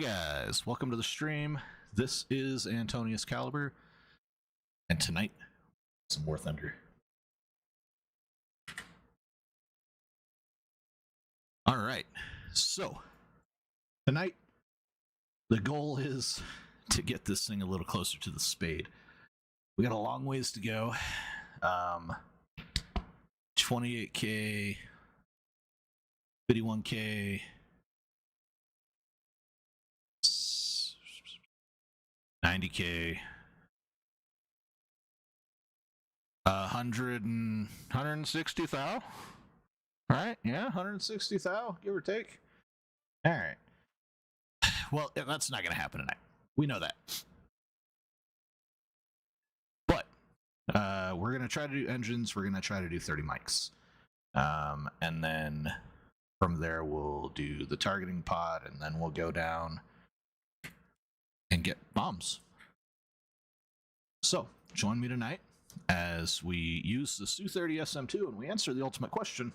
Hey guys, welcome to the stream. This is Antonius Caliber, and tonight, some War Thunder. Alright, so, tonight, the goal is to get this thing a little closer to the spade. We got a long ways to go. 28k, 51k, 90k, 160 thou. All right, yeah, 160 thou, give or take. All right. Well, that's not going to happen tonight. We know that. But we're going to try to do engines. We're going to try to do 30 mics. And then from there, we'll do the targeting pod, and then we'll go down and get bombs. So, join me tonight as we use the Su-30SM2 and we answer the ultimate question.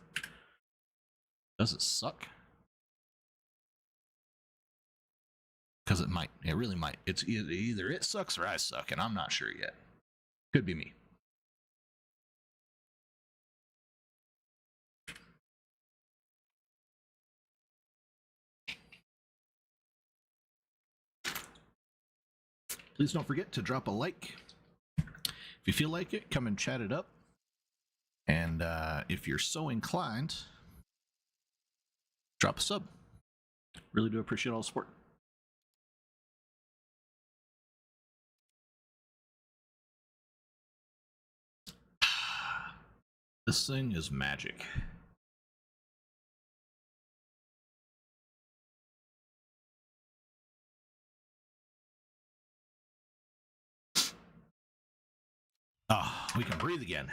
Does it suck? Because it might. It really might. It's either it sucks or I suck, and I'm not sure yet. Could be me. Please don't forget to drop a like. If you feel like it, come and chat it up. And if you're so inclined, drop a sub. Really do appreciate all the support. This thing is magic. Ah, we can breathe again.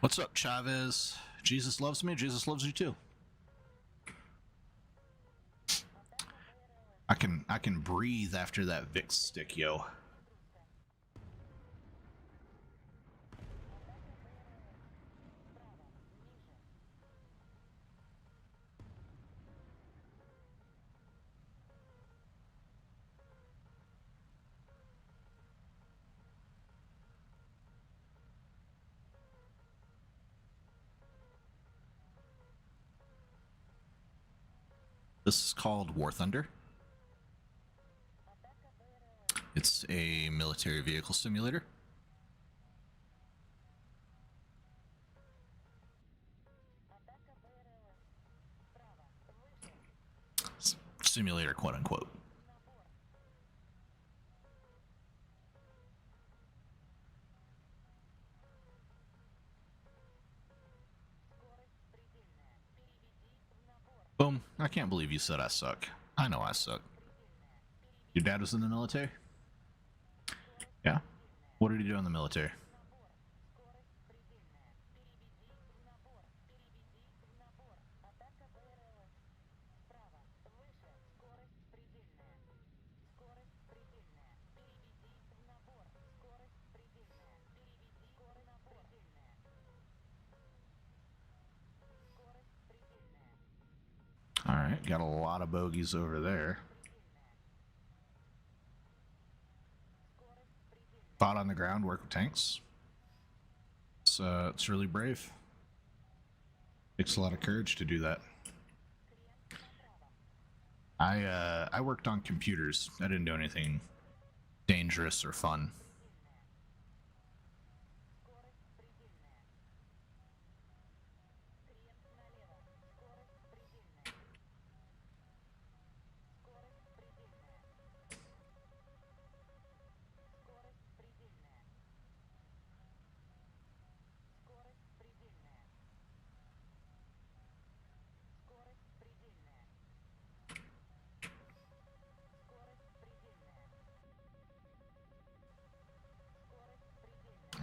What's up, Chavez? Jesus loves me. Jesus loves you too. I can breathe after that Vix stick, yo. This is called War Thunder. It's a military vehicle simulator. Simulator, quote unquote. Boom. I can't believe you said I suck. I know I suck. Your dad was in the military? Yeah? What did he do in the military? Alright, got a lot of bogeys over there. Fought on the ground, work with tanks. It's really brave. Takes a lot of courage to do that. I worked on computers. I didn't do anything dangerous or fun.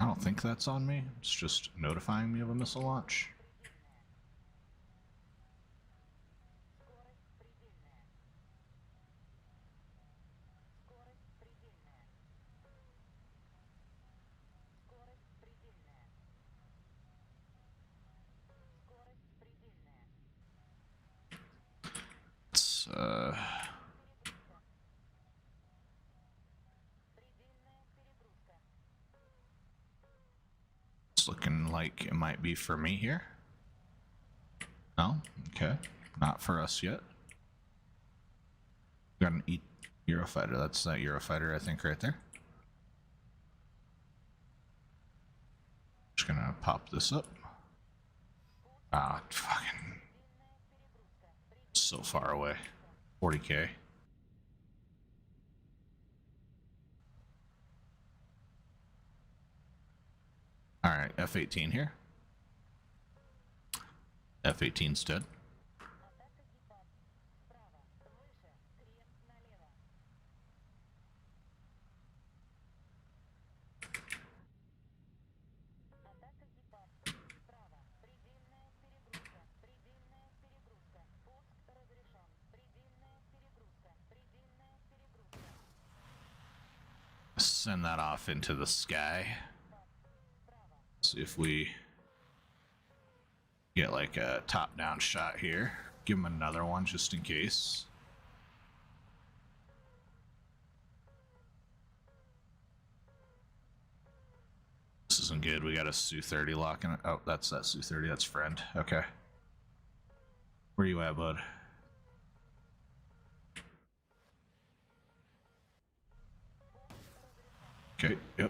I don't think that's on me. It's just notifying me of a missile launch. looking like it might be for me here. No? Okay. Not for us yet. Got an Eurofighter. That's that Eurofighter, I think, right there. Just gonna pop this up. Ah, fucking... so far away. 40k. Alright, F-18 here. F-18's dead. Send that off into the sky. See if we get like a top-down shot here. Give him another one just in case. This isn't good. We got a Su-30 locking it. Oh, that's that Su-30. That's friend. Okay. Where you at, bud? Okay, yep.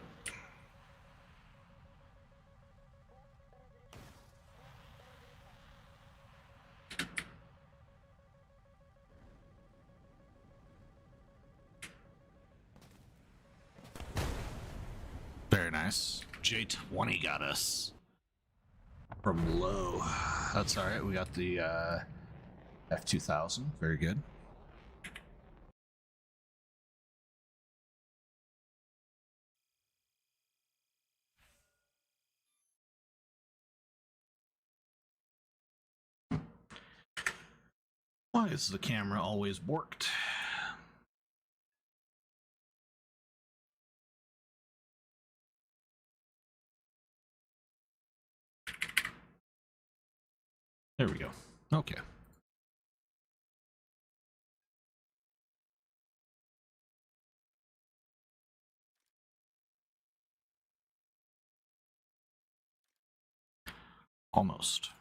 Very nice. J20 got us from low. That's all right. We got the F2000. Very good. Why is the camera always warped? There we go. Okay. Almost.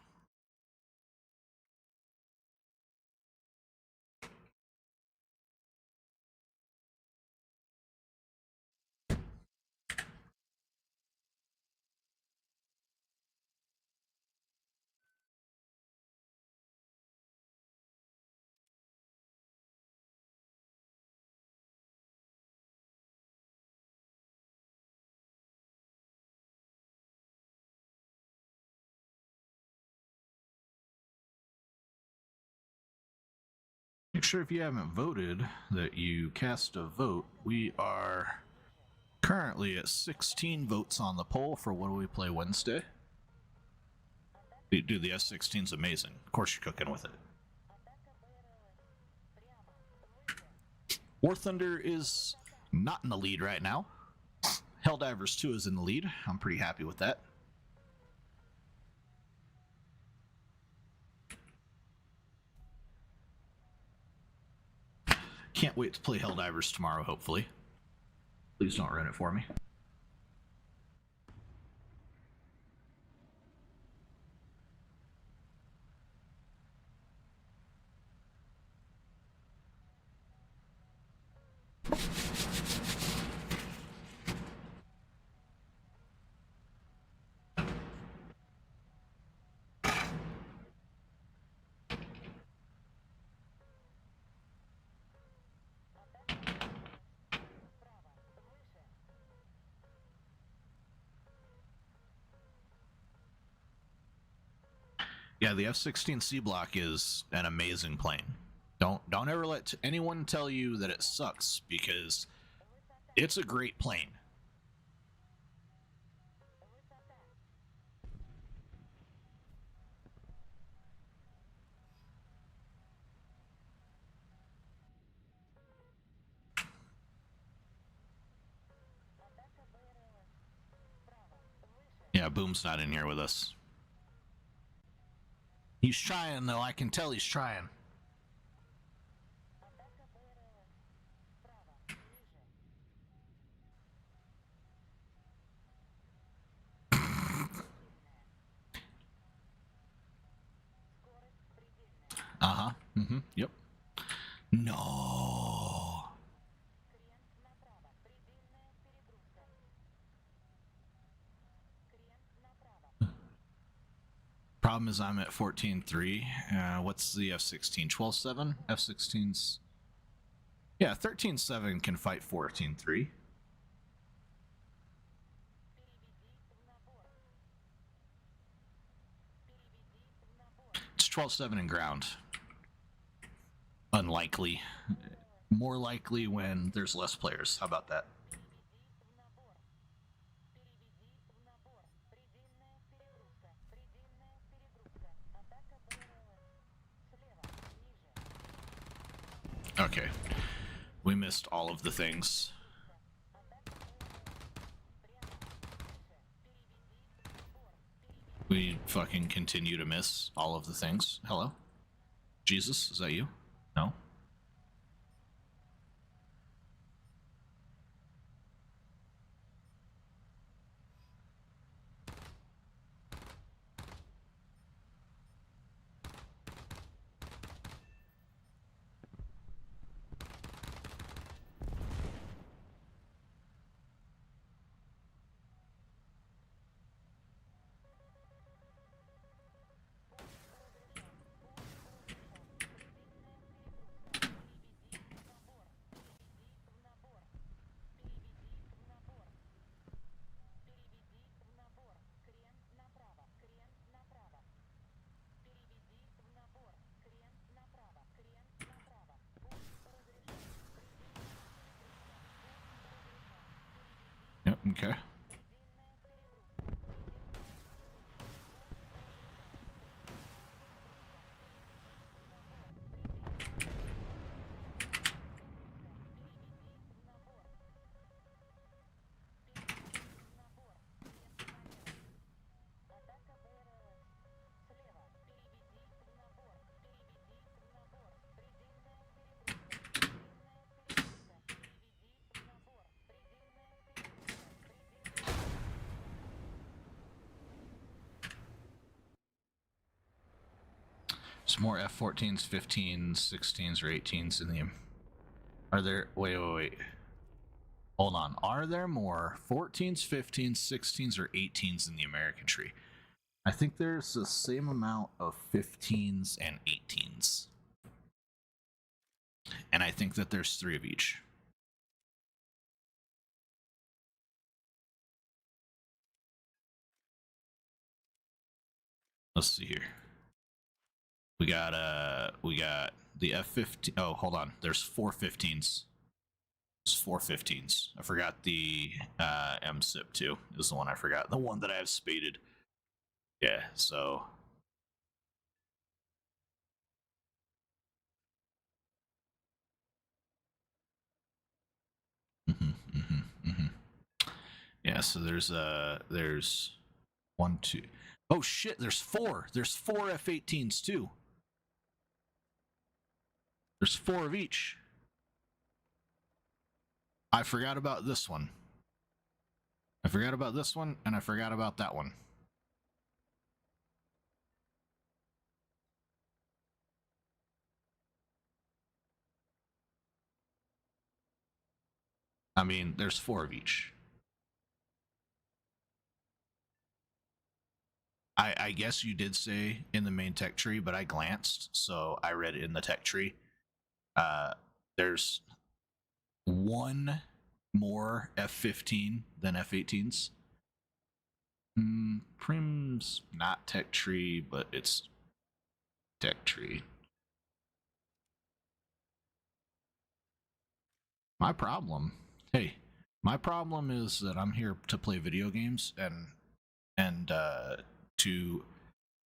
Make sure if you haven't voted that you cast a vote. We are currently at 16 votes on the poll for What Do We Play Wednesday. Dude, the S16's amazing. Of course you're cooking with it. War Thunder is not in the lead right now. Helldivers 2 is in the lead. I'm pretty happy with that. Can't wait to play Helldivers tomorrow, hopefully. Please don't ruin it for me. Yeah, the F-16C block is an amazing plane. Don't ever let anyone tell you that it sucks, because it's a great plane. Yeah, Boom's not in here with us. He's trying, though. I can tell he's trying. Uh-huh. Mm-hmm. Yep. No. Problem is I'm at 14.3. What's the F-16? 12.7? F-16's... Yeah, 13.7 can fight 14.3. It's 12.7 in ground. Unlikely. More likely when there's less players. How about that? Okay. We missed all of the things. We fucking continue to miss all of the things. Hello? Jesus, is that you? No? Yep, okay. Some more F-14s, 15s, 16s, or 18s in the... Are there... Wait. Hold on. Are there more 14s, 15s, 16s, or 18s in the American tree? I think there's the same amount of 15s and 18s. And I think that there's 3 of each. Let's see here. We got the F-15. Oh, hold on. There's 4 15s. There's 4 15s. I forgot the M-SIP2 is the one I forgot. The one that I have spaded. Yeah, so... Yeah, so there's 1, 2... Oh shit, there's 4. There's 4 F-18s too. There's 4 of each. I forgot about this one. I forgot about this one, and I forgot about that one. I mean, there's 4 of each. I guess you did say in the main tech tree, but I glanced, so I read it in the tech tree. There's 1 more F-15 than F-18s. Prim's not tech tree, but it's tech tree. My problem is that I'm here to play video games and to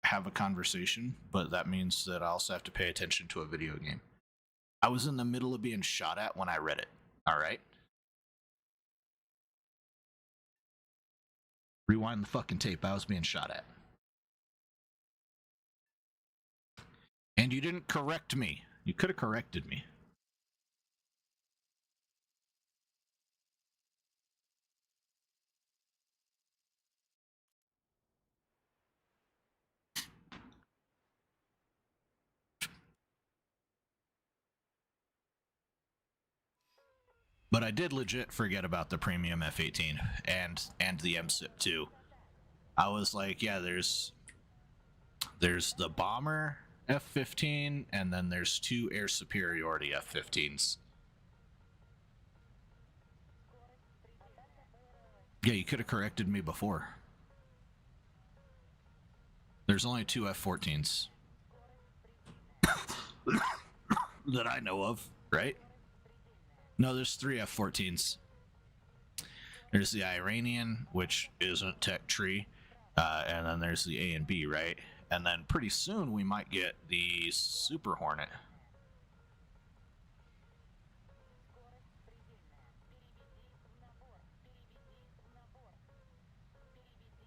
have a conversation, but that means that I also have to pay attention to a video game. I was in the middle of being shot at when I read it. All right? Rewind the fucking tape. I was being shot at. And you didn't correct me. You could have corrected me. But I did legit forget about the premium F-18 and the MSIP too. I was like, yeah, there's the bomber F-15, and then there's 2 air superiority F-15s. Yeah, you could have corrected me before. There's only 2 F-14s that I know of, right? No, there's 3 F-14s. There's the Iranian, which isn't Tech Tree, and then there's the A and B, right? And then pretty soon we might get the Super Hornet.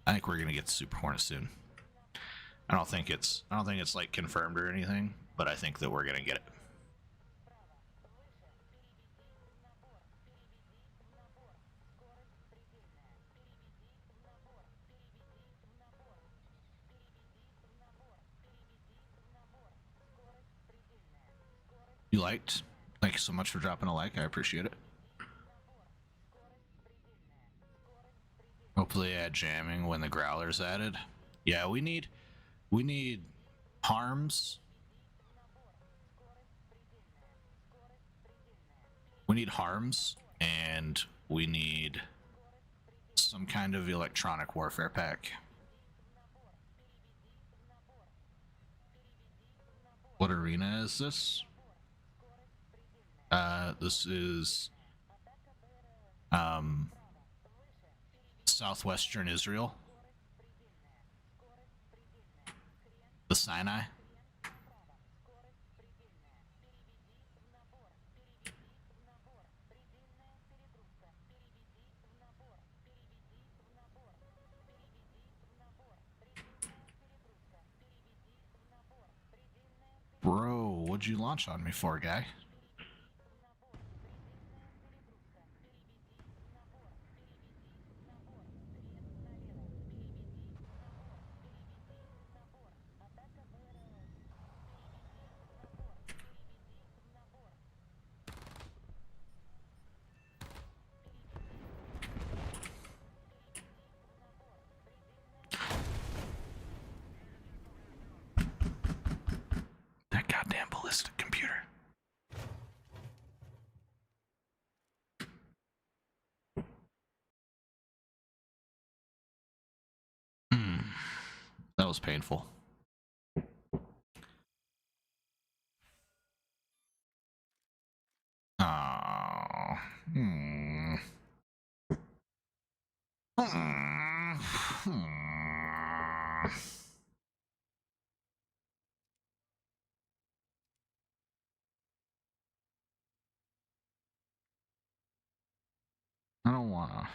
I think we're gonna get the Super Hornet soon. I don't think it's like confirmed or anything, but I think that we're gonna get it. You liked? Thank you so much for dropping a like. I appreciate it. Hopefully add jamming when the growler's added. Yeah, we need harms. We need harms, and we need some kind of electronic warfare pack. What arena is this? This is southwestern Israel. The Sinai. Bro, what'd you launch on me for, guy? That goddamn ballistic computer. That was painful. Oh. I don't wanna.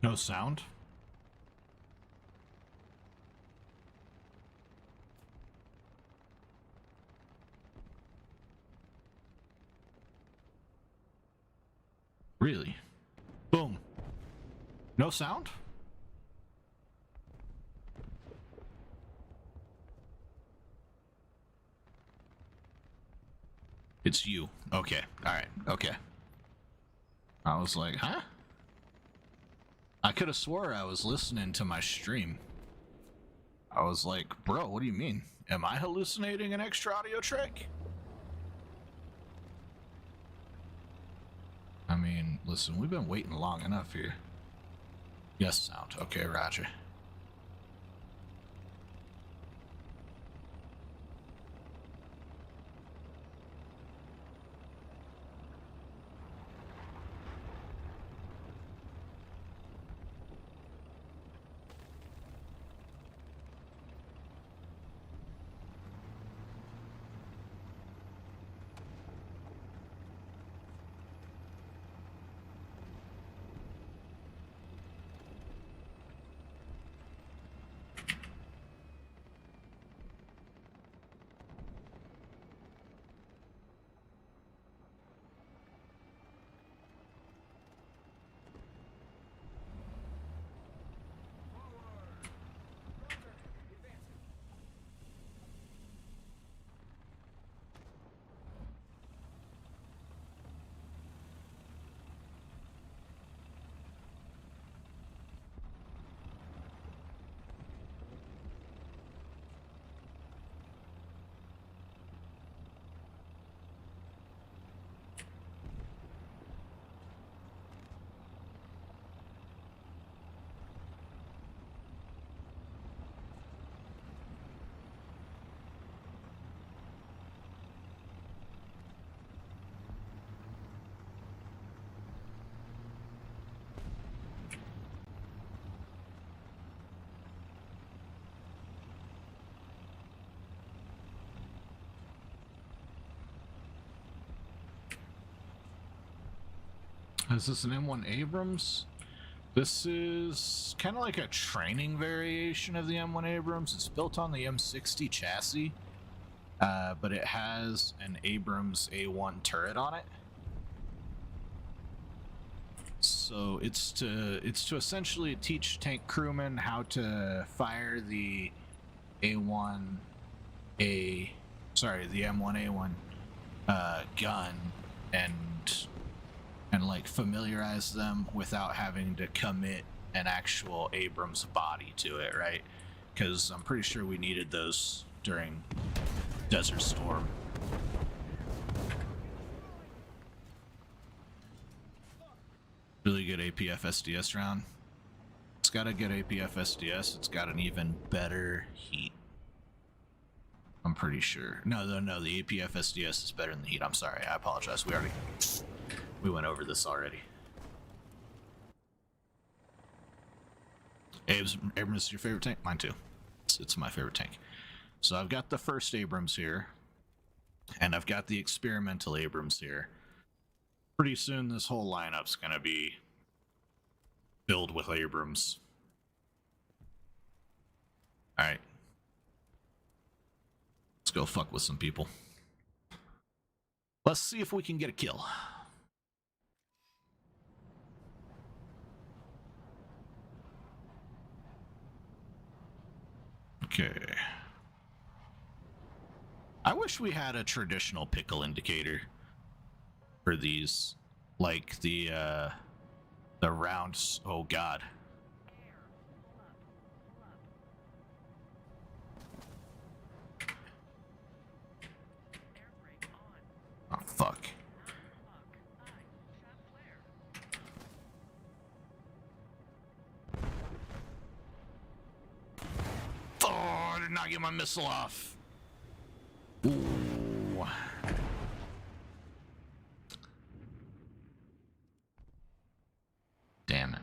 No sound? Really? Boom. No sound? It's you. Okay. Alright. Okay. I was like, huh? I could have swore I was listening to my stream. I was like, bro, what do you mean? Am I hallucinating an extra audio track? I mean, listen, we've been waiting long enough here. Yes, sound. Okay, roger. Is this an M1 Abrams? This is kind of like a training variation of the M1 Abrams. It's built on the M60 chassis, but it has an Abrams A1 turret on it. So it's to essentially teach tank crewmen how to fire the M1A1 gun and like familiarize them without having to commit an actual Abrams body to it, right? Because I'm pretty sure we needed those during Desert Storm. Really good APF SDS round. It's got a good APF SDS. It's got an even better heat. I'm pretty sure. No, the APF SDS is better than the heat. I'm sorry. I apologize. We went over this already. Abrams is your favorite tank? Mine too. It's my favorite tank. So I've got the first Abrams here, and I've got the experimental Abrams here. Pretty soon this whole lineup's gonna be filled with Abrams. Alright. Let's go fuck with some people. Let's see if we can get a kill. Okay. I wish we had a traditional pickle indicator for these, like the rounds. Oh god. Oh fuck. Oh, I did not get my missile off. Ooh. Damn it.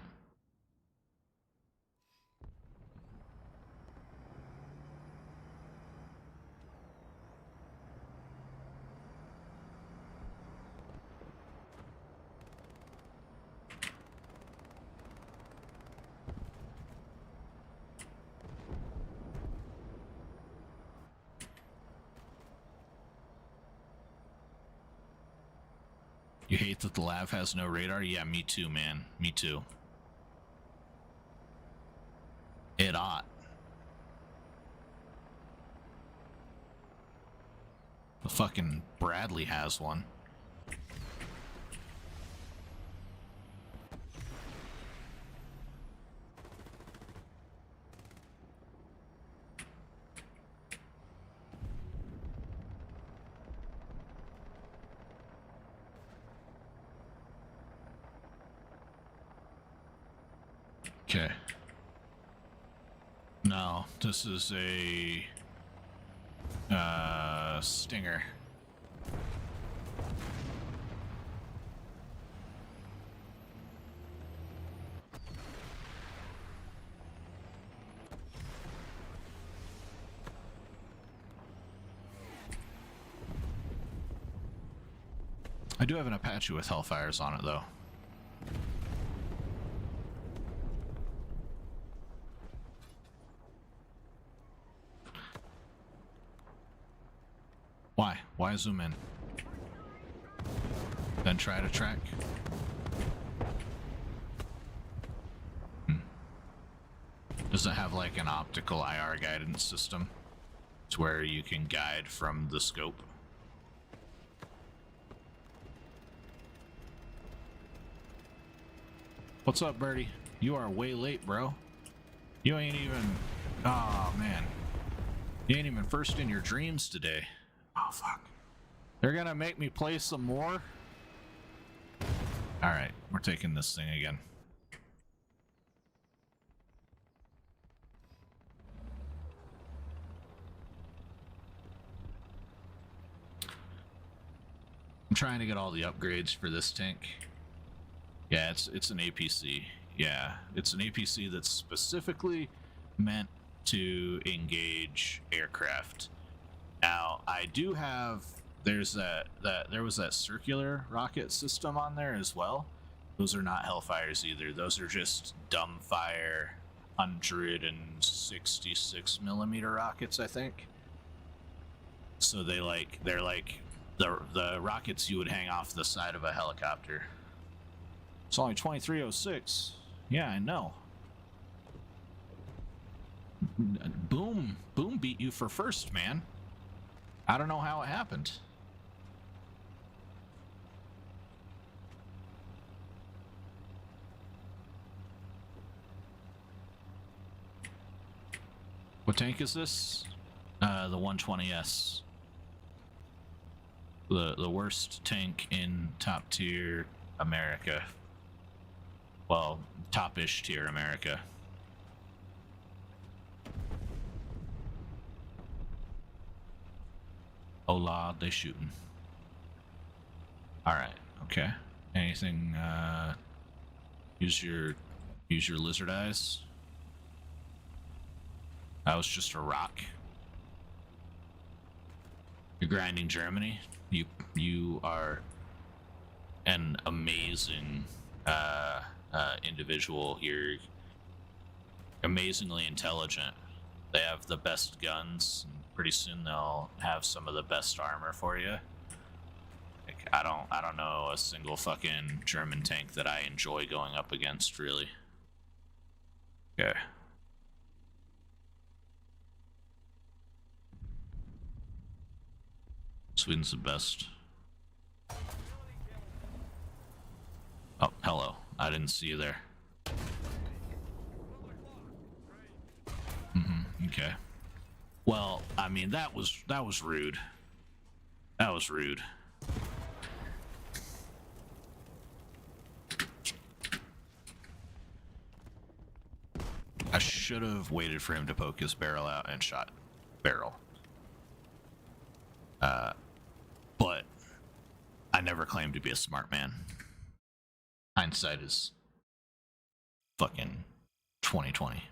You hate that the Lav has no radar? Yeah, me too, man. Me too. It ought. The fucking Bradley has one. Okay. No, this is a Stinger. I do have an Apache with Hellfires on it, though. Why? Why zoom in? Then try to track? Does it have like an optical IR guidance system? It's where you can guide from the scope. What's up, Birdie? You are way late, bro. You ain't even... Oh, man. You ain't even first in your dreams today. Oh, fuck. They're gonna make me play some more? Alright, we're taking this thing again. I'm trying to get all the upgrades for this tank. Yeah, it's an APC. Yeah, it's an APC that's specifically meant to engage aircraft. Now, I do have there was that circular rocket system on there as well. Those are not Hellfires either. Those are just dumbfire 166mm rockets, I think. So they're like the rockets you would hang off the side of a helicopter. It's only 2306. Yeah, I know. Boom beat you for first, man. I don't know how it happened. What tank is this? The 120S. The worst tank in top tier America. Well, top-ish tier America. Oh la, they shooting. Alright, okay. Anything, use your lizard eyes. That was just a rock. You're grinding Germany. You are an amazing individual. You're amazingly intelligent. They have the best guns, and pretty soon they'll have some of the best armor for you. Like, I don't know a single fucking German tank that I enjoy going up against, really. Okay. Sweden's the best. Oh, hello. I didn't see you there. Okay. Well, I mean, that was rude. That was rude. I should have waited for him to poke his barrel out and shot barrel. But I never claimed to be a smart man. Hindsight is fucking 2020.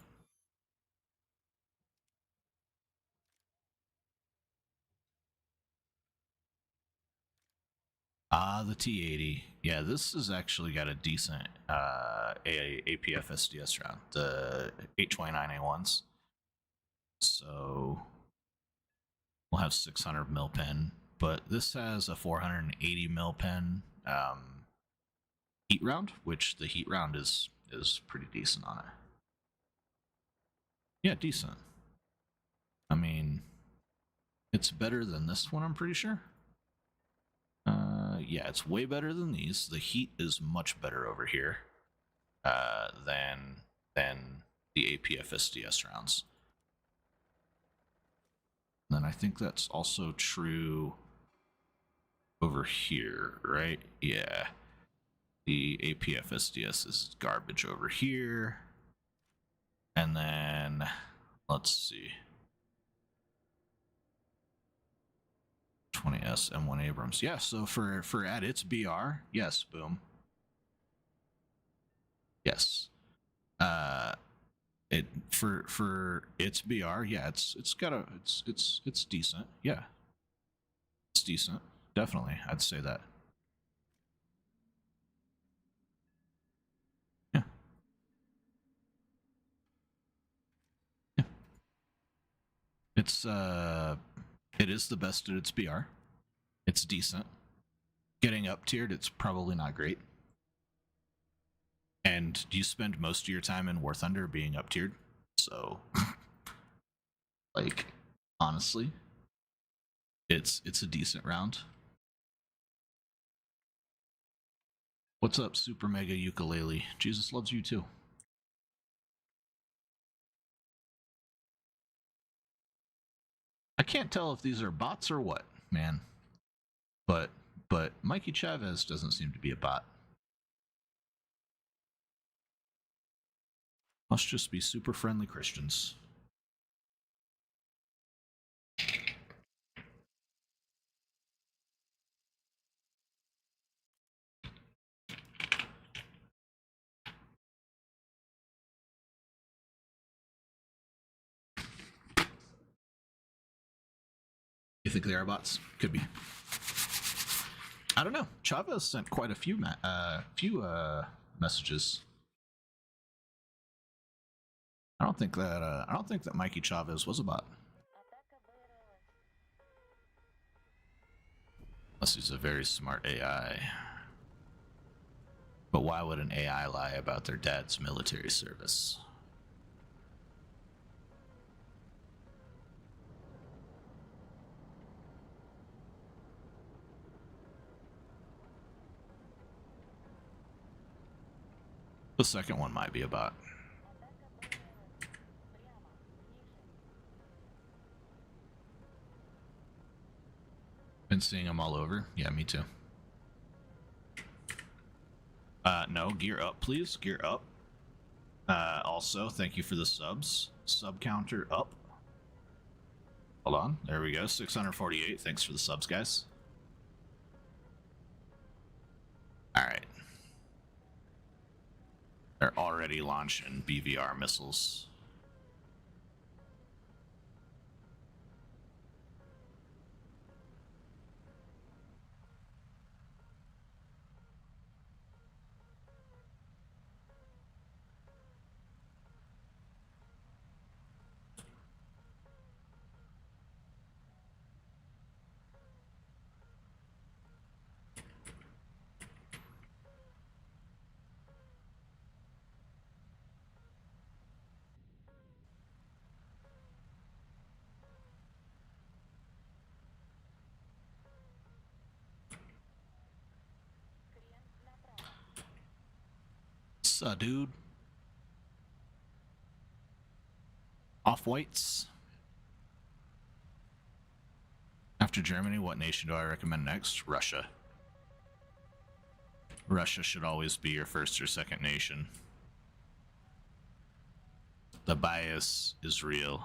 The T80. Yeah, this has actually got a decent APF SDS round, the 829A1s. So we'll have 600 mil pen, but this has a 480 mil pen heat round, which the heat round is pretty decent on it. Yeah, decent. I mean, it's better than this one, I'm pretty sure. Yeah, it's way better than these. The heat is much better over here than the APF SDS rounds. And then I think that's also true over here, right? Yeah. The APF SDS is garbage over here. And then, let's see. 20S M1 Abrams. Yeah, so for at its BR, yes, boom. Yes. It for its BR, yeah, it's got a it's decent. Yeah. It's decent. Definitely. I'd say that. Yeah. Yeah. It's it is the best at its BR. It's decent. Getting up tiered, it's probably not great. And you spend most of your time in War Thunder being up tiered. So like honestly, it's a decent round. What's up, Super Mega Ukulele? Jesus loves you too. I can't tell if these are bots or what, man. But Mikey Chavez doesn't seem to be a bot. Must just be super friendly Christians. You think they are bots? Could be. I don't know. Chavez sent quite a few messages. I don't think that Mikey Chavez was a bot. Unless he's a very smart AI. But why would an AI lie about their dad's military service? The second one might be a bot. Been seeing them all over. Yeah, me too. No, gear up, please. Gear up. Also, thank you for the subs. Sub counter up. Hold on. There we go. 648. Thanks for the subs, guys. All right. They're already launching BVR missiles. Dude. Off-whites. After Germany, what nation do I recommend next? Russia. Russia should always be your first or second nation. The bias is real.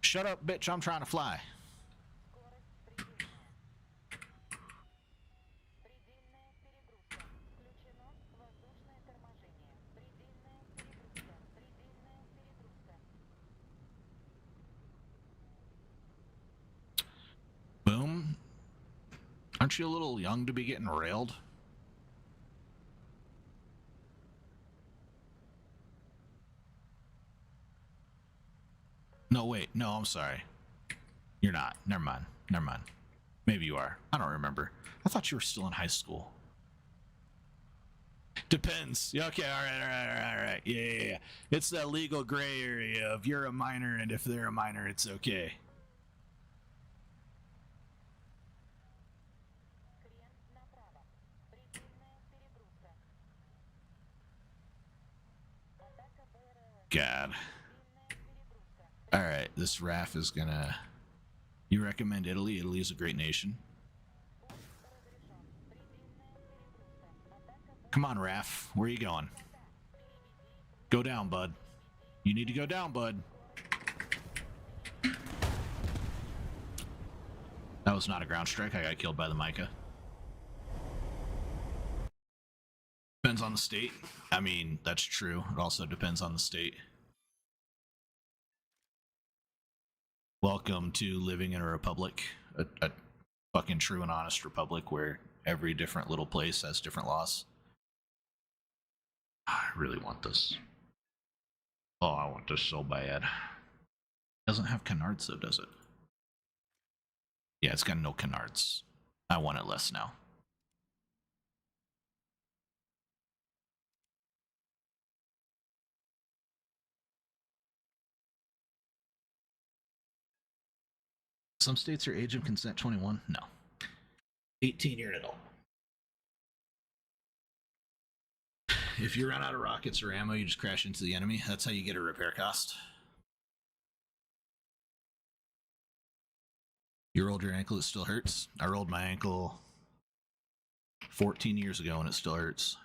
Shut up, bitch, I'm trying to fly. Aren't you a little young to be getting railed? No, wait. No, I'm sorry. You're not. Never mind. Never mind. Maybe you are. I don't remember. I thought you were still in high school. Depends. Yeah, okay, all right. Yeah. It's that legal gray area of you're a minor, and if they're a minor, it's okay. God. Alright, this RAF is gonna... You recommend Italy? Italy is a great nation. Come on, RAF. Where are you going? Go down, bud. You need to go down, bud. That was not a ground strike. I got killed by the Micah. Depends on the state. I mean, that's true. It also depends on the state. Welcome to living in a republic. A fucking true and honest republic where every different little place has different laws. I really want this. Oh, I want this so bad. Doesn't have canards though, does it? Yeah, it's got no canards. I want it less now. Some states are age of consent 21. No. 18 year adult. If you run out of rockets or ammo, you just crash into the enemy. That's how you get a repair cost. You rolled your ankle, it still hurts. I rolled my ankle 14 years ago and it still hurts.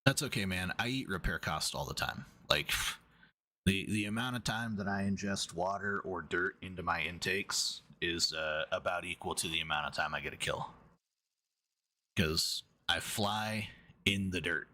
That's okay, man. I eat repair cost all the time. Like, the amount of time that I ingest water or dirt into my intakes is about equal to the amount of time I get a kill. Because I fly in the dirt.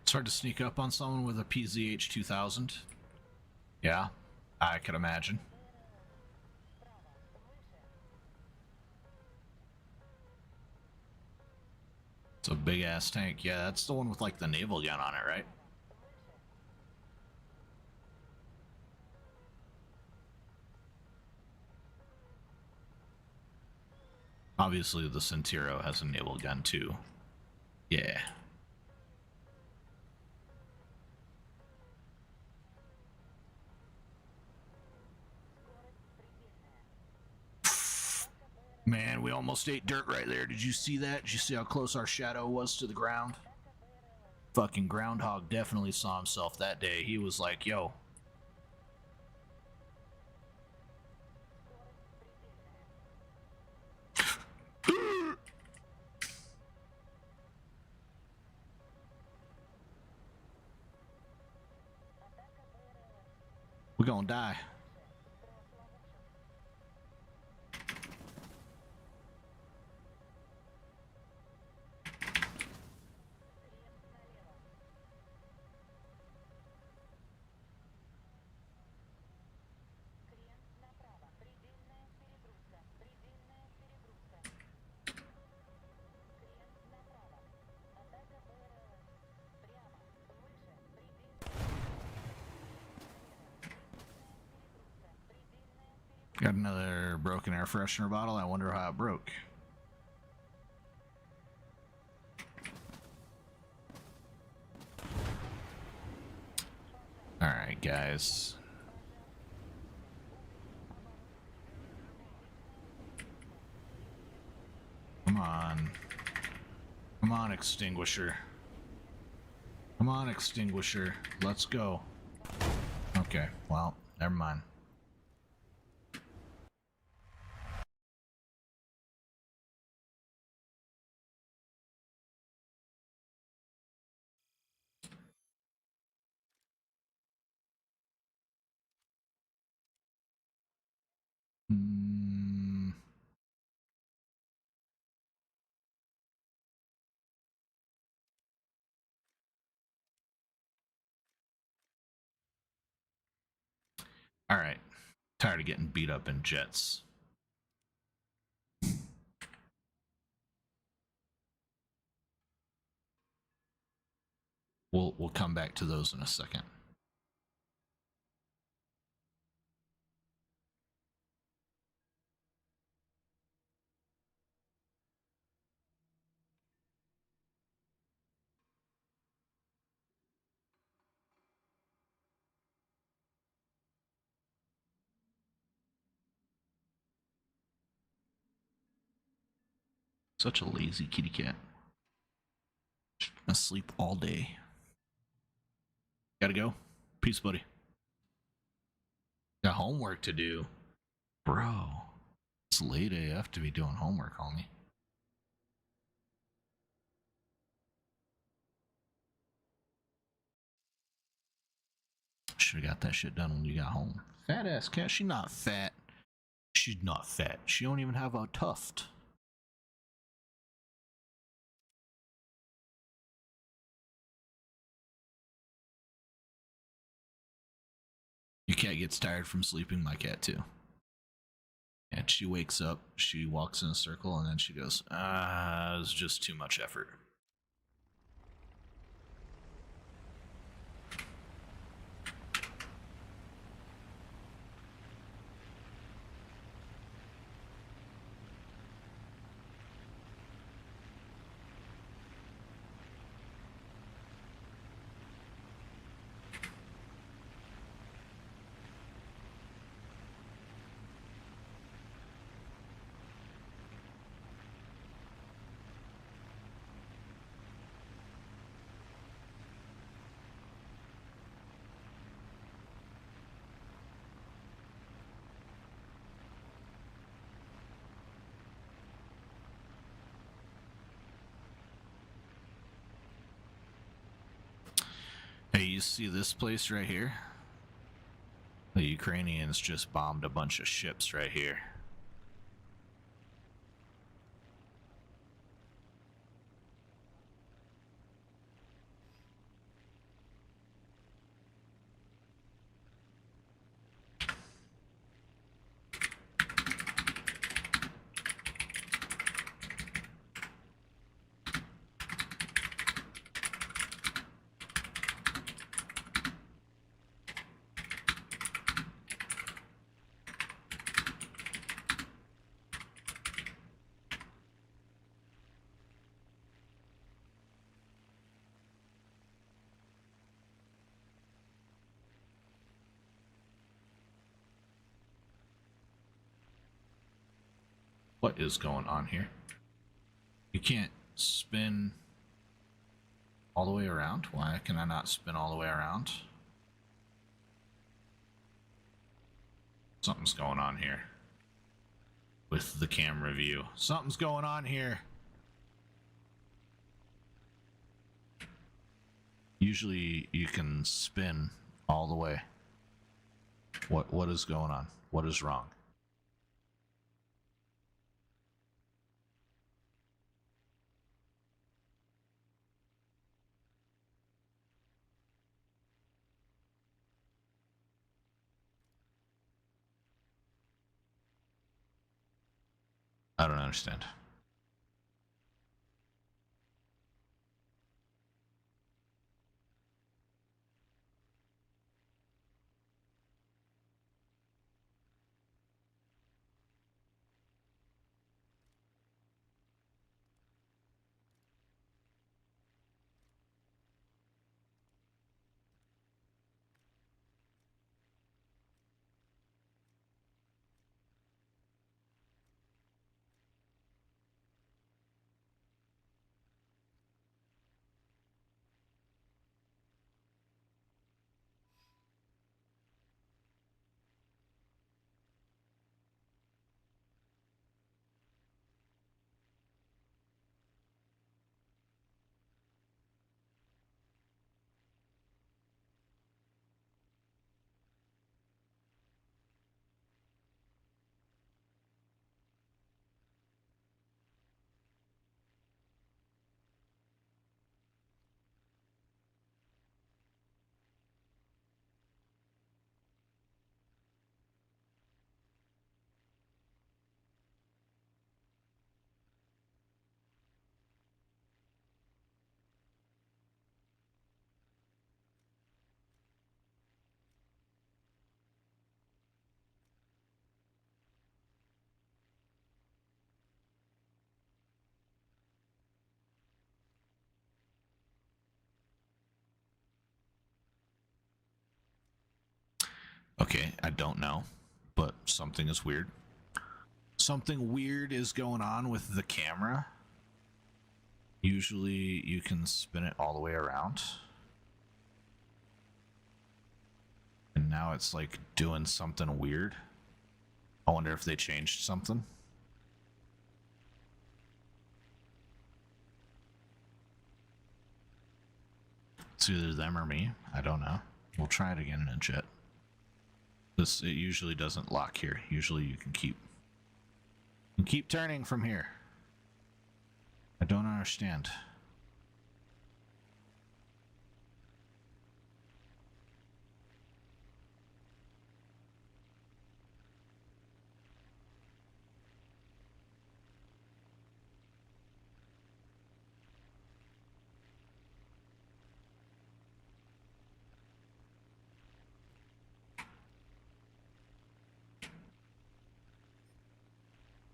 It's hard to sneak up on someone with a PZH 2000. Yeah, I could imagine. It's a big ass tank. Yeah, that's the one with like the naval gun on it, right? Obviously, the Centiro has a naval gun too. Yeah. Man, we almost ate dirt right there. Did you see that? Did you see how close our shadow was to the ground? Fucking Groundhog definitely saw himself that day. He was like, yo. We're gonna die. Got another broken air freshener bottle. I wonder how it broke. Alright, guys. Come on. Come on, extinguisher. Come on, extinguisher. Let's go. Okay, well, never mind. Alright. Tired of getting beat up in jets. We'll come back to those in a second. Such a lazy kitty cat. Asleep all day. Gotta go. Peace, buddy. Got homework to do. Bro. It's late AF to be doing homework, homie. Should've got that shit done when you got home. Fat ass cat. She not fat. She's not fat. She don't even have a tuft. Your cat gets tired from sleeping. My cat too. And she wakes up, she walks in a circle, and then she goes, it's just too much effort. Hey, you see this place right here? The Ukrainians just bombed a bunch of ships right here. What is going on here? You can't spin all the way around? Why can I not spin all the way around? Something's going on here with the camera view. Something's going on here. Usually you can spin all the way. What is going on? What is wrong? I don't understand. Okay, I don't know, but something is weird. Something weird is going on with the camera. Usually you can spin it all the way around. And now it's like doing something weird. I wonder if they changed something. It's either them or me. I don't know. We'll try it again in a jet. It usually doesn't lock here. Usually you can keep turning from here. I don't understand.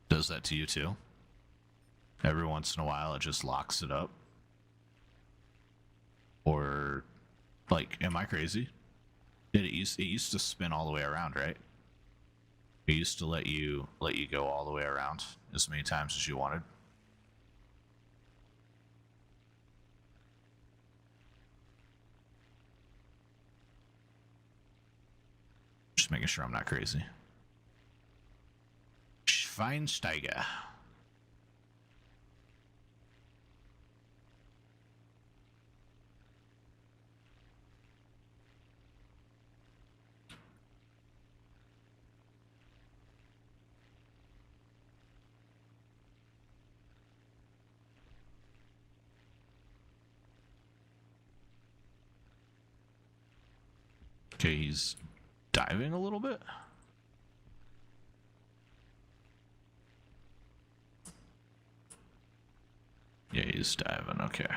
Does that to you too? Every once in a while it just locks it up. Or, like, am I crazy? It used to spin all the way around, right? It used to let you go all the way around as many times as you wanted. Just making sure I'm not crazy. Schweinsteiger. Okay, he's diving a little bit. Yeah, he's diving, okay.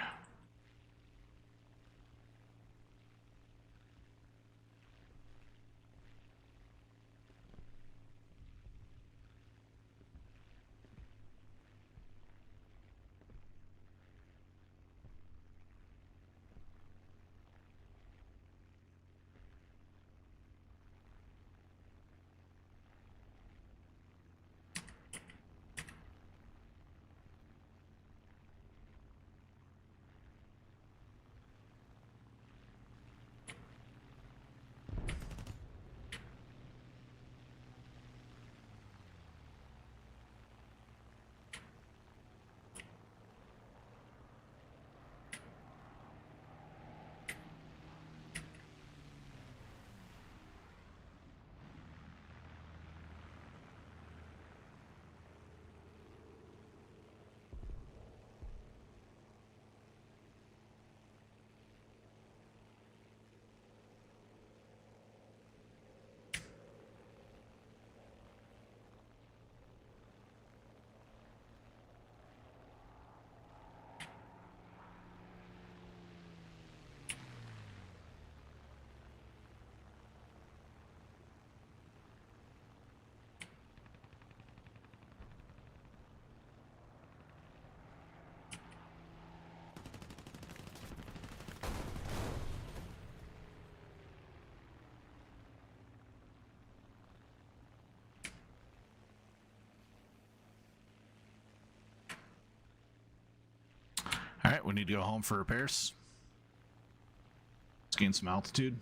Alright, we need to go home for repairs. Let's gain some altitude.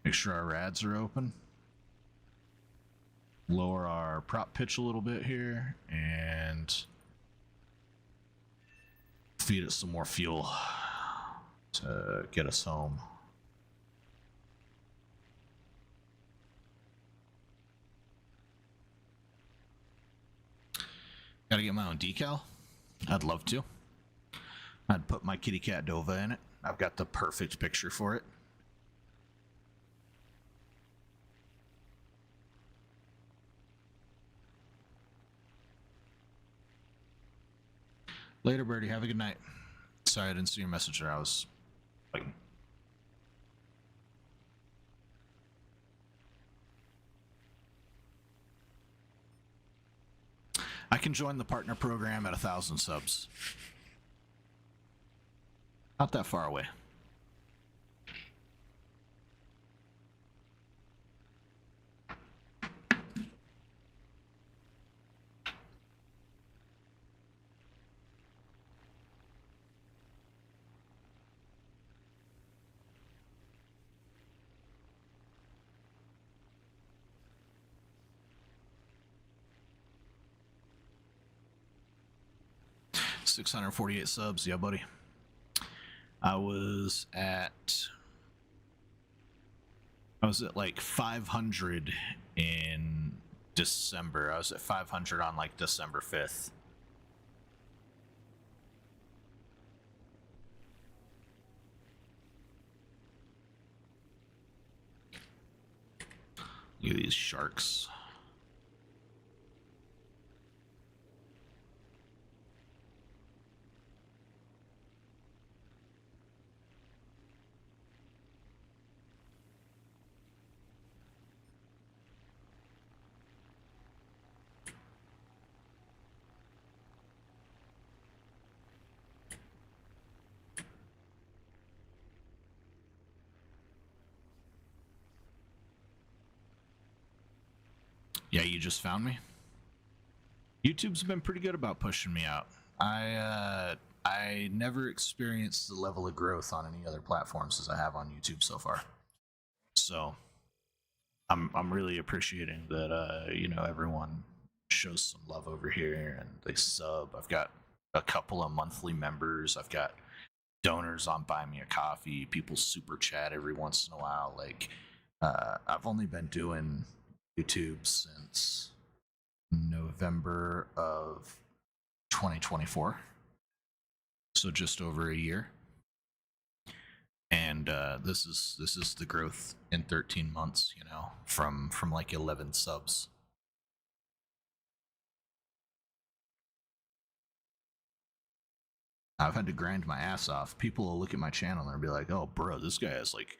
Make sure our rads are open. Lower our prop pitch a little bit here, and feed it some more fuel to get us home. Gotta get my own decal. I'd love to. I'd put my kitty cat Dova in it. I've got the perfect picture for it. Later, Birdie. Have a good night. Sorry I didn't see your message there. I was like... I can join the partner program at 1,000 subs. Not that far away. 648 subs, yeah, buddy. I was at like 500 in December. I was at 500 on like December 5th. Look at these sharks. Yeah, you just found me? YouTube's been pretty good about pushing me out. I never experienced the level of growth on any other platforms as I have on YouTube so far. So I'm really appreciating that you know, everyone shows some love over here and they sub. I've got a couple of monthly members. I've got donors on Buy Me a Coffee. People super chat every once in a while. Like I've only been doing YouTube since November of 2024, so just over a year. And this is the growth in 13 months, you know, from like 11 subs. I've had to grind my ass off. People will look at my channel and be like, "Oh, bro, this guy has like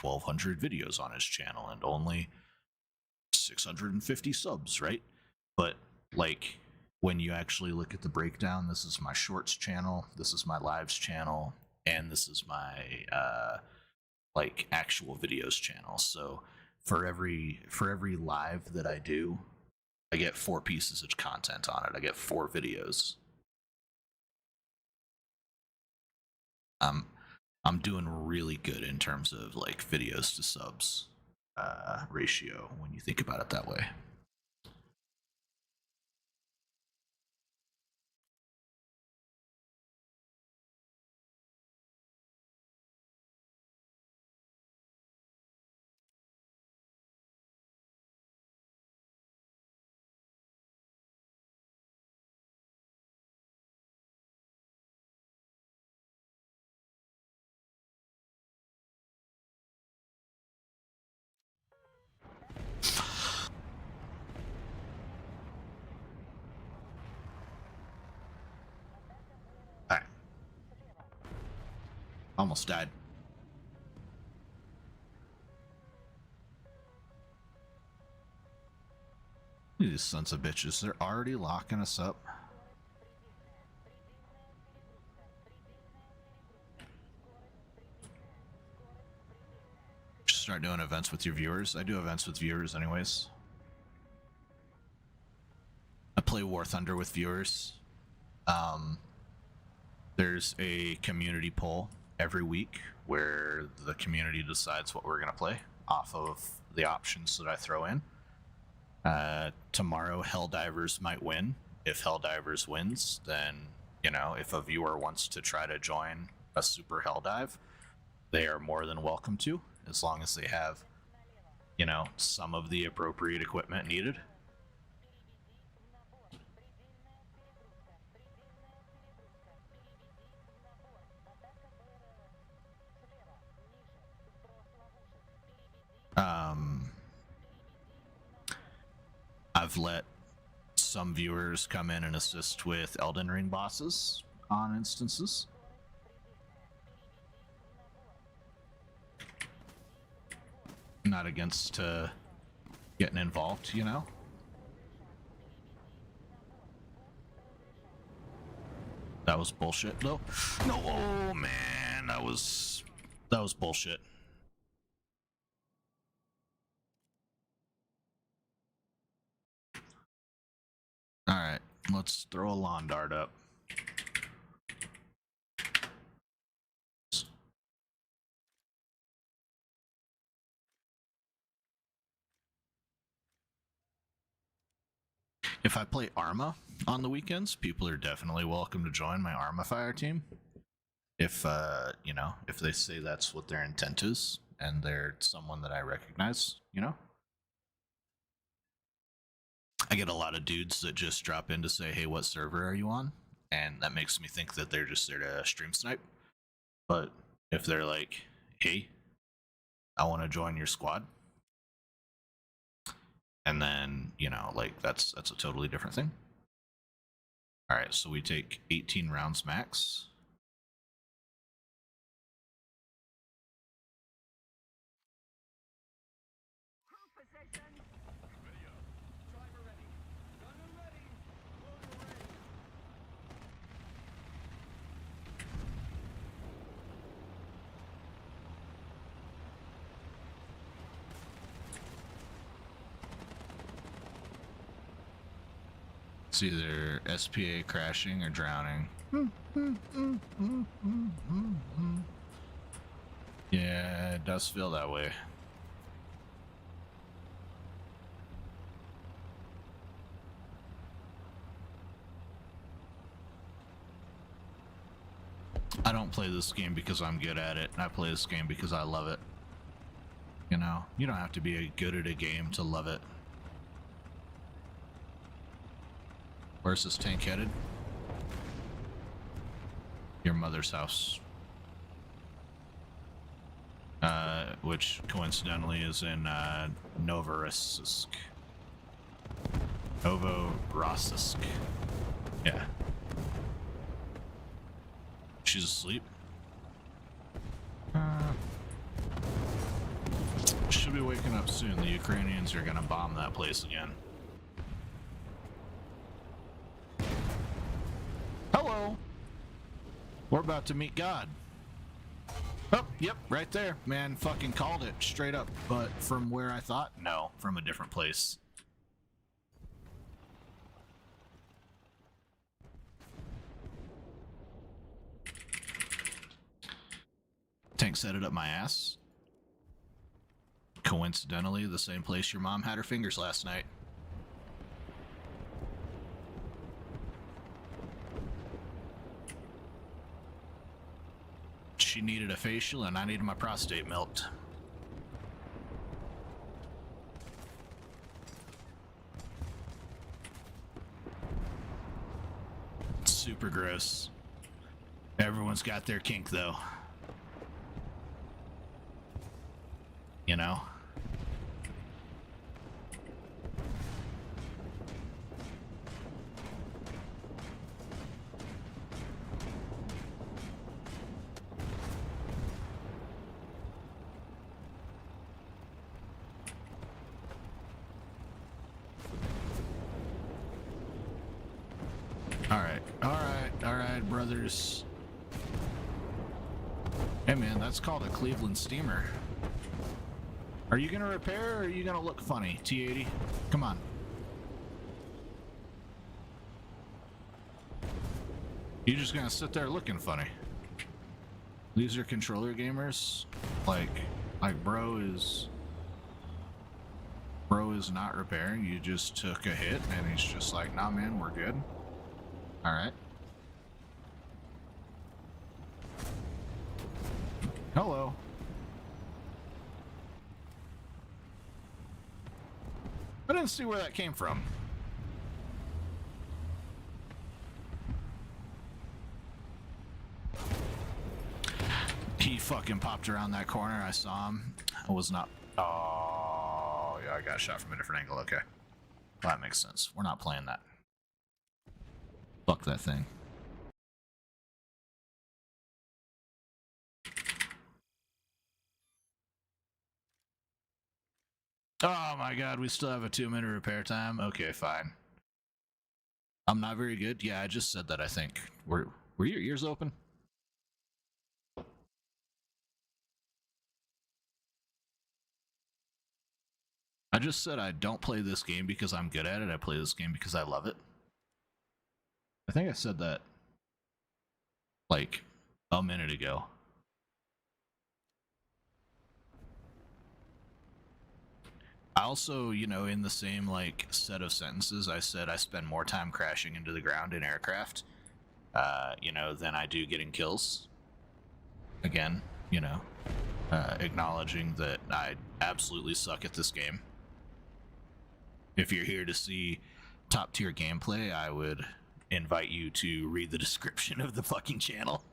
1,200 videos on his channel and only 650 subs, right?" But like, when you actually look at the breakdown, this is my shorts channel, this is my lives channel, and this is my like actual videos channel. So for every live that I do, I get 4 pieces of content on it. I get 4 videos. I'm doing really good in terms of like videos to subs ratio when you think about it that way. All right. Almost died. These sons of bitches, they're already locking us up. Just start doing events with your viewers. I do events with viewers anyways. I play War Thunder with viewers. There's a community poll every week where the community decides what we're going to play off of the options that I throw in. Tomorrow, Helldivers might win. If Helldivers wins, then, you know, if a viewer wants to try to join a super Helldive, they are more than welcome to, as long as they have, you know, some of the appropriate equipment needed. I've let some viewers come in and assist with Elden Ring bosses on instances. Not against getting involved, you know? That was bullshit, though. No, oh man, that was bullshit. All right, let's throw a lawn dart up. If I play Arma, on the weekends, people are definitely welcome to join my Arma Fire team. If you know, if they say that's what their intent is and they're someone that I recognize, you know. I get a lot of dudes that just drop in to say, "Hey, what server are you on?" And that makes me think that they're just there to stream snipe. But if they're like, "Hey, I want to join your squad," and then, you know, like that's a totally different thing. All right, so we take 18 rounds max. It's either SPA crashing or drowning. Yeah, it does feel that way. I don't play this game because I'm good at it. I play this game because I love it. You know, you don't have to be good at a game to love it. Where's this tank headed? Your mother's house. Which coincidentally is in Novorossiysk. Novorossiysk. Yeah. She's asleep. Should be waking up soon. The Ukrainians are gonna bomb that place again. Hello! We're about to meet God. Oh, yep, right there. Man, fucking called it straight up. But from where I thought? No, from a different place. Tank set it up my ass. Coincidentally, the same place your mom had her fingers last night. She needed a facial and I needed my prostate milked. Super gross. Everyone's got their kink though. You know? Alright, brothers. Hey man, that's called a Cleveland steamer. Are you gonna repair or are you gonna look funny, T80? Come on. You're just gonna sit there looking funny. These are controller gamers. Like bro is not repairing. You just took a hit and he's just like, nah man, we're good. Alright. Hello. I didn't see where that came from. He fucking popped around that corner. I saw him. I was not. Oh, yeah, I got shot from a different angle. Okay. Well, that makes sense. We're not playing that. Fuck that thing. Oh my god, we still have a 2-minute repair time? Okay, fine. I'm not very good? Yeah, I just said that, I think. Were your ears open? I just said I don't play this game because I'm good at it. I play this game because I love it. I think I said that like a minute ago. I also, you know, in the same like set of sentences, I said I spend more time crashing into the ground in aircraft, you know, than I do getting kills. Again, you know, acknowledging that I absolutely suck at this game. If you're here to see top tier gameplay, I would invite you to read the description of the fucking channel.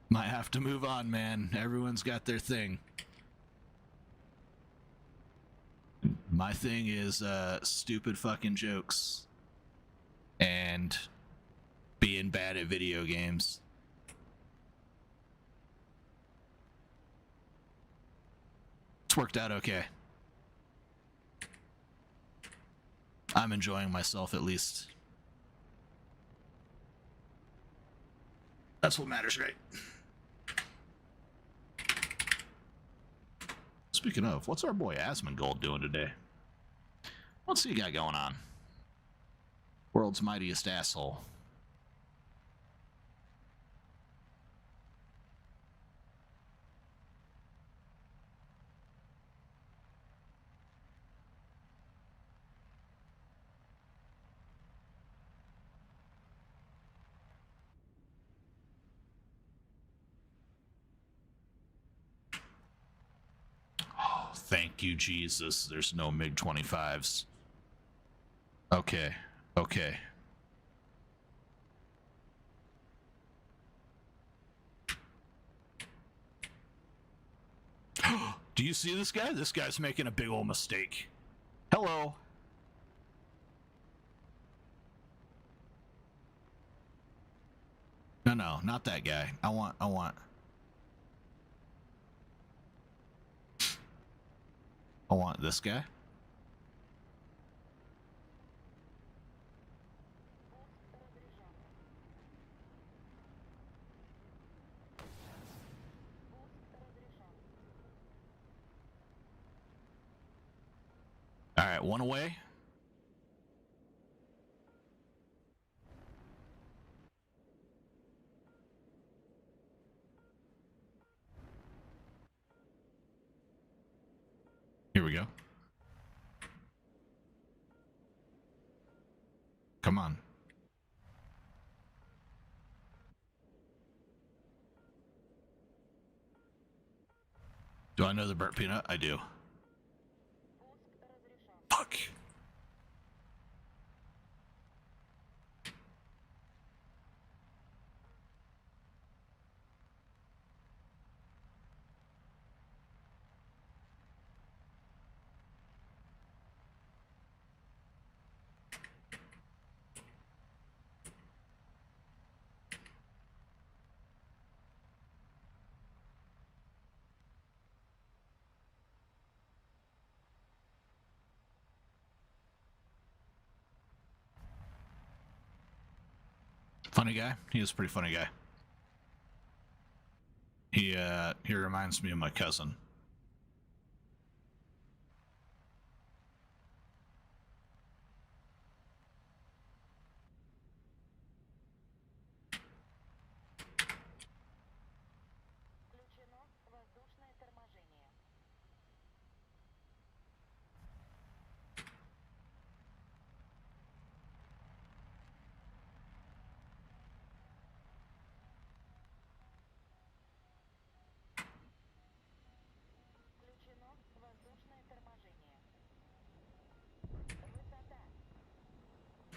Might have to move on, man. Everyone's got their thing. My thing is stupid fucking jokes and being bad at video games. It's worked out okay. I'm enjoying myself, at least. That's what matters, right? Speaking of, what's our boy Asmongold doing today? What's he got going on? World's mightiest asshole. Oh, thank you, Jesus. There's no MiG-25s. Okay, okay. Do you see this guy? This guy's making a big old mistake. Hello. No, not that guy. I want. I want this guy. All right, one away. Here we go. Come on. Do I know the burnt peanut? I do. Fuck. Funny guy. He is a pretty funny guy. He reminds me of my cousin.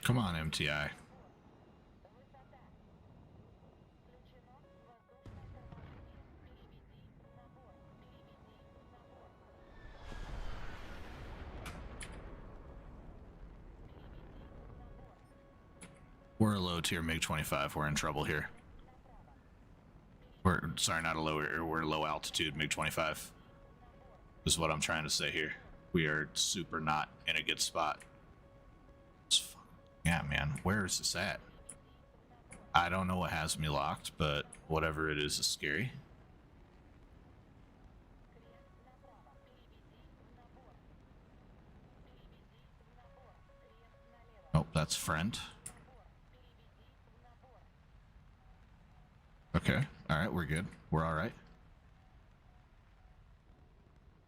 Come on, MTI. We're a low tier MiG-25. We're in trouble here. Sorry, not a low. We're low altitude MiG-25. Is what I'm trying to say here. We are super not in a good spot. Yeah, man. Where is this at? I don't know what has me locked, but whatever it is scary. That's friend. Okay. All right, we're good. We're all right.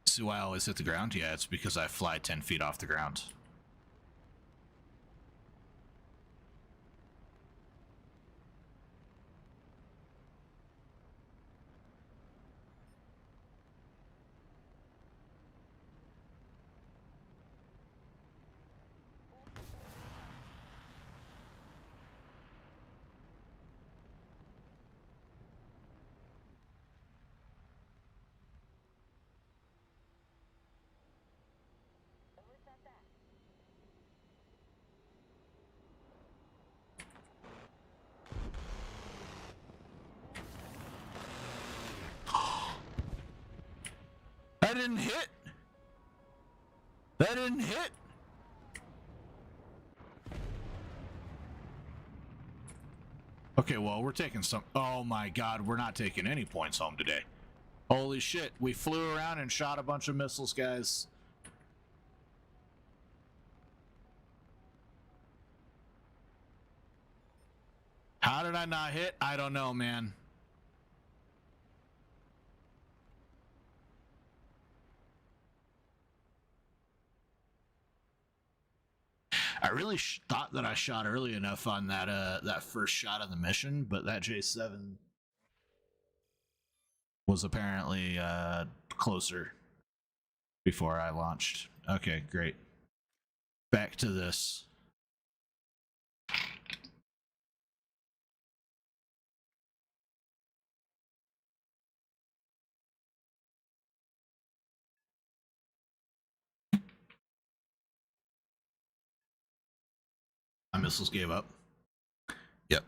See why I always hit the ground? Yeah, it's because I fly 10 feet off the ground. That didn't hit. That didn't hit. Okay, well, we're taking some... Oh my god, we're not taking any points home today. Holy shit, we flew around and shot a bunch of missiles, guys. How did I not hit? I don't know, man. I really thought that I shot early enough on that first shot of the mission, but that J7 was apparently closer before I launched. Okay, great. Back to this. My missiles gave up. Yep.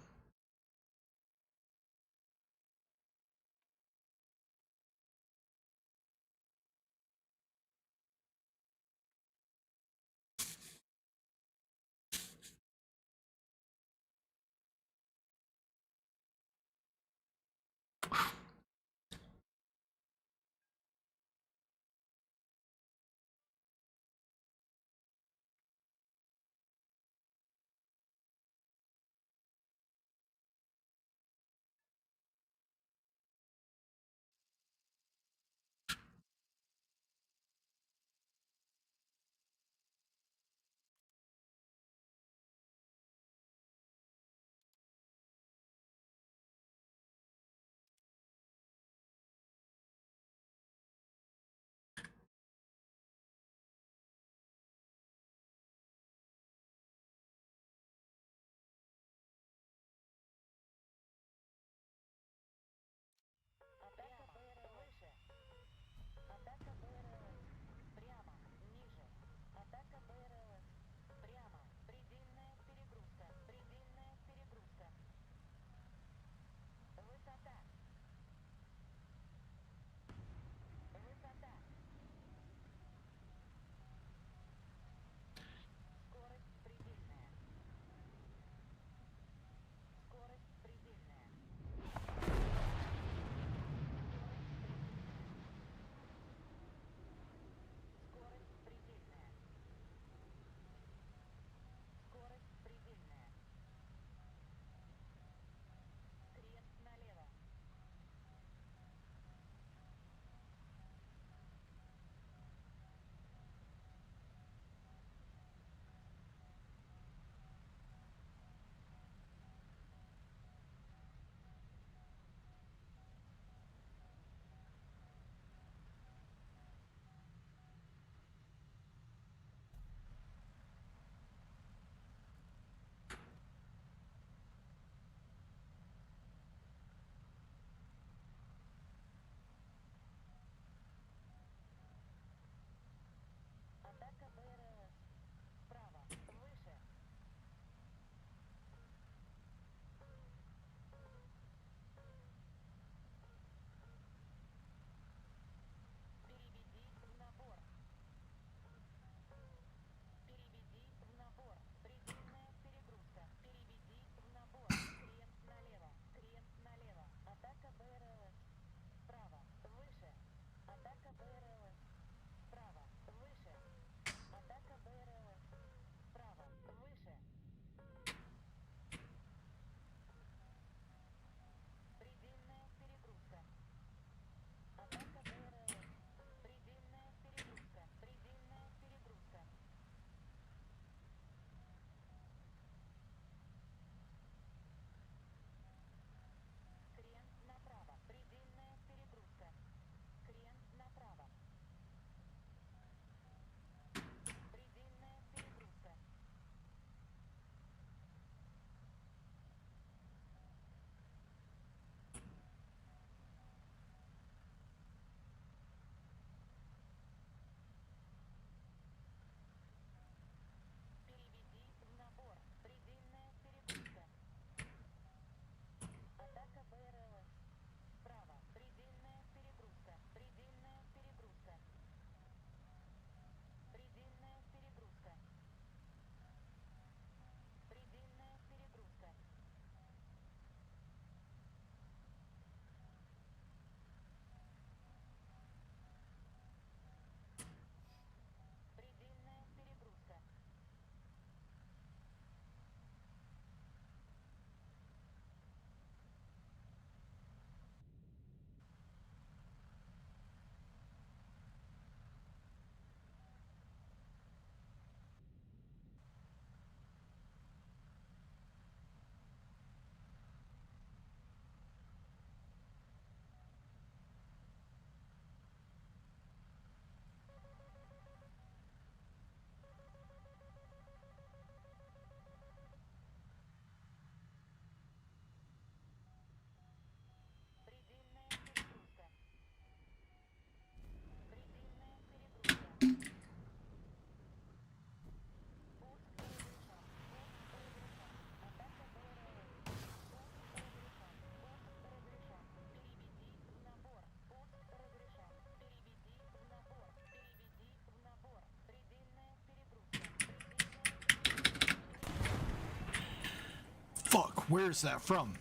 Where is that from?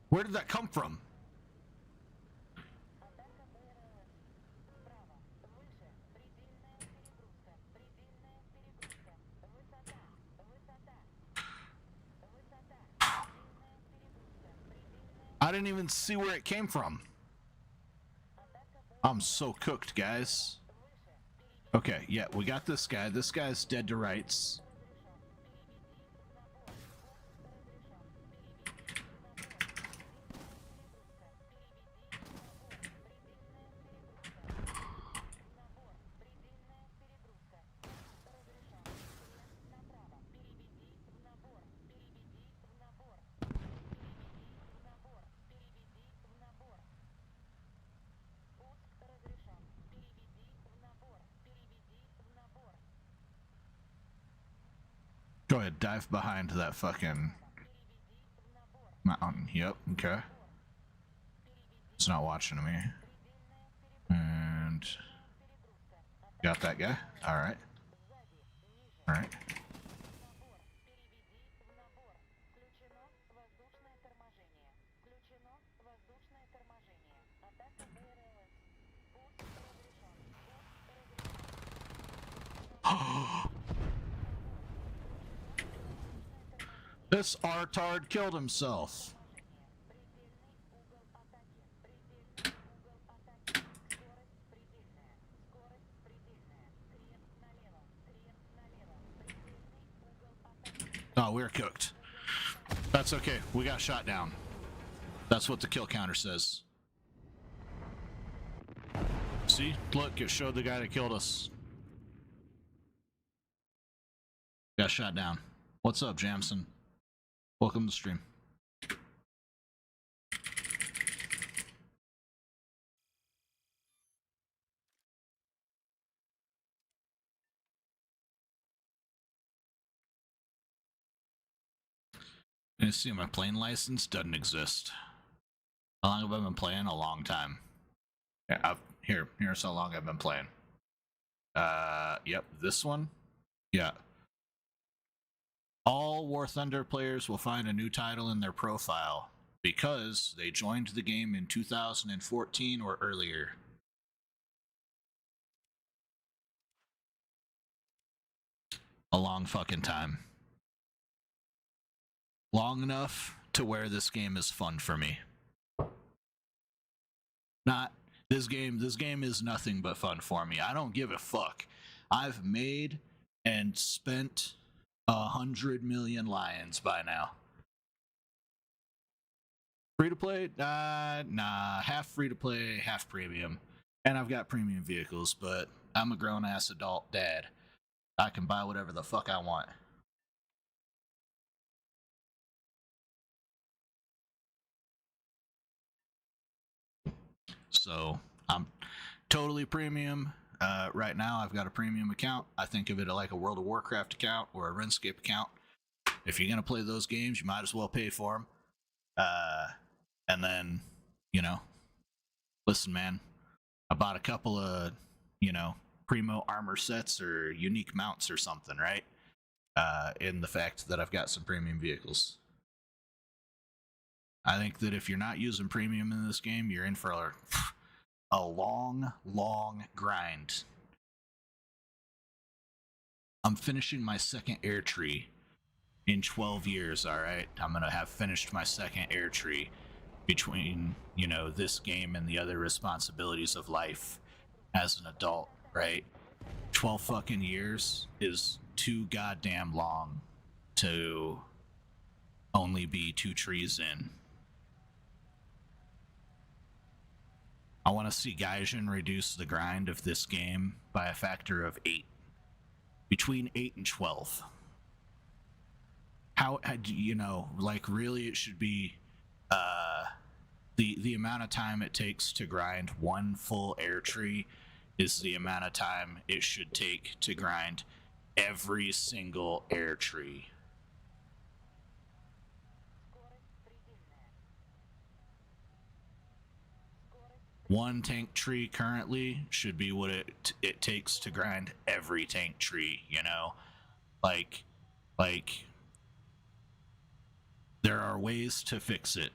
Where did that come from? I didn't even see where it came from. I'm so cooked, guys. Okay, yeah, we got this guy. This guy's dead to rights. Go ahead, dive behind that fucking mountain. Yep, okay. It's not watching me. And got that guy. Alright. Alright. This artard killed himself. Oh, we're cooked. That's okay. We got shot down. That's what the kill counter says. See? Look, it showed the guy that killed us. Got shot down. What's up, Jamson? Welcome to the stream. You see, my playing license doesn't exist. How long have I been playing? A long time. Yeah, here's how long I've been playing. Yep, this one. Yeah. All War Thunder players will find a new title in their profile because they joined the game in 2014 or earlier. A long fucking time. Long enough to where this game is fun for me. Not this game is nothing but fun for me. I don't give a fuck. I've made and spent 100 million lions by now. Free to play? Nah, half free to play, half premium. And I've got premium vehicles, but I'm a grown ass adult dad. I can buy whatever the fuck I want. So I'm totally premium. Right now I've got a premium account. I think of it like a World of Warcraft account or a RuneScape account. If you're going to play those games, you might as well pay for them. And then, you know, listen, man, I bought a couple of, you know, primo armor sets or unique mounts or something, right? In the fact that I've got some premium vehicles. I think that if you're not using premium in this game, you're in for a long, long grind. I'm finishing my second air tree in 12 years, all right? I'm going to have finished my second air tree between, you know, this game and the other responsibilities of life as an adult, right? 12 fucking years is too goddamn long to only be 2 trees in. I want to see Gaijin reduce the grind of this game by a factor of 8. Between 8 and 12. How you know, like, really it should be the amount of time it takes to grind one full air tree is the amount of time it should take to grind every single air tree. One tank tree currently should be what it takes to grind every tank tree, you know? Like There are ways to fix it.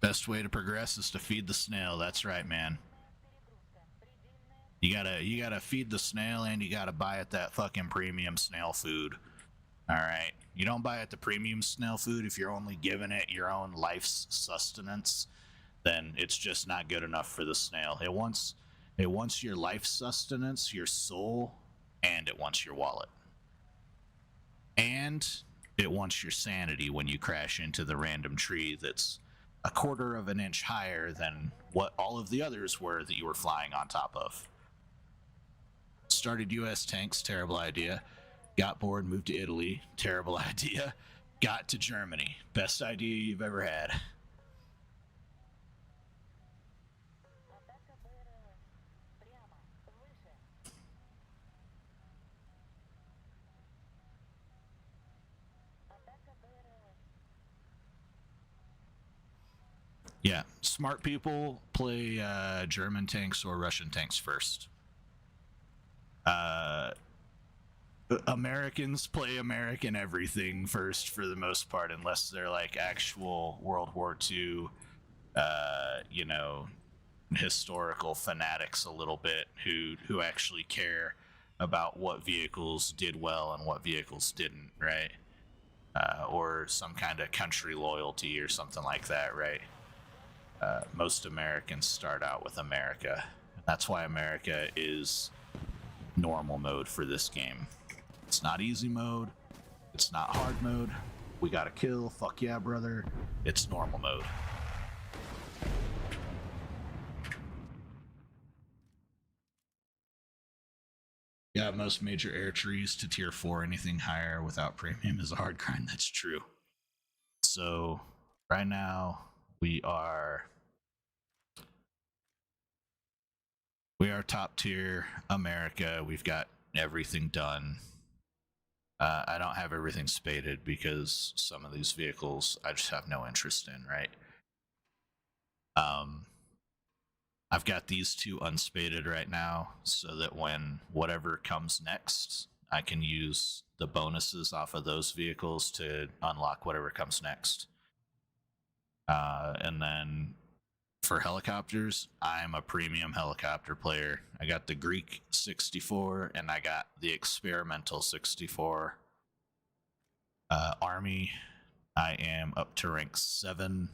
Best way to progress is to feed the snail. That's right, man. You gotta feed the snail, and you gotta buy it that fucking premium snail food. All right. You don't buy it the premium snail food if you're only giving it your own life's sustenance. Then it's just not good enough for the snail. It wants your life sustenance, your soul, and it wants your wallet. And it wants your sanity when you crash into the random tree that's a quarter of an inch higher than what all of the others were that you were flying on top of. Started US tanks, terrible idea. Got bored, moved to Italy, terrible idea. Got to Germany, best idea you've ever had. Yeah, smart people play German tanks or Russian tanks first. Uh, Americans play American everything first for the most part, unless they're like actual World War II, you know, historical fanatics a little bit who actually care about what vehicles did well and what vehicles didn't, right? Or some kind of country loyalty or something like that, right? Most Americans start out with America. That's why America is normal mode for this game. It's not easy mode. It's not hard mode. We gotta kill. Fuck yeah, brother. It's normal mode. Yeah, most major air trees to tier 4, anything higher without premium is a hard grind. That's true. So, right now, we are top tier America. We've got everything done. I don't have everything spaded because some of these vehicles I just have no interest in, right? Um, I've got these two unspaded right now so that when whatever comes next, I can use the bonuses off of those vehicles to unlock whatever comes next. And then for helicopters, I'm a premium helicopter player. I got the Greek 64 and I got the experimental 64. Army, I am up to rank 7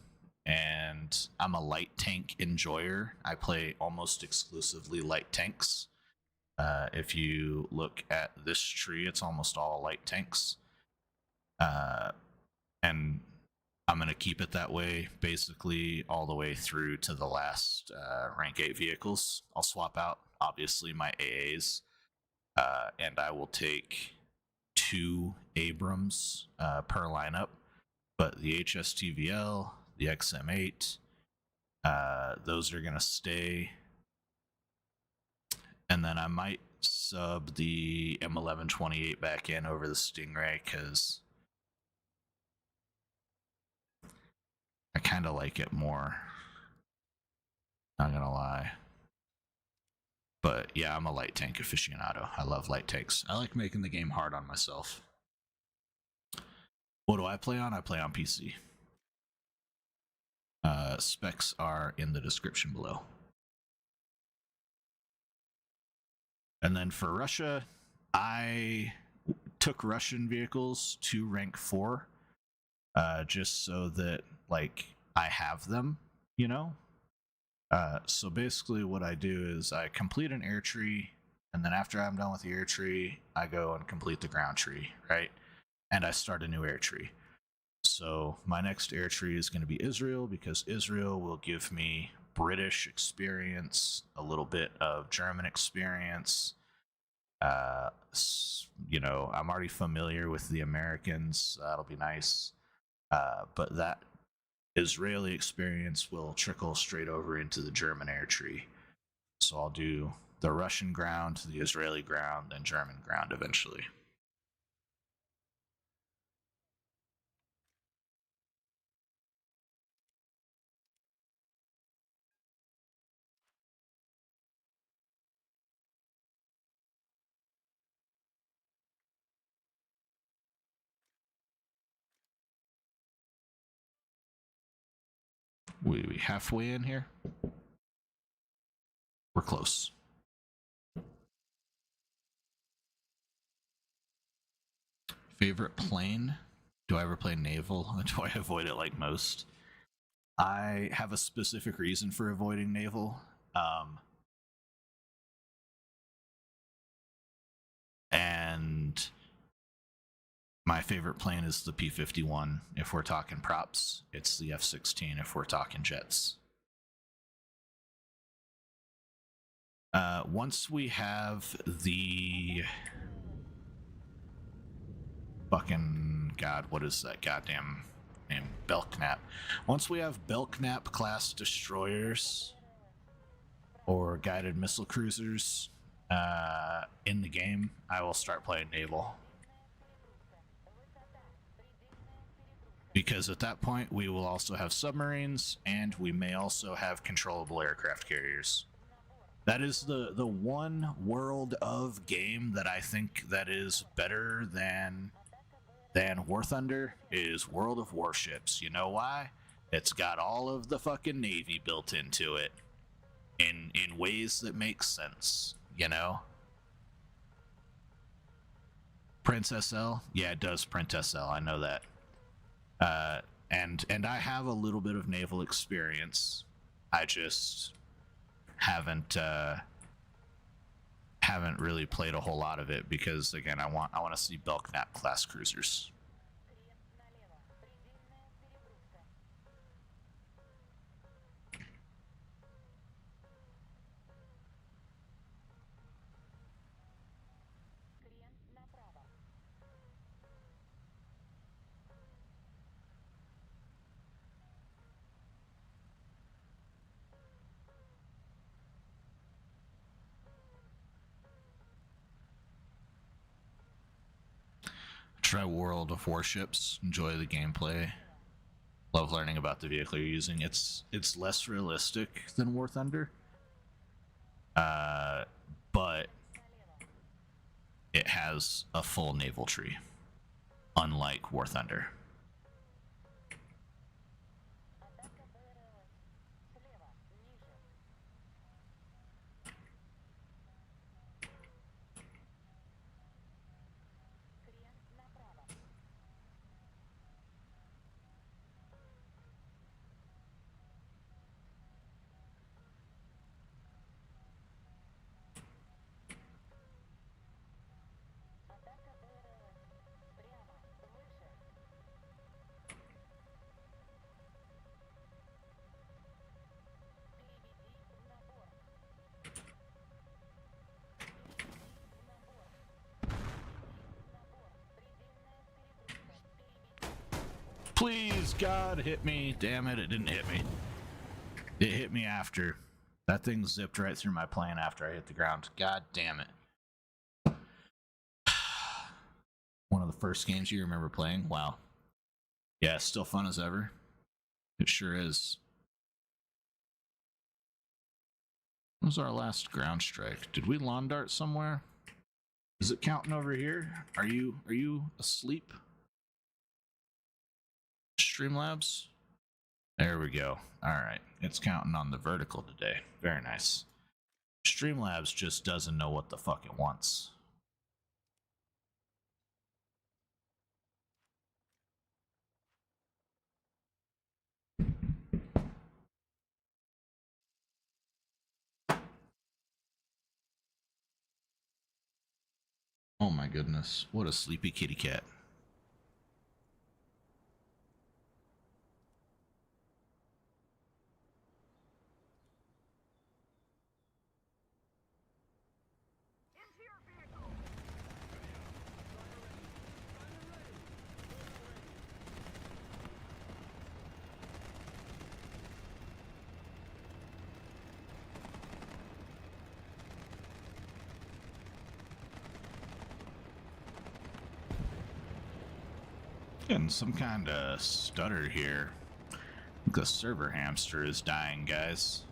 and I'm a light tank enjoyer. I play almost exclusively light tanks. If you look at this tree, it's almost all light tanks. And I'm going to keep it that way basically all the way through to the last rank 8 vehicles. I'll swap out, obviously, my AAs, and I will take 2 Abrams per lineup. But the HSTVL, the XM8, those are going to stay. And then I might sub the M1128 back in over the Stingray because I kind of like it more. Not gonna lie. But yeah, I'm a light tank aficionado. I love light tanks. I like making the game hard on myself. What do I play on? I play on PC. Specs are in the description below. And then for Russia, I took Russian vehicles to rank 4, just so that like I have them, you know. So basically, what I do is I complete an air tree, and then after I'm done with the air tree, I go and complete the ground tree, right? And I start a new air tree. So my next air tree is going to be Israel because Israel will give me British experience, a little bit of German experience. You know, I'm already familiar with the Americans, so that'll be nice. But that Israeli experience will trickle straight over into the German air tree. So I'll do the Russian ground, the Israeli ground, then German ground eventually. We halfway in here? We're close. Favorite plane? Do I ever play naval? Do I avoid it like most? I have a specific reason for avoiding naval. And my favorite plane is the P-51 if we're talking props. It's the F-16 if we're talking jets. Once we have the fucking god, what is that goddamn name? Belknap. Once we have Belknap class destroyers or guided missile cruisers in the game, I will start playing naval. Because at that point, we will also have submarines, and we may also have controllable aircraft carriers. That is the one world of game that I think that is better than War Thunder is World of Warships. You know why? It's got all of the fucking Navy built into it in ways that make sense, you know? Print SL? Yeah, it does print SL, I know that. And I have a little bit of naval experience. I just haven't really played a whole lot of it because, again, I want to see Belknap class cruisers. Try World of Warships. Enjoy the gameplay. Love learning about the vehicle you're using. It's less realistic than War Thunder, but it has a full naval tree, unlike War Thunder. Please, God, hit me. Damn it, it didn't hit me. It hit me after. That thing zipped right through my plane after I hit the ground. God damn it. One of the first games you remember playing? Wow. Yeah, still fun as ever. It sure is. When was our last ground strike? Did we lawn dart somewhere? Is it counting over here? Are you asleep? Streamlabs? There we go. Alright, it's counting on the vertical today. Very nice. Streamlabs just doesn't know what the fuck it wants. Oh my goodness, what a sleepy kitty cat. Getting some kind of stutter here. The server hamster is dying, guys.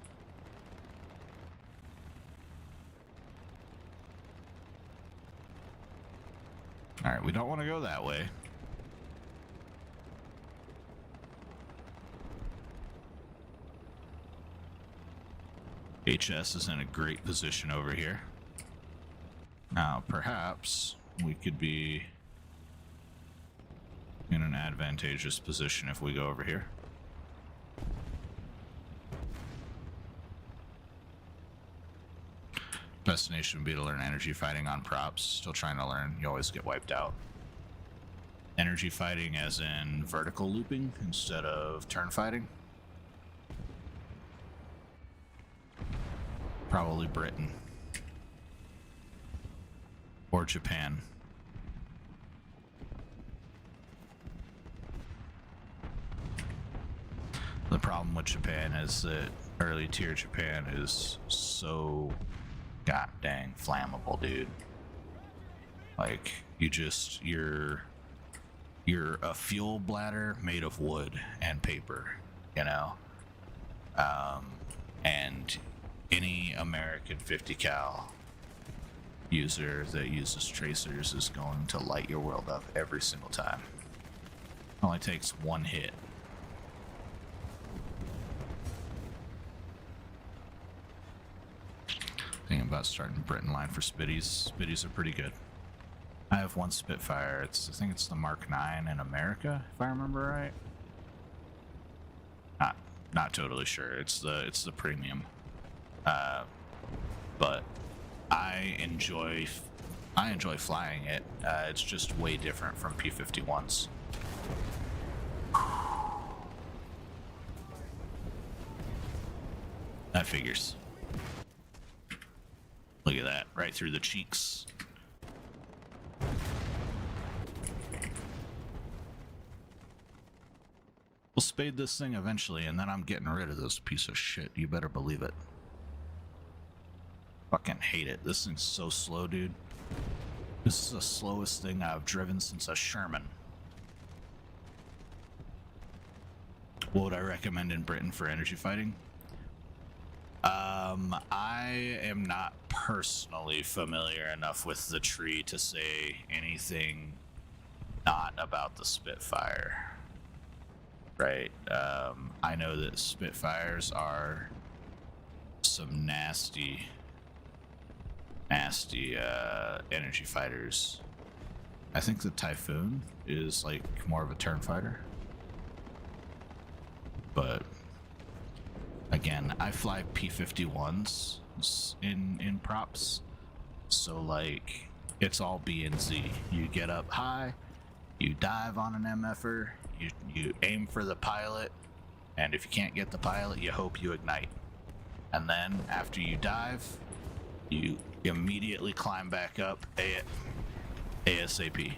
Alright, we don't want to go that way. HS is in a great position over here. Now, perhaps we could be in an advantageous position if we go over here. Destination would be to learn energy fighting on props. Still trying to learn. You always get wiped out. Energy fighting as in vertical looping instead of turn fighting. Probably Britain. Or Japan. The problem with Japan is that early tier Japan is so god dang flammable, dude. Like, you're a fuel bladder made of wood and paper, you know? And any American 50 cal user that uses tracers is going to light your world up every single time. Only takes one hit. Thinking about starting Britain line for Spitties. Spitties are pretty good. I have one Spitfire. I think it's the Mark 9 in America, if I remember right. Not totally sure. It's the premium. But I enjoy flying it. It's just way different from P-51s. That figures. Look at that, right through the cheeks. We'll spade this thing eventually, and then I'm getting rid of this piece of shit. You better believe it. Fucking hate it. This thing's so slow, dude. This is the slowest thing I've driven since a Sherman. What would I recommend in Britain for energy fighting? I am not personally familiar enough with the tree to say anything not about the Spitfire. Right? I know that Spitfires are some nasty energy fighters. I think the Typhoon is like more of a turn fighter. But again, I fly P-51s in props, so like it's all B and Z. You get up high, you dive on an MFer, you aim for the pilot, and if you can't get the pilot, you hope you ignite. And then after you dive, you immediately climb back up ASAP.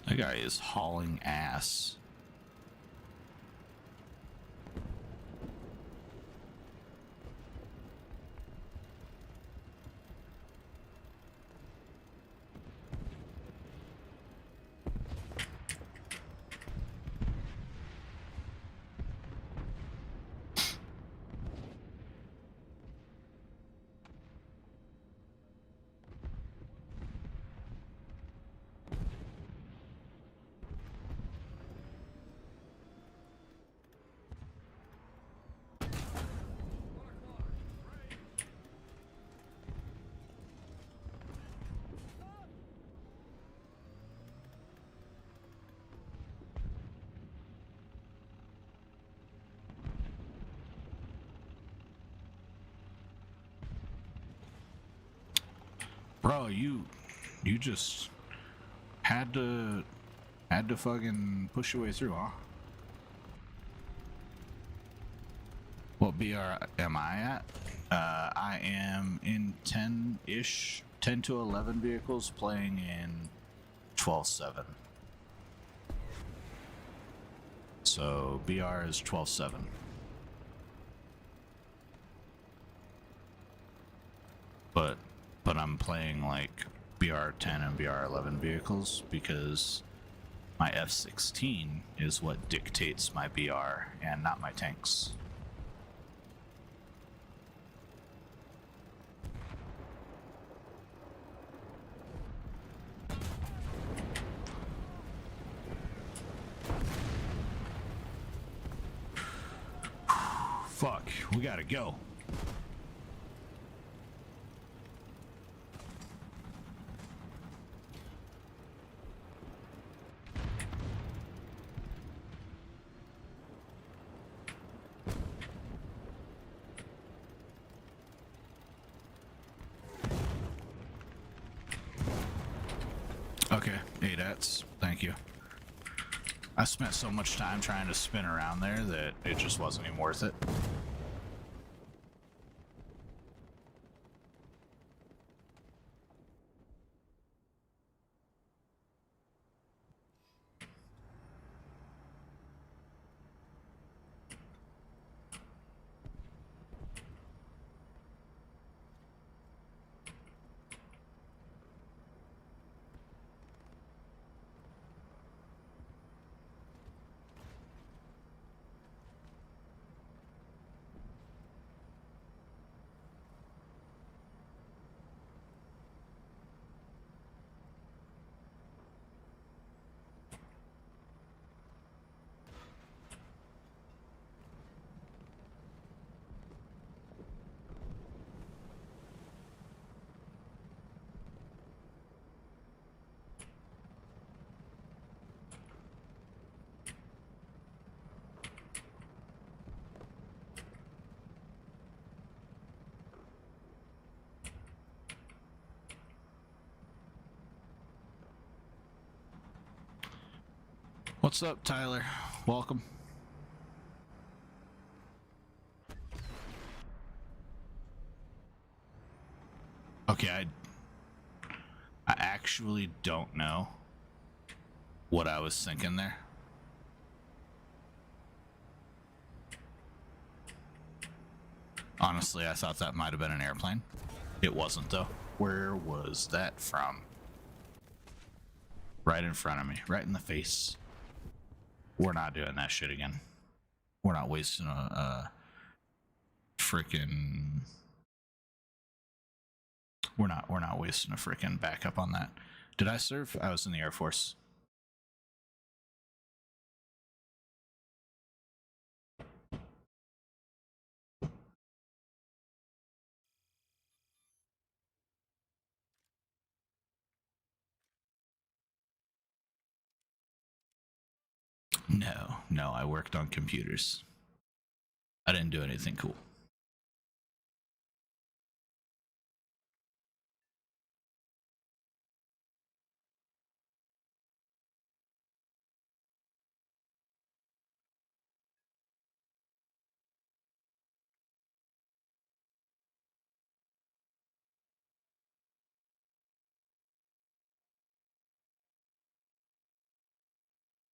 That guy is hauling ass. Bro, you just had to fucking push your way through, huh? What BR am I at? I am in 10-ish, 10 to 11 vehicles, playing in 12.7. So BR is 12.7. But I'm playing like BR10 and BR11 vehicles because my F-16 is what dictates my BR and not my tanks. Fuck, we gotta go. Okay, ADATs, thank you. I spent so much time trying to spin around there that it just wasn't even worth it. What's up, Tyler? Welcome. Okay, I actually don't know what I was thinking there. Honestly, I thought that might have been an airplane. It wasn't, though. Where was that from? Right in front of me, right in the face. We're not doing that shit again. We're not wasting a freaking. We're not wasting a freaking backup on that. Did I serve? I was in the Air Force. No, I worked on computers. I didn't do anything cool.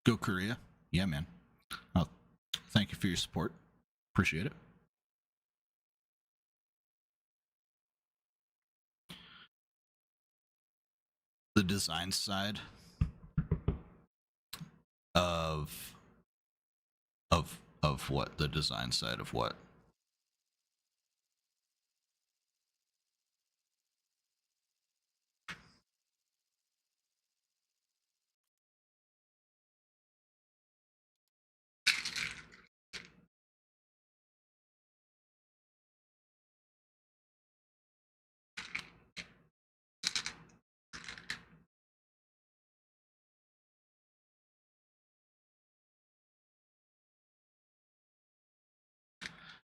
Go Korea. Yeah, man. Oh, thank you for your support. Appreciate it. The design side of what? The design side of what?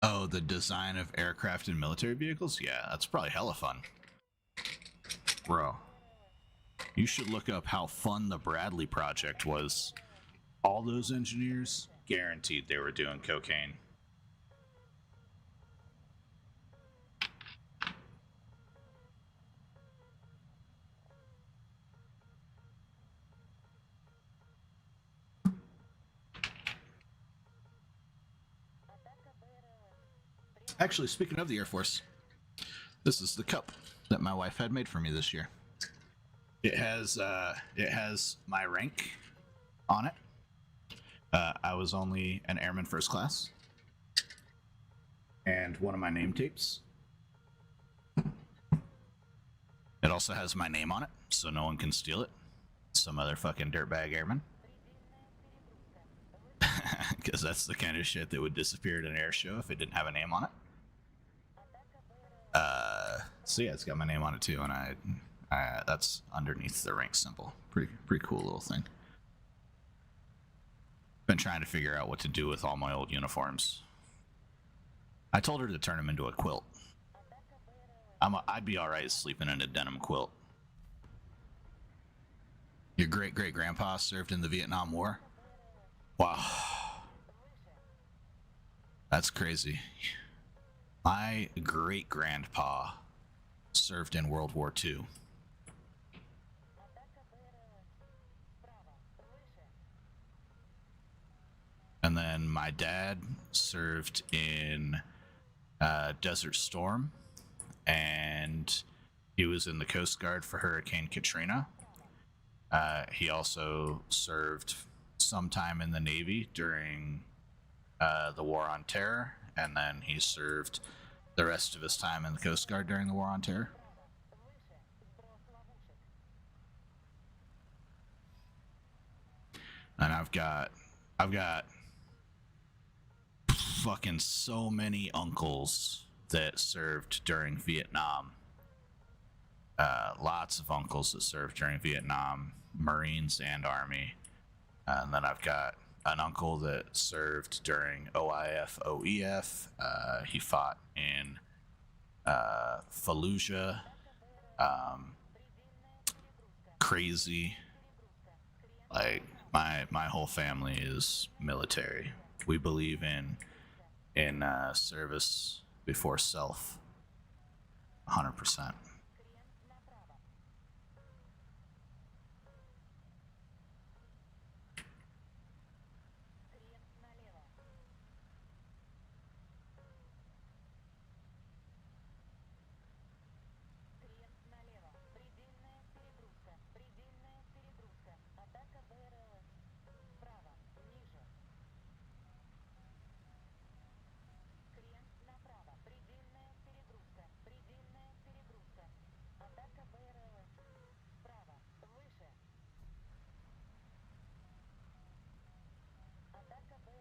Oh, the design of aircraft and military vehicles? Yeah, that's probably hella fun. Bro, you should look up how fun the Bradley project was. All those engineers, guaranteed they were doing cocaine. Actually, speaking of the Air Force, this is the cup that my wife had made for me this year. It has my rank on it. I was only an airman first class, and one of my name tapes. It also has my name on it, so no one can steal it. Some other fucking dirtbag airman. Because that's the kind of shit that would disappear at an air show if it didn't have a name on it. So yeah, it's got my name on it too, and I that's underneath the rank symbol. Pretty cool little thing. Been trying to figure out what to do with all my old uniforms. I told her to turn them into a quilt. I'd be all right sleeping in a denim quilt. Your great-great-grandpa served in the Vietnam War? Wow. That's crazy. My great-grandpa served in World War II. And then my dad served in Desert Storm, and he was in the Coast Guard for Hurricane Katrina. He also served some time in the Navy during the War on Terror, and then he served the rest of his time in the Coast Guard during the War on Terror. And I've got fucking so many uncles that served during Vietnam. Lots of uncles that served during Vietnam, Marines and Army. And then I've got an uncle that served during OIF, OEF. He fought in Fallujah. Crazy. Like, my whole family is military. We believe in service before self. 100%.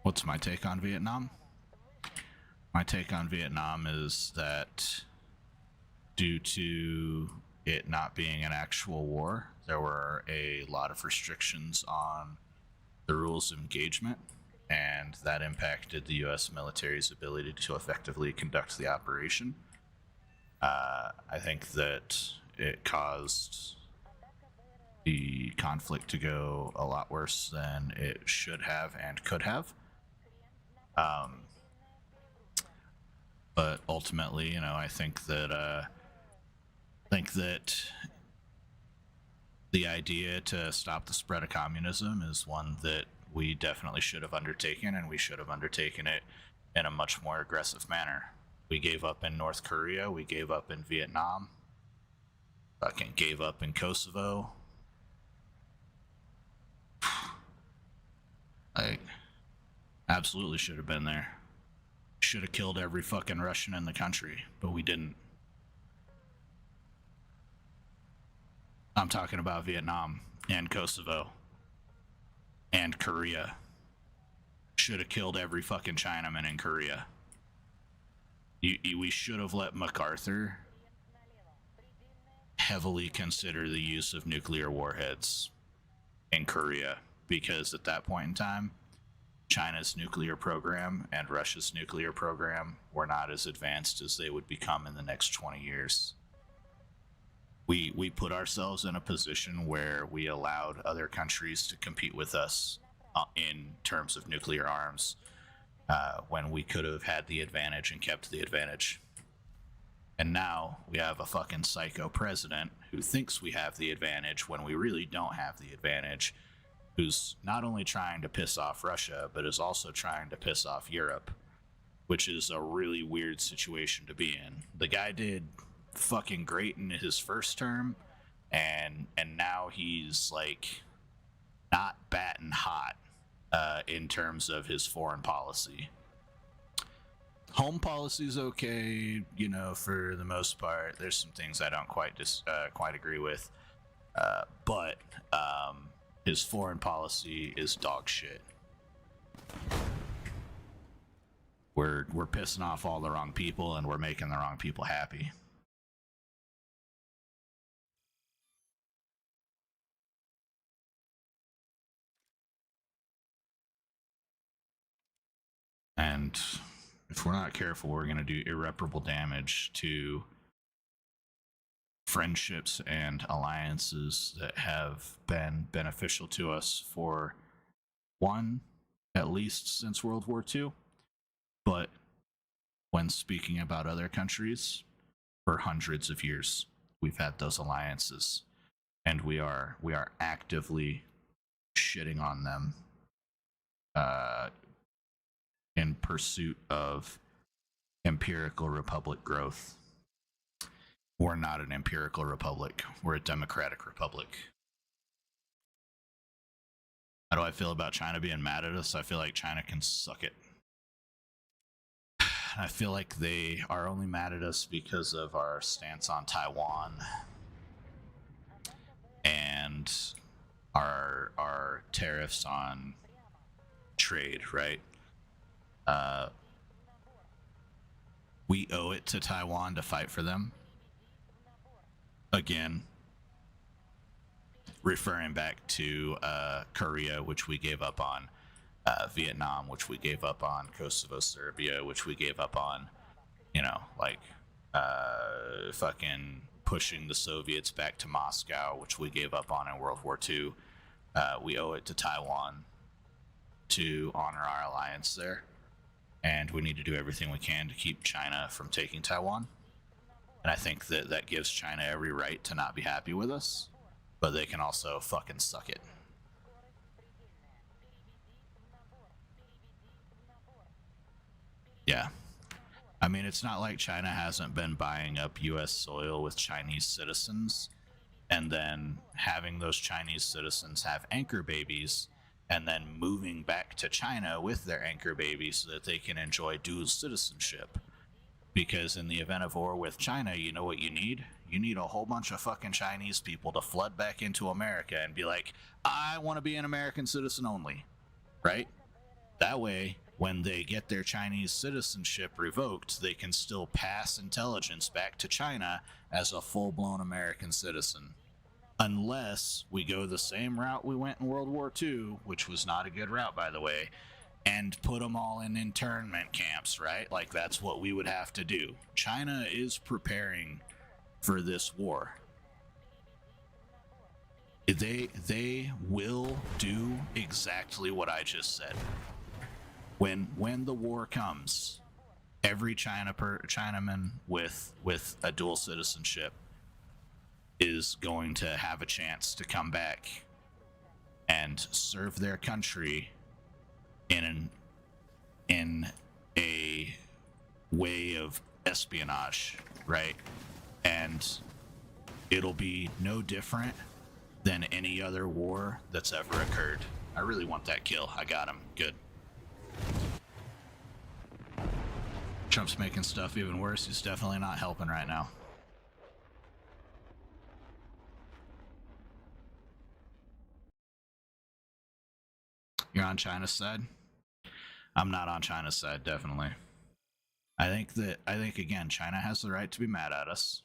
What's my take on Vietnam? My take on Vietnam is that due to it not being an actual war, there were a lot of restrictions on the rules of engagement, and that impacted the U.S. military's ability to effectively conduct the operation. I think that it caused the conflict to go a lot worse than it should have and could have. But ultimately, you know, I think that the idea to stop the spread of communism is one that we definitely should have undertaken, and we should have undertaken it in a much more aggressive manner. We gave up in North Korea, we gave up in Vietnam, fucking gave up in Kosovo. Like, absolutely should have been there. Should have killed every fucking Russian in the country, but we didn't. I'm talking about Vietnam and Kosovo and Korea. Should have killed every fucking Chinaman in Korea. We should have let MacArthur heavily consider the use of nuclear warheads in Korea, because at that point in time, China's nuclear program and Russia's nuclear program were not as advanced as they would become in the next 20 years. We put ourselves in a position where we allowed other countries to compete with us in terms of nuclear arms, when we could have had the advantage and kept the advantage. And now we have a fucking psycho president who thinks we have the advantage when we really don't have the advantage, who's not only trying to piss off Russia, but is also trying to piss off Europe. which is a really weird situation to be in. The guy did fucking great in his first term, and now he's like not batting hot in terms of his foreign policy. Home policy's okay, you know, for the most part. There's some things I don't quite agree with, but his foreign policy is dog shit. We're pissing off all the wrong people, and we're making the wrong people happy. And if we're not careful, we're going to do irreparable damage to friendships and alliances that have been beneficial to us for one, at least since World War II, but when speaking about other countries, for hundreds of years we've had those alliances, and we are actively shitting on them in pursuit of empirical republic growth. We're not an empirical republic. We're a democratic republic. How do I feel about China being mad at us? I feel like China can suck it. I feel like they are only mad at us because of our stance on Taiwan and our tariffs on trade, right? We owe it to Taiwan to fight for them. Again, referring back to Korea, which we gave up on, Vietnam, which we gave up on, Kosovo, Serbia, which we gave up on, you know, like fucking pushing the Soviets back to Moscow, which we gave up on in World War II. We owe it to Taiwan to honor our alliance there, and we need to do everything we can to keep China from taking Taiwan. And I think that gives China every right to not be happy with us, but they can also fucking suck it. Yeah. I mean, it's not like China hasn't been buying up US soil with Chinese citizens and then having those Chinese citizens have anchor babies and then moving back to China with their anchor babies so that they can enjoy dual citizenship. Because in the event of war with China, you know what you need? You need a whole bunch of fucking Chinese people to flood back into America and be like, I want to be an American citizen only, right? That way, when they get their Chinese citizenship revoked, they can still pass intelligence back to China as a full-blown American citizen. Unless we go the same route we went in World War II, which was not a good route, by the way, and put them all in internment camps, right? Like, that's what we would have to do. China is preparing for this war. They will do exactly what I just said. When the war comes, every Chinaman with a dual citizenship is going to have a chance to come back and serve their country in a way of espionage, right? And it'll be no different than any other war that's ever occurred. I really want that kill. I got him. Good. Trump's making stuff even worse. He's definitely not helping right now. You're on China's side? I'm not on China's side, definitely. I think again, China has the right to be mad at us.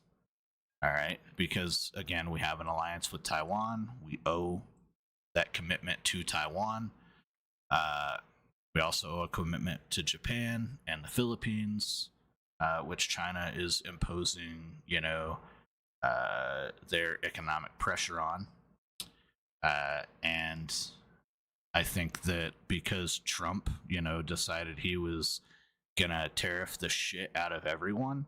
All right, because again, we have an alliance with Taiwan. We owe that commitment to Taiwan. We also owe a commitment to Japan and the Philippines, which China is imposing, you know, their economic pressure on. And I think that because Trump, you know, decided he was gonna tariff the shit out of everyone,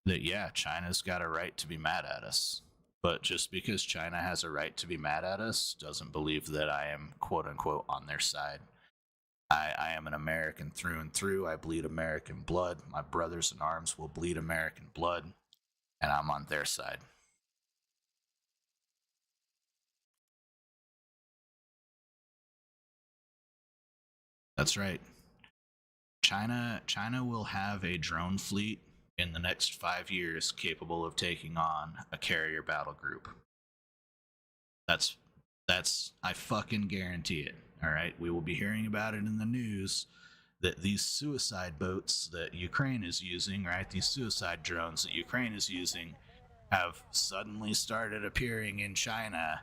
that yeah, China's got a right to be mad at us. But just because China has a right to be mad at us doesn't believe that I am quote unquote on their side. I am an American through and through. I bleed American blood. My brothers in arms will bleed American blood, and I'm on their side. That's right. China will have a drone fleet in the next 5 years capable of taking on a carrier battle group. That's I fucking guarantee it. All right, we will be hearing about it in the news that these suicide boats that Ukraine is using, right? These suicide drones that Ukraine is using have suddenly started appearing in China,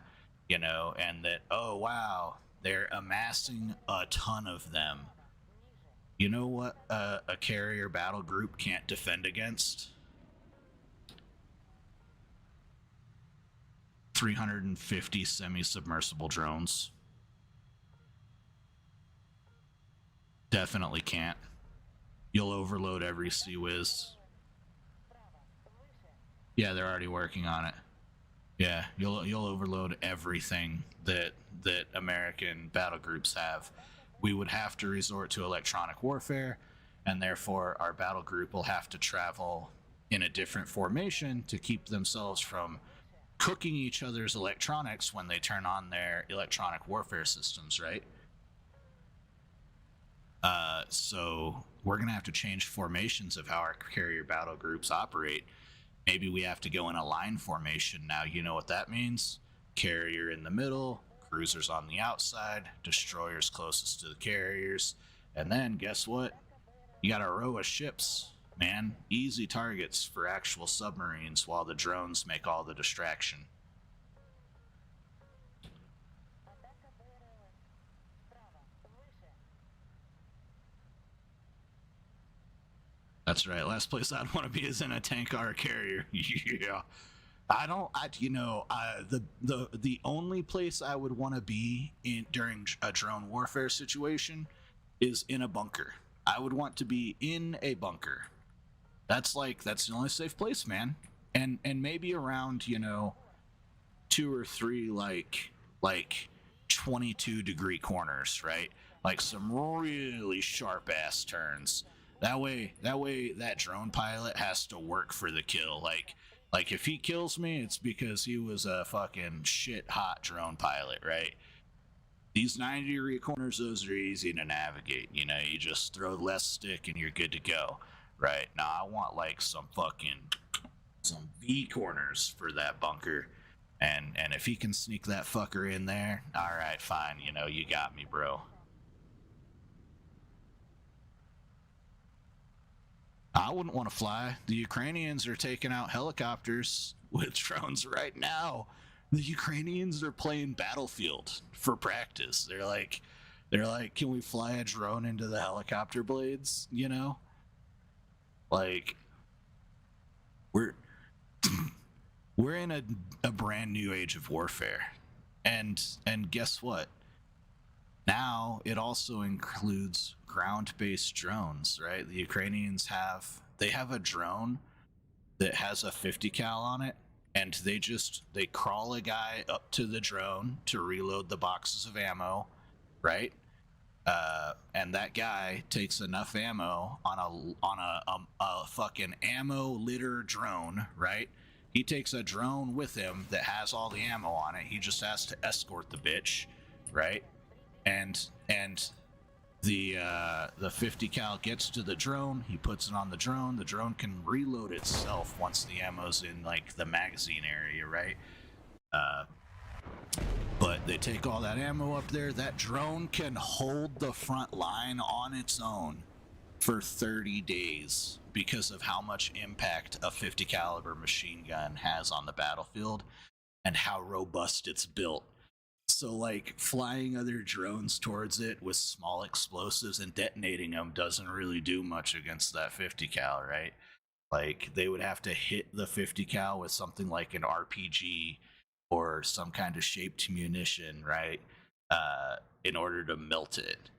you know, and that, oh wow, they're amassing a ton of them. You know what a carrier battle group can't defend against? 350 semi-submersible drones. Definitely can't. You'll overload every Sea Whiz. Yeah, they're already working on it. Yeah, you'll overload everything that American battle groups have. We would have to resort to electronic warfare, and therefore our battle group will have to travel in a different formation to keep themselves from cooking each other's electronics when they turn on their electronic warfare systems, right? So we're gonna have to change formations of how our carrier battle groups operate. Maybe we have to go in a line formation now. You know what that means? Carrier in the middle, cruisers on the outside, destroyers closest to the carriers, and then guess what? You got a row of ships, man. Easy targets for actual submarines while the drones make all the distraction. That's right. Last place I'd want to be is in a tank or a carrier. Yeah. I don't. The only place I would want to be in during a drone warfare situation is in a bunker. I would want to be in a bunker. That's the only safe place, man. And maybe around, you know, two or three like 22-degree corners, right? Like some really sharp ass turns. That drone pilot has to work for the kill. Like if he kills me, it's because he was a fucking shit hot drone pilot, right? These 90-degree corners, those are easy to navigate. You know, you just throw less stick and you're good to go, right? Now I want like some V corners for that bunker. And if he can sneak that fucker in there, all right, fine. You know, you got me, bro. I wouldn't want to fly. The Ukrainians are taking out helicopters with drones right now. The Ukrainians are playing Battlefield for practice. They're like, can we fly a drone into the helicopter blades? You know, like we're we're in a brand new age of warfare, and guess what? Now it also includes ground-based drones, right? The Ukrainians have a drone that has a 50 cal on it, and they crawl a guy up to the drone to reload the boxes of ammo, right? And that guy takes enough ammo on a fucking ammo litter drone, right? He takes a drone with him that has all the ammo on it. He just has to escort the bitch, right? And the 50 cal gets to the drone. He puts it on the drone. The drone can reload itself once the ammo's in like the magazine area, right? Uh, but they take all that ammo up there. That drone can hold the front line on its own for 30 days because of how much impact a 50 caliber machine gun has on the battlefield and how robust it's built. So like flying other drones towards it with small explosives and detonating them doesn't really do much against that 50 cal, right? Like they would have to hit the 50 cal with something like an RPG or some kind of shaped munition, right? In order to melt it.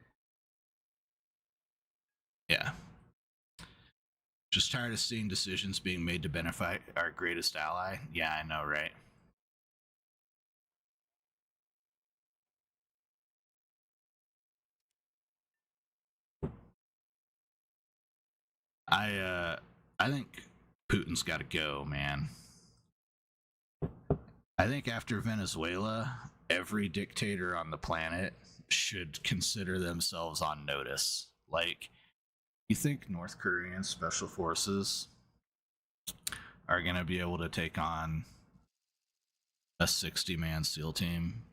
Yeah. Just tired of seeing decisions being made to benefit our greatest ally. Yeah, I know, right? I think Putin's got to go, man. I think after Venezuela, every dictator on the planet should consider themselves on notice. Like, you think North Korean special forces are going to be able to take on a 60-man SEAL team,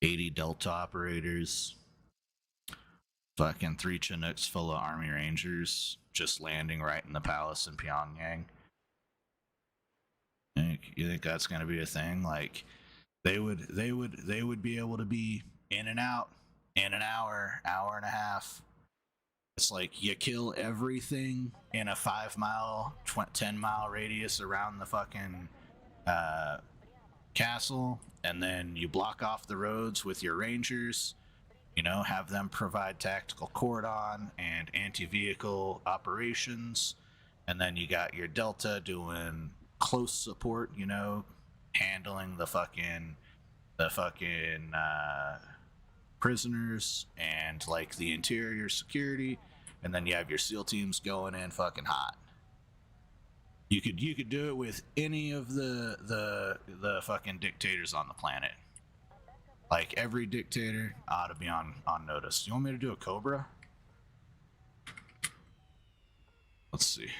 80 Delta operators, fucking 3 Chinooks full of Army Rangers just landing right in the palace in Pyongyang? You think that's going to be a thing? Like, they would be able to be in and out in an hour and a half. It's like you kill everything in a 5-mile, 10-mile radius around the fucking castle, and then you block off the roads with your rangers. You know, have them provide tactical cordon and anti-vehicle operations, and then you got your Delta doing close support, you know, handling the fucking prisoners and like the interior security, and then you have your SEAL teams going in fucking hot. You could do it with any of the fucking dictators on the planet. Like, every dictator ought to be on notice. You want me to do a Cobra? Let's see.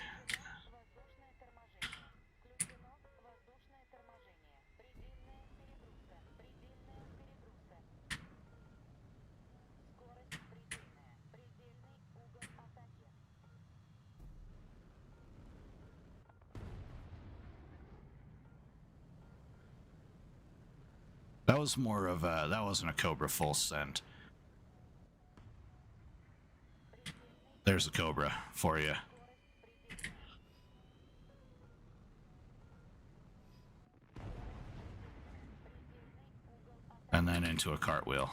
That was more of a, that wasn't a Cobra full send. There's a Cobra for you. And then into a cartwheel.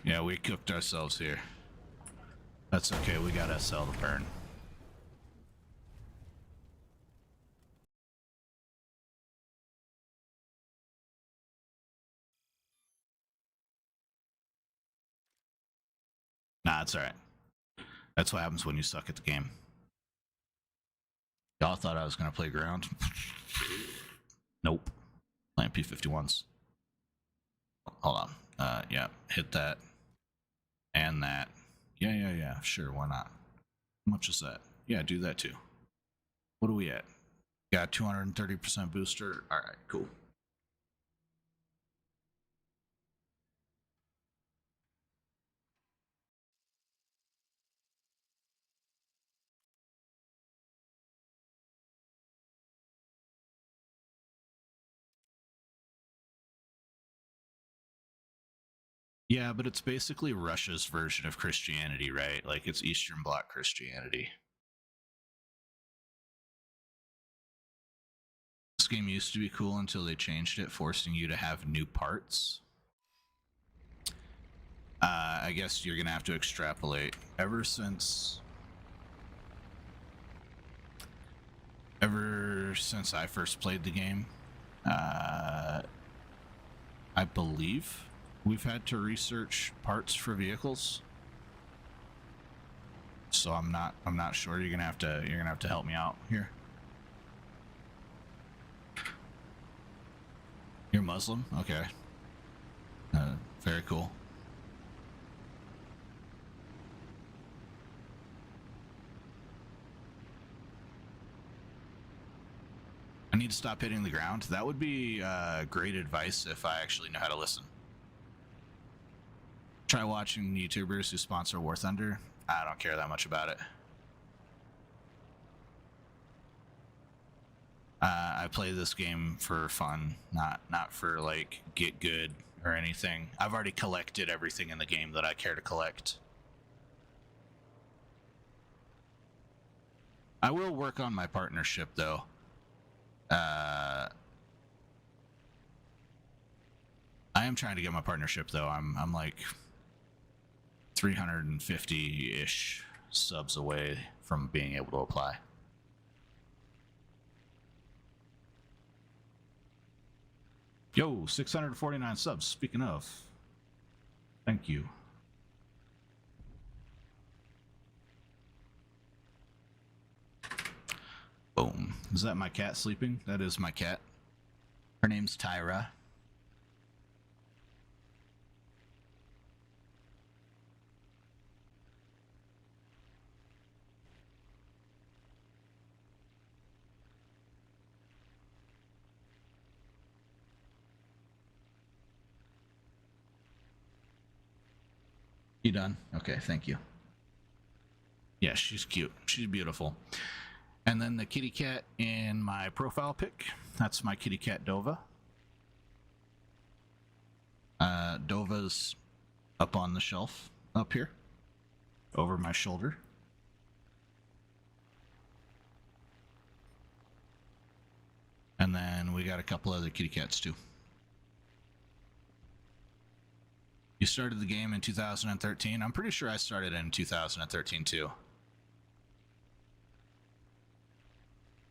Yeah, we cooked ourselves here. That's okay, we got SL to burn. Nah, it's alright. That's what happens when you suck at the game. Y'all thought I was gonna play ground? Nope. Playing P51s. Hold on. Yeah, hit that. And that. Yeah, sure, why not? How much is that? Yeah, do that too. What are we at? Got 230% booster. Alright, cool. Yeah, but it's basically Russia's version of Christianity, right? Like, it's Eastern Bloc Christianity. This game used to be cool until they changed it, forcing you to have new parts. I guess you're gonna have to extrapolate. Ever since I first played the game, I believe we've had to research parts for vehicles. So I'm not sure. You're gonna have to help me out here. You're Muslim? Okay. Very cool. I need to stop hitting the ground. That would be great advice if I actually know how to listen. Try watching YouTubers who sponsor War Thunder. I don't care that much about it. I play this game for fun, not for like get good or anything. I've already collected everything in the game that I care to collect. I will work on my partnership though. I am trying to get my partnership though. I'm like 350-ish subs away from being able to apply. Yo, 649 subs. Speaking of, thank you. Is that my cat sleeping? That is my cat. Her name's Tyra. You done? Okay, thank you. Yeah, she's cute. She's beautiful. And then the kitty cat in my profile pic, that's my kitty cat Dova. Dova's up on the shelf up here, over my shoulder. And then we got a couple other kitty cats too. You started the game in 2013? I'm pretty sure I started in 2013 too.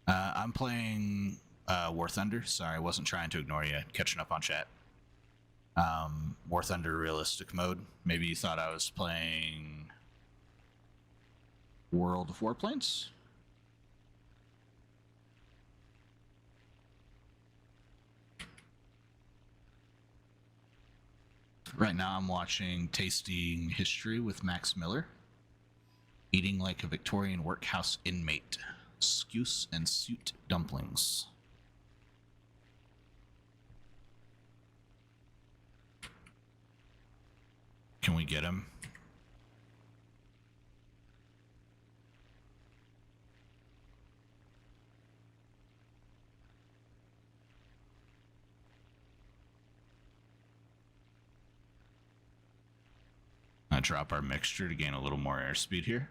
I'm playing War Thunder. Sorry, I wasn't trying to ignore you. Catching up on chat. War Thunder realistic mode. Maybe you thought I was playing World of Warplanes? Right now I'm watching Tasting History with Max Miller. Eating like a Victorian workhouse inmate. Skuse and suit dumplings. Can we get him? I drop our mixture to gain a little more airspeed here.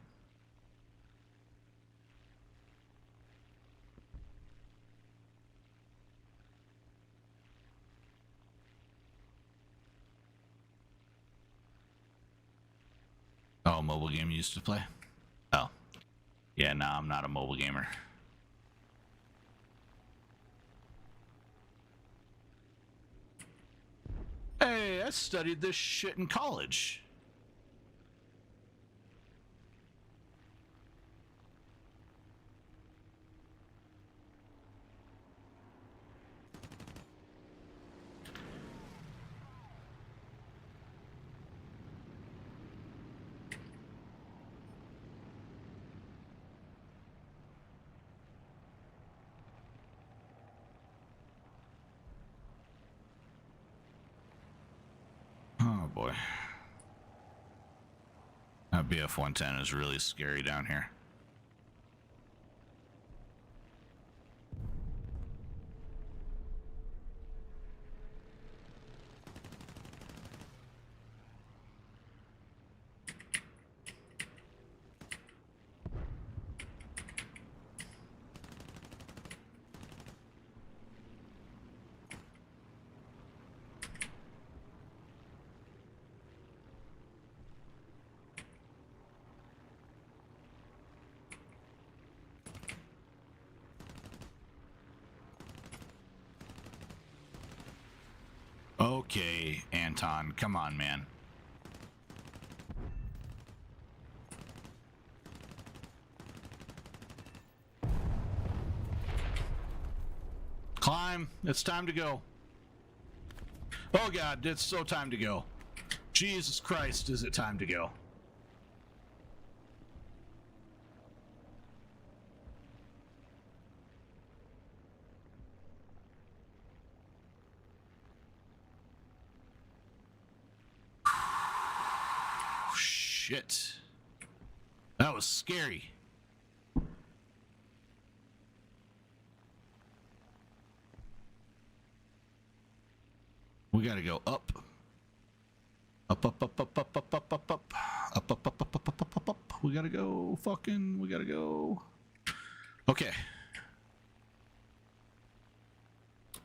Oh, mobile game you used to play? Oh. Yeah, no, I'm not a mobile gamer. Hey, I studied this shit in college. Oh boy. That BF-110 is really scary down here. Okay, Anton, come on, man. Climb. It's time to go. Oh god, it's so time to go. Jesus Christ, is it time to go? Shit. That was scary. We gotta go up. Up, up, up, up, up, up, up, up, up. Up, up, up, up, up, up, up, up, up. We gotta go. We gotta go. Okay.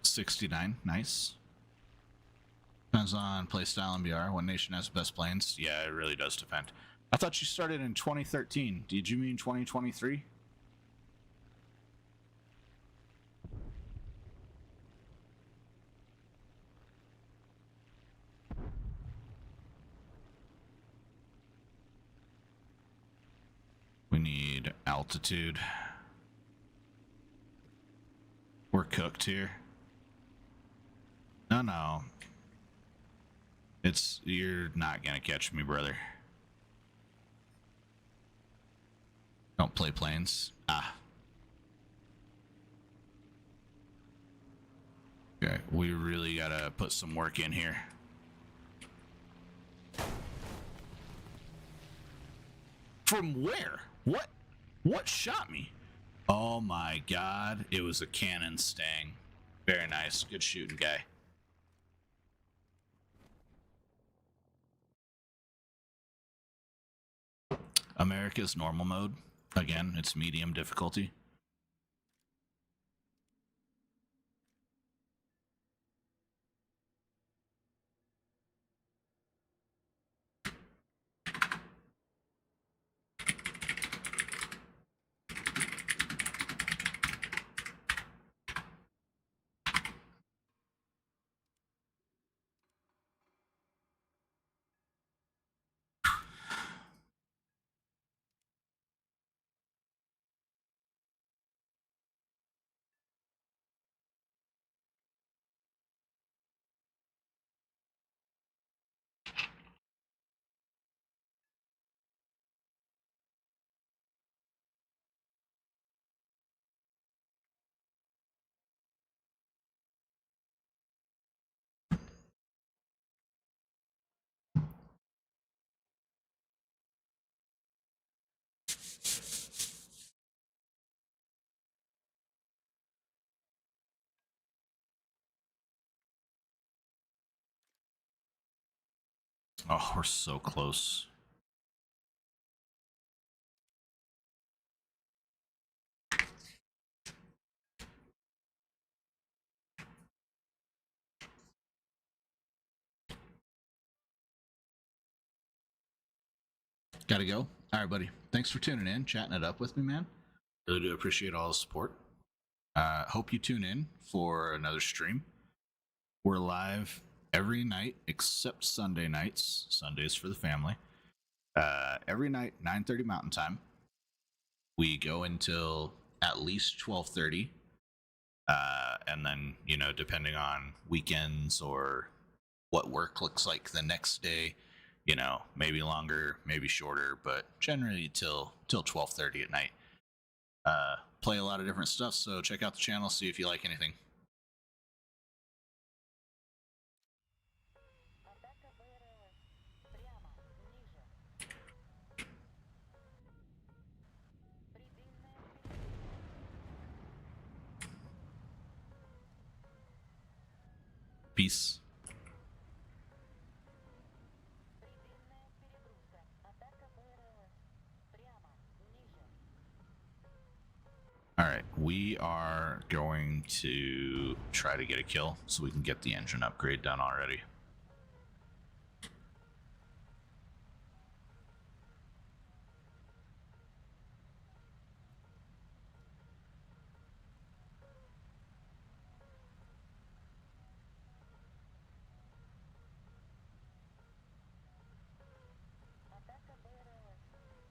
69. Nice. Depends on playstyle and BR. What nation has the best planes? Yeah, it really does depend. I thought you started in 2013. Did you mean 2023? We need altitude. We're cooked here. No. You're not gonna catch me, brother. Don't play planes. Ah. Okay, we really gotta put some work in here. From where? What shot me? Oh my god, it was a cannon stang. Very nice. Good shooting, guy. America's normal mode. Again, it's medium difficulty. Oh, we're so close. Gotta go. All right, buddy. Thanks for tuning in, chatting it up with me, man. Really do appreciate all the support. Hope you tune in for another stream. We're live every night except Sunday nights. Sundays for the family. Every night, 9:30 Mountain Time. We go until at least 12:30. And then, depending on weekends or what work looks like the next day, maybe longer, maybe shorter, but generally till 12:30 at night. Play a lot of different stuff, so check out the channel, see if you like anything. Peace. All right, we are going to try to get a kill so we can get the engine upgrade done already.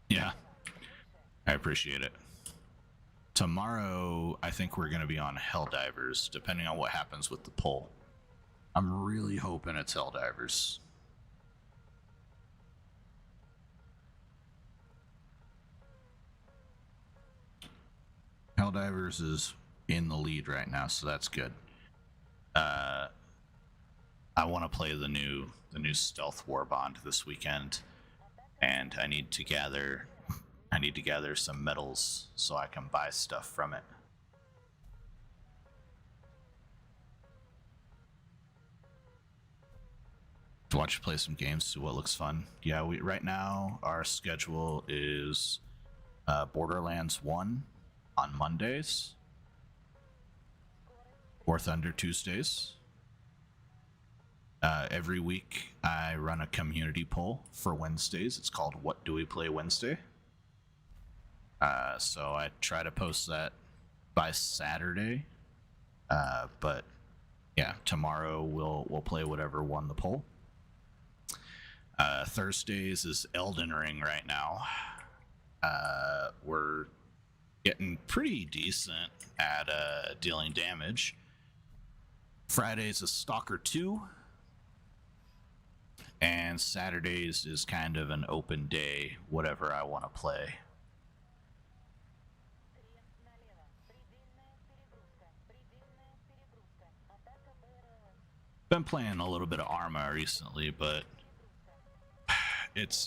Yeah, I appreciate it. Tomorrow, I think we're going to be on Helldivers, depending on what happens with the poll. I'm really hoping it's Helldivers. Helldivers is in the lead right now, so that's good. I want to play the new Stealth Warbond this weekend, and I need to gather some medals so I can buy stuff from it. To watch you play some games, see what looks fun. Yeah, right now our schedule is Borderlands 1 on Mondays, War Thunder Tuesdays. Every week I run a community poll for Wednesdays. It's called What Do We Play Wednesday? So I try to post that by Saturday. But yeah, tomorrow we'll play whatever won the poll. Thursdays is Elden Ring right now. We're getting pretty decent at dealing damage. Fridays is Stalker 2, and Saturdays is kind of an open day, whatever I want to play. Been playing a little bit of Arma recently, but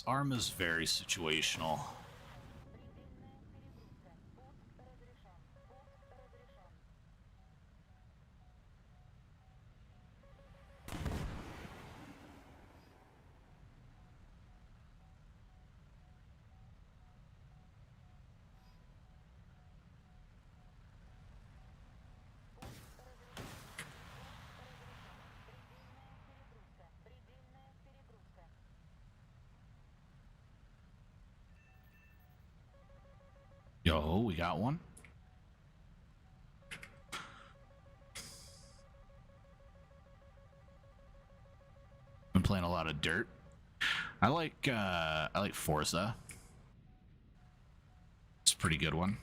Arma's very situational. Yo, we got one. Been playing a lot of Dirt. I like Forza. It's a pretty good one.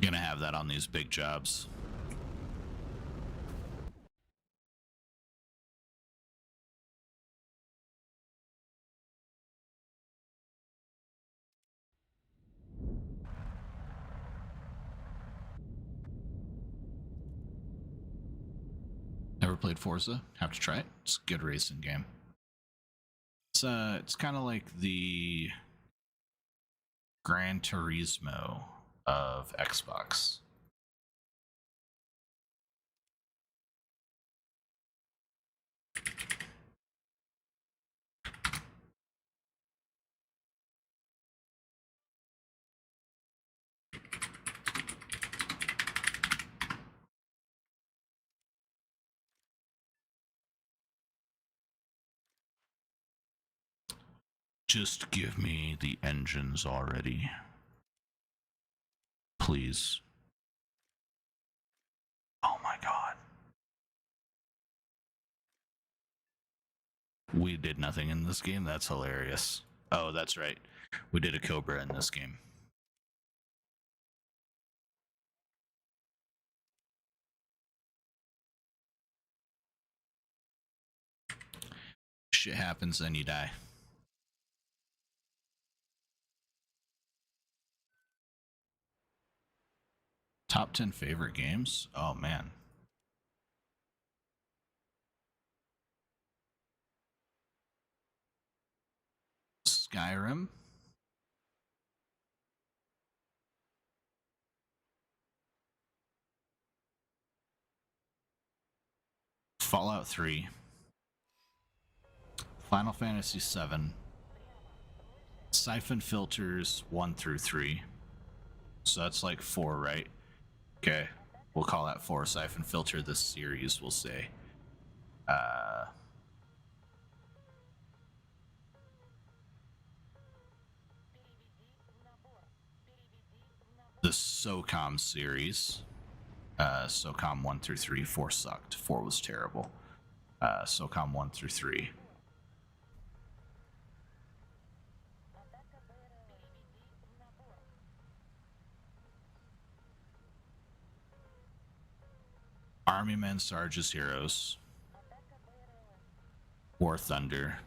Gonna have that on these big jobs. Never played Forza. Have to try it. It's a good racing game. It's kind of like the Gran Turismo of Xbox. Just give me the engines already. Please. Oh my god. We did nothing in this game? That's hilarious. Oh, that's right. We did a Cobra in this game. Shit happens, then you die. Top 10 favorite games? Oh man. Skyrim. Fallout 3. Final Fantasy 7. Siphon Filters 1 through 3. So that's like 4, right? Okay. We'll call that 4. Siphon Filter this series, we'll say. The SOCOM series. SOCOM 1 through 3. 4 sucked. 4 was terrible. SOCOM 1 through 3. Army Men, Sarge's Heroes. War Thunder.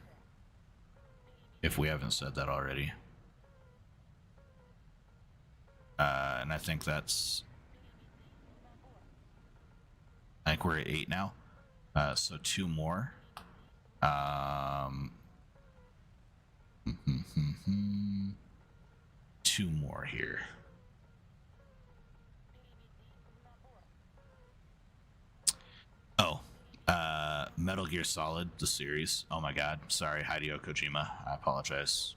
If we haven't said that already. And I think that's... I think we're at 8 now. So 2 more. 2 more here. Metal Gear Solid, the series. Oh my god. Sorry, Hideo Kojima. I apologize.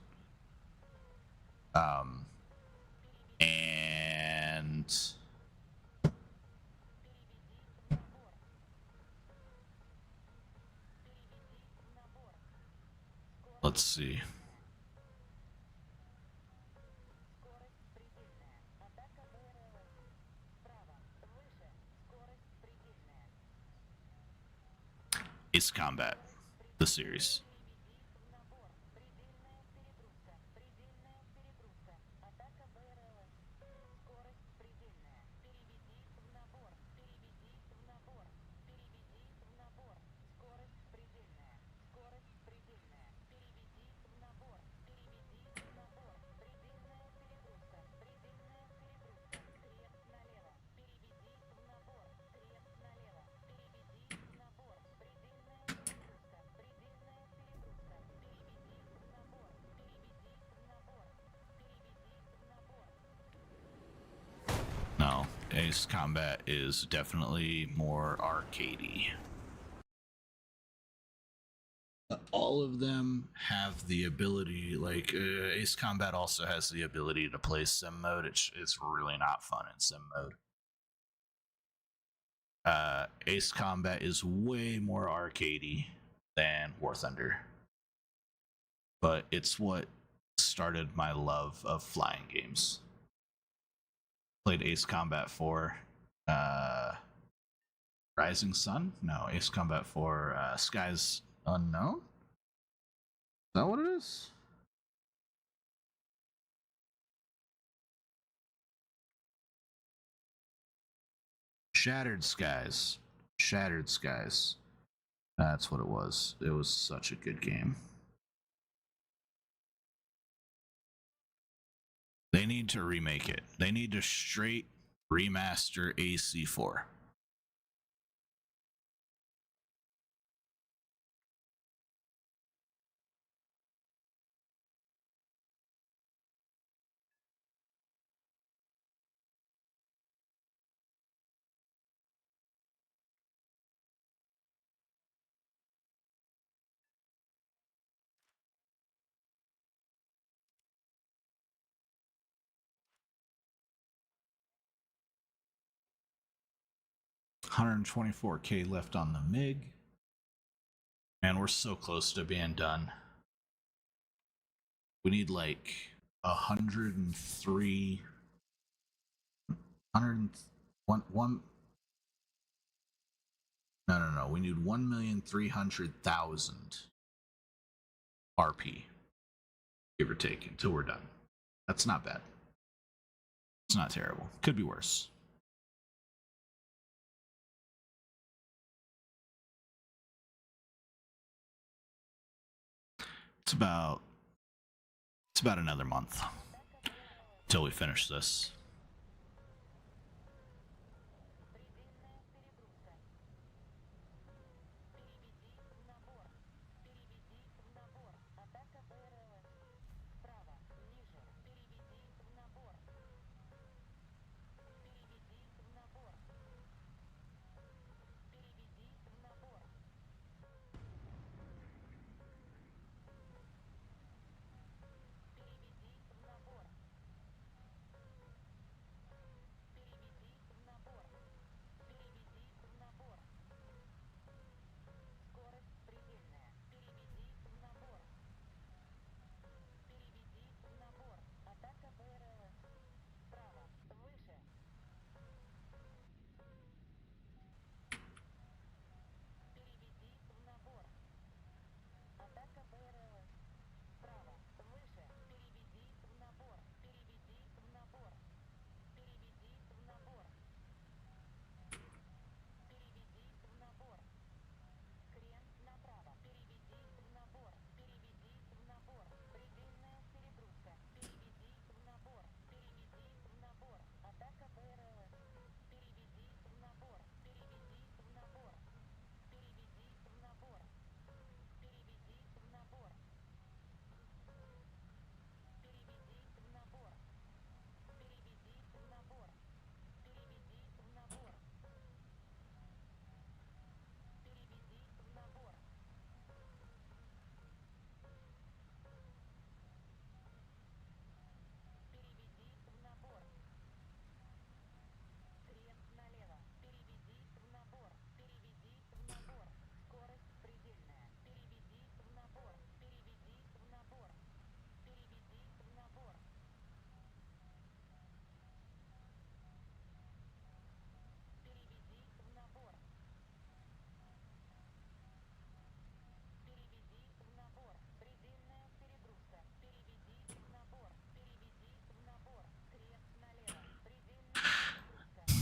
And let's see. Ace Combat, the series. No, Ace Combat is definitely more arcadey. All of them have the ability, like Ace Combat also has the ability to play sim mode. It's really not fun in sim mode. Ace Combat is way more arcadey than War Thunder, but it's what started my love of flying games. Played Ace Combat 4, Rising Sun? No, Ace Combat 4, Skies Unknown? Is that what it is? Shattered Skies. Shattered Skies. That's what it was. It was such a good game. They need to remake it. They need to straight remaster AC4. $124K left on the MiG. Man, we're so close to being done. We need like 103, 101. No. We need 1,300,000 RP, give or take, until we're done. That's not bad. It's not terrible. Could be worse. It's about another month till we finish this.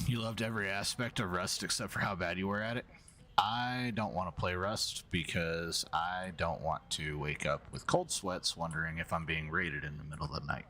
You loved every aspect of Rust except for how bad you were at it. I don't want to play Rust because I don't want to wake up with cold sweats wondering if I'm being raided in the middle of the night.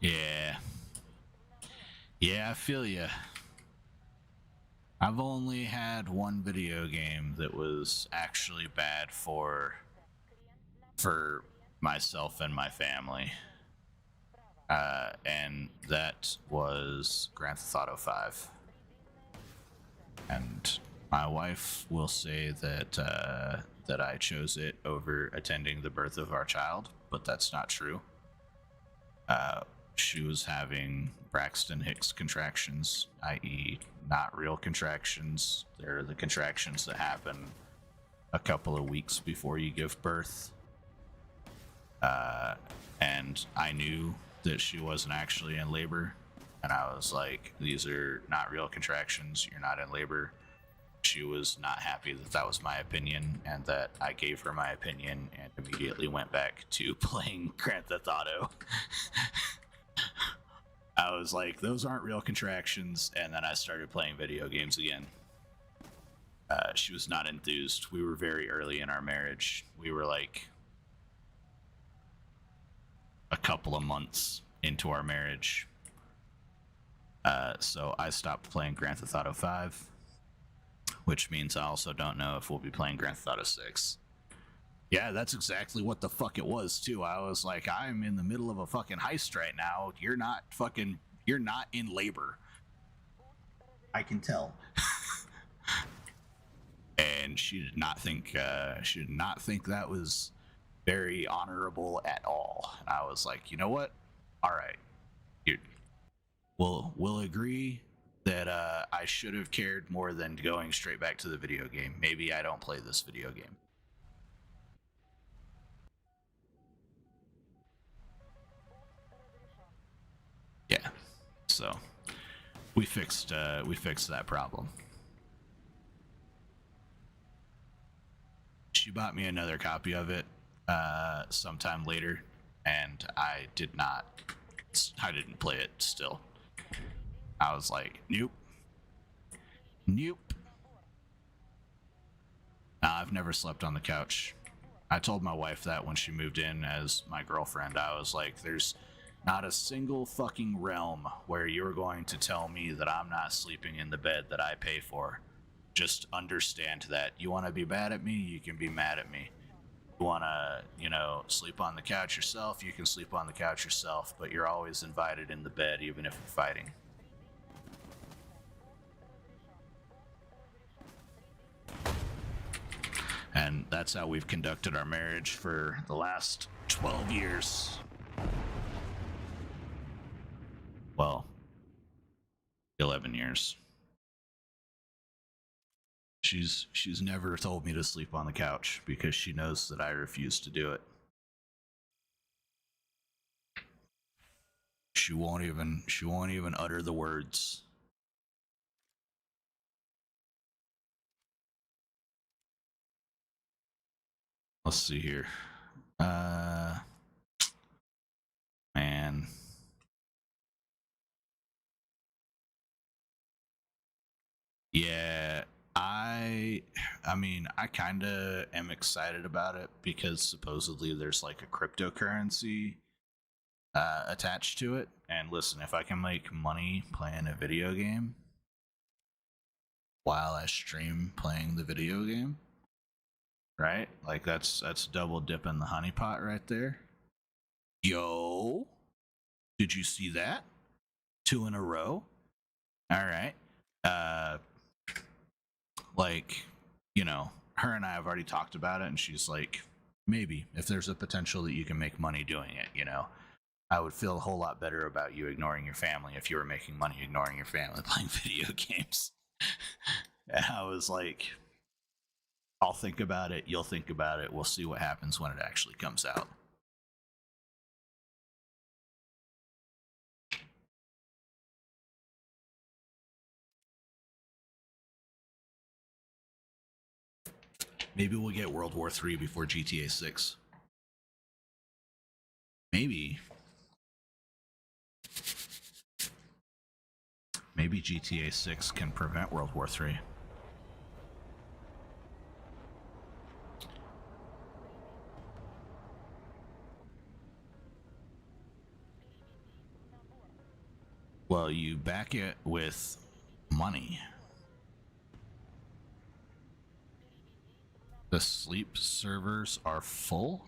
Yeah. Yeah, I feel ya. I've only had one video game that was actually bad for myself and my family. And that was Grand Theft Auto 5. And my wife will say that that I chose it over attending the birth of our child, but that's not true. She was having Braxton Hicks contractions, i.e., not real contractions. They're the contractions that happen a couple of weeks before you give birth. And I knew that she wasn't actually in labor, and I was like, these are not real contractions, you're not in labor. She was not happy that that was my opinion, and that I gave her my opinion and immediately went back to playing Grand Theft Auto. I was like, those aren't real contractions, and then I started playing video games again. She was not enthused. We were very early in our marriage. We were like a couple of months into our marriage. So I stopped playing Grand Theft Auto 5, which means I also don't know if we'll be playing Grand Theft Auto 6. Yeah, that's exactly what the fuck it was, too. I was like, I'm in the middle of a fucking heist right now. You're not in labor. I can tell. And she did not think that was very honorable at all. And I was like, you know what? All right. We'll agree that I should have cared more than going straight back to the video game. Maybe I don't play this video game. Yeah, so we fixed that problem. She bought me another copy of it sometime later, and I didn't play it still. I was like, nope. Now, I've never slept on the couch. I told my wife that when she moved in as my girlfriend. I was like, there's not a single fucking realm where you're going to tell me that I'm not sleeping in the bed that I pay for. Just understand that. You want to be mad at me, you can be mad at me. You want to, sleep on the couch yourself, you can sleep on the couch yourself, but you're always invited in the bed, even if we're fighting. And that's how we've conducted our marriage for the last 12 years. Well, 11 years. She's never told me to sleep on the couch because she knows that I refuse to do it. She won't even utter the words. Let's see here. Man. Yeah, I mean, I kind of am excited about it because supposedly there's like a cryptocurrency attached to it. And listen, if I can make money playing a video game while I stream playing the video game, right? Like that's double dipping the honeypot right there. Yo, did you see that? 2 in a row. All right. Like, her and I have already talked about it, and she's like, maybe if there's a potential that you can make money doing it, I would feel a whole lot better about you ignoring your family if you were making money ignoring your family playing video games. And I was like, I'll think about it, you'll think about it, we'll see what happens when it actually comes out. Maybe we'll get World War III before GTA 6. Maybe. Maybe GTA 6 can prevent World War III. Well, you back it with money. The sleep servers are full?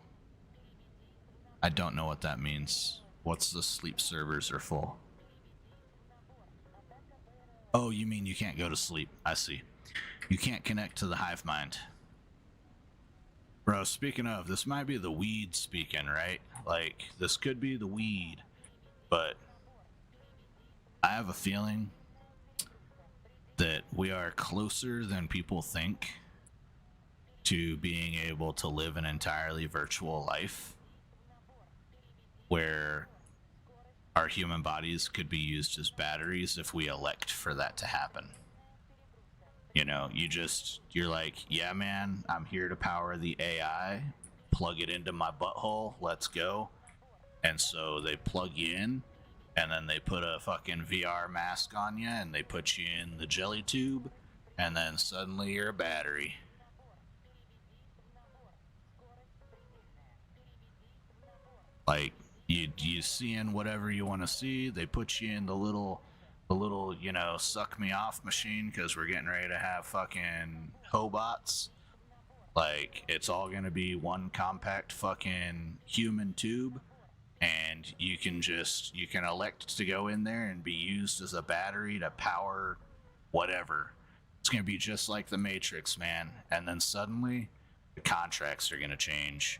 I don't know what that means. What's the sleep servers are full? Oh, you mean you can't go to sleep. I see. You can't connect to the hive mind. Bro, speaking of, this might be the weed speaking, right? Like, this could be the weed, but I have a feeling that we are closer than people think to being able to live an entirely virtual life where our human bodies could be used as batteries if we elect for that to happen. You know, you're like, yeah, man, I'm here to power the AI, plug it into my butthole, let's go. And so they plug you in, and then they put a fucking VR mask on you, and they put you in the jelly tube, and then suddenly you're a battery. Like, you seeing whatever you want to see, they put you in the little, you know, suck me off machine because we're getting ready to have fucking hobots. Like, it's all gonna be one compact fucking human tube, and you can elect to go in there and be used as a battery to power whatever. It's gonna be just like the Matrix, man. And then suddenly the contracts are gonna change.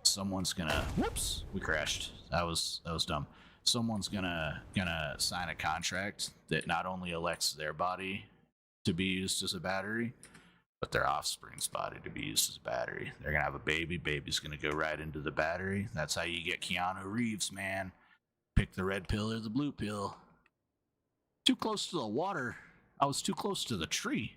Someone's gonna, whoops, we crashed. That was dumb. Someone's gonna sign a contract that not only elects their body to be used as a battery, but their offspring's body to be used as a battery. They're gonna have a baby. Baby's gonna go right into the battery. That's how you get Keanu Reeves, man. Pick the red pill or the blue pill. Too close to the water. I was too close to the tree.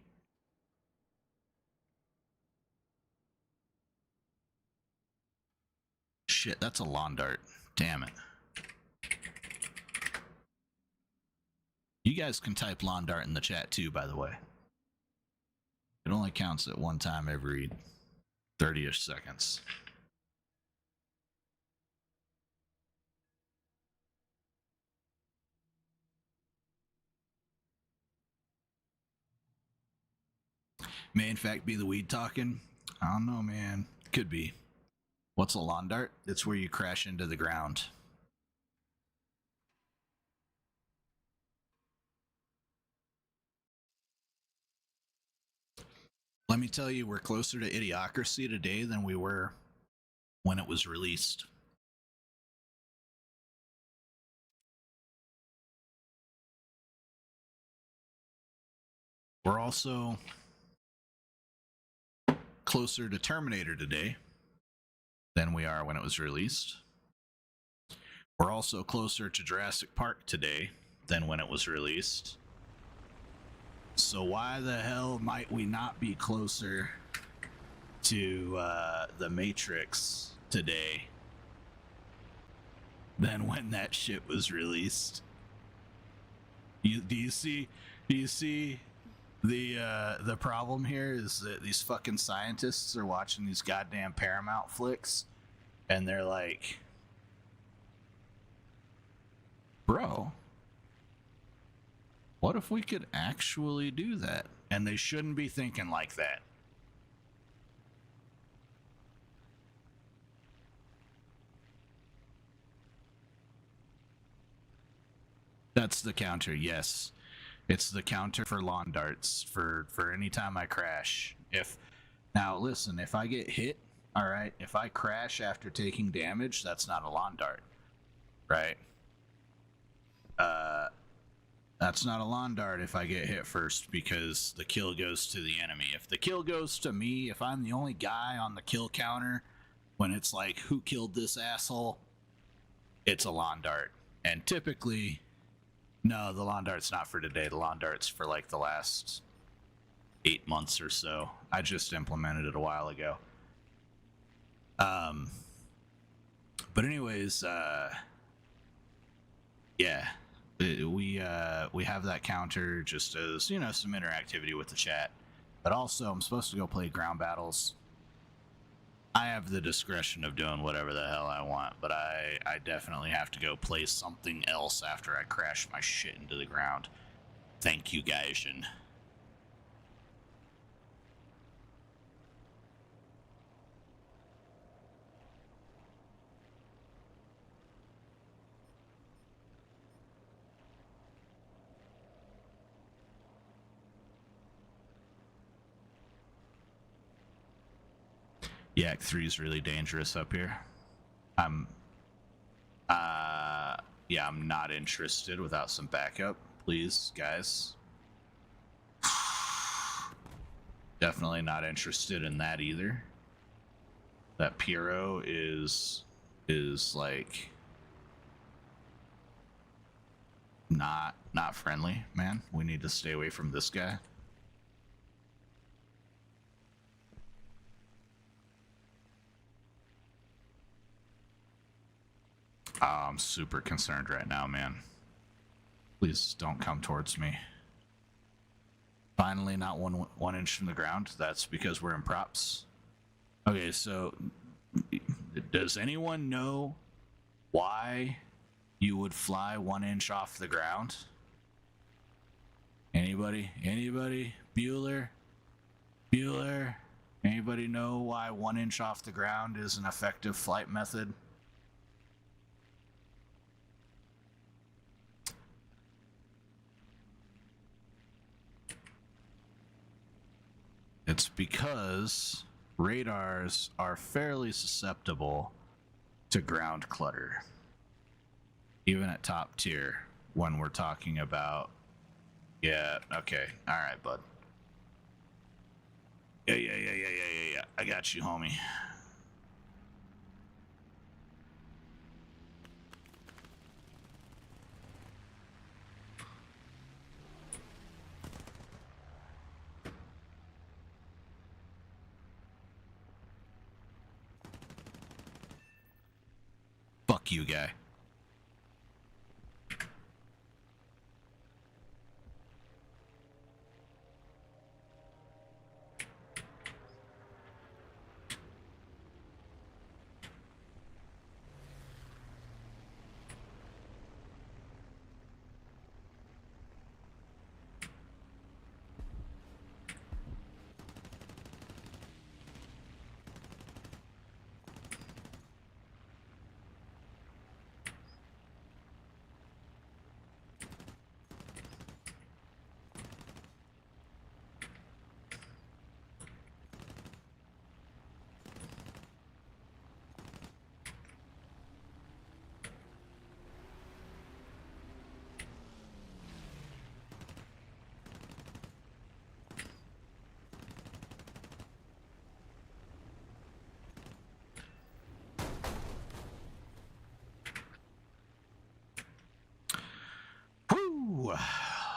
Shit, that's a lawn dart. Damn it. You guys can type lawn dart in the chat too, by the way. It only counts at one time every 30-ish seconds. May in fact be the weed talking. I don't know, man. Could be. What's a lawn dart? It's where you crash into the ground. Let me tell you, we're closer to Idiocracy today than we were when it was released. We're also closer to Terminator today than we are when it was released. We're also closer to Jurassic Park today than when it was released. So why the hell might we not be closer to the Matrix today than when that shit was released? Do you see the problem here is that these fucking scientists are watching these goddamn Paramount flicks, and they're like, bro, what if we could actually do that? And they shouldn't be thinking like that. That's the counter, yes. It's the counter for lawn darts for any time I crash. Now listen, if I get hit, all right, if I crash after taking damage, that's not a lawn dart. right? That's not a lawn dart if I get hit first, because the kill goes to the enemy. If the kill goes to me, if I'm the only guy on the kill counter, when it's like, who killed this asshole? It's a lawn dart. And typically, no, the lawn dart's not for today. The lawn dart's for like the last 8 months or so. I just implemented it a while ago. But anyways, yeah, we have that counter just as, you know, some interactivity with the chat. But also, I'm supposed to go play ground battles. I have the discretion of doing whatever the hell I want, but I definitely have to go play something else after I crash my shit into the ground. Thank you, Gaijin. Yak 3 is really dangerous up here. Yeah, I'm not interested without some backup, please, guys. Definitely not interested in that either. That Pyro is like not friendly, man. We need to stay away from this guy. I'm super concerned right now, man. Please don't come towards me. Finally, not one inch from the ground. That's because we're in props. Okay, so does anyone know why you would fly 1 inch off the ground? Anybody? Bueller? Anybody know why 1 inch off the ground is an effective flight method? It's because radars are fairly susceptible to ground clutter, even at top tier, when we're talking about... Yeah, okay, alright, bud. Yeah, I got you, homie. Fuck you, guy.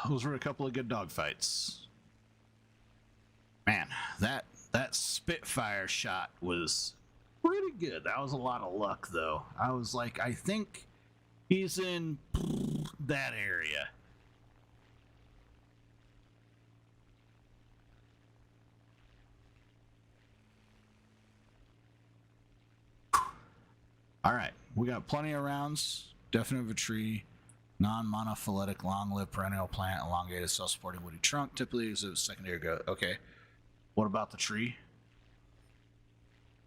Those were a couple of good dogfights. Man, that Spitfire shot was pretty good. That was a lot of luck, though. I was like, I think he's in that area. All right, we got plenty of rounds. Definite of a tree. Non-monophyletic, long-lived perennial plant, elongated, self-supporting woody trunk, typically exhibits secondary growth. Okay. What about the tree?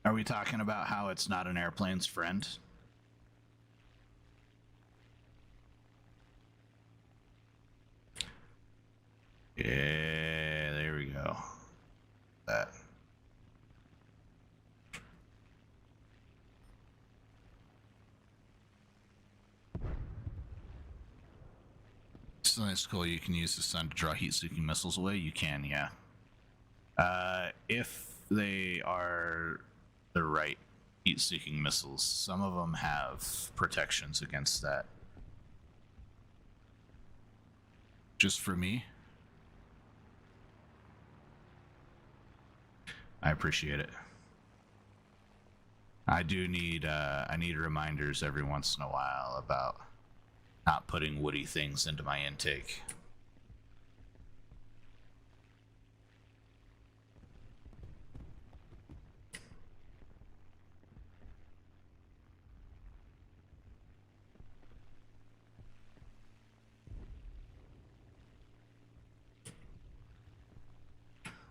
Are we talking about how it's not an airplane's friend? Yeah, there we go. That. So that's cool. You can use the sun to draw heat-seeking missiles away. You can, yeah. If they are the right heat-seeking missiles, some of them have protections against that. Just for me. I appreciate it. I do need I need reminders every once in a while about not putting woody things into my intake.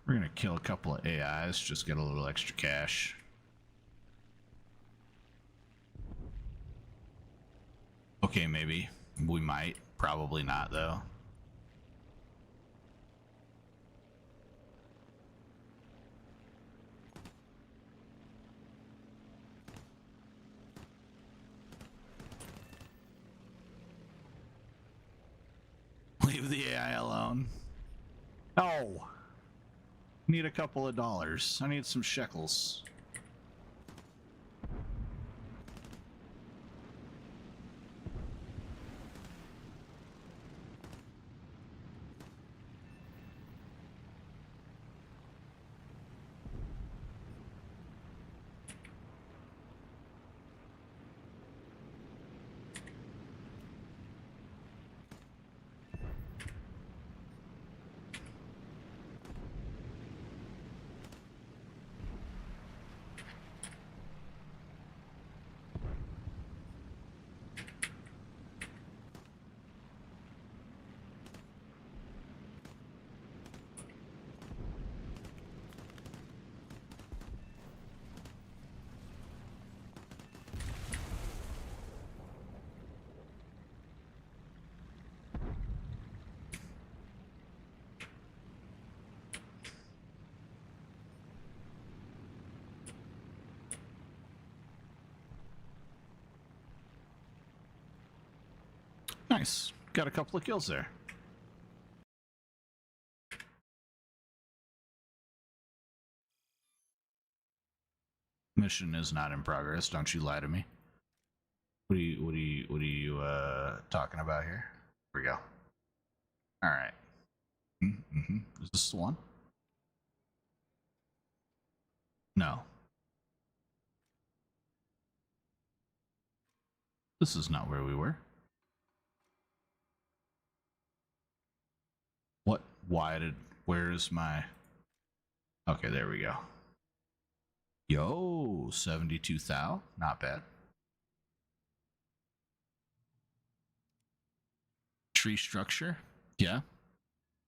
We're gonna kill a couple of AIs, just get a little extra cash. Okay, maybe. We might. Probably not, though. Leave the AI alone. No! Need a couple of dollars. I need some shekels. Nice. Got a couple of kills there. Mission is not in progress. Don't you lie to me. What are you talking about here? Here we go. All right. Mm-hmm. Is this the one? No. This is not where we were. What? Why did... Where is my... Okay, there we go. Yo, 72,000. Not bad. Tree structure. Yeah.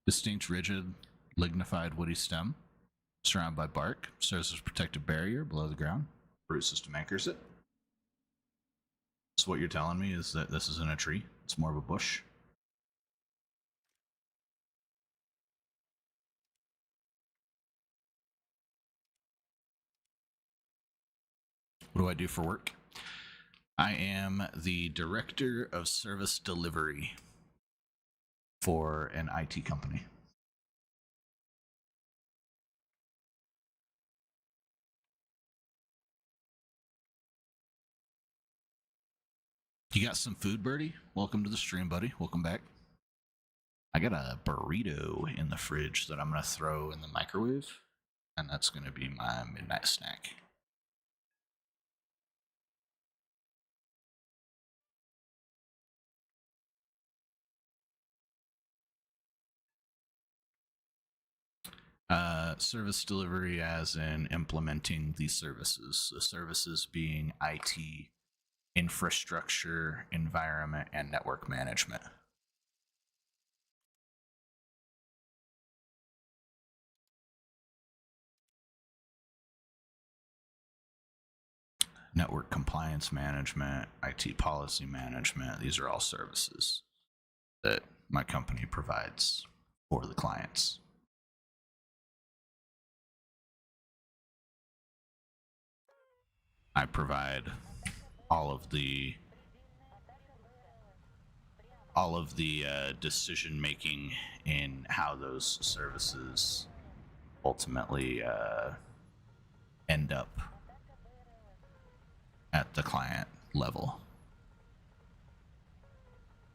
Distinct, rigid, lignified woody stem. Surrounded by bark. Serves as a protective barrier below the ground. Root system anchors it. So what you're telling me is that this isn't a tree. It's more of a bush. What do I do for work? I am the director of service delivery for an IT company. You got some food, Birdie? Welcome to the stream, buddy. Welcome back. I got a burrito in the fridge that I'm going to throw in the microwave, and that's going to be my midnight snack. Service delivery as in implementing these services. The services being IT, infrastructure, environment, and network management. Network compliance management, IT policy management, these are all services that my company provides for the clients. I provide all of the all of the decision making in how those services ultimately end up at the client level,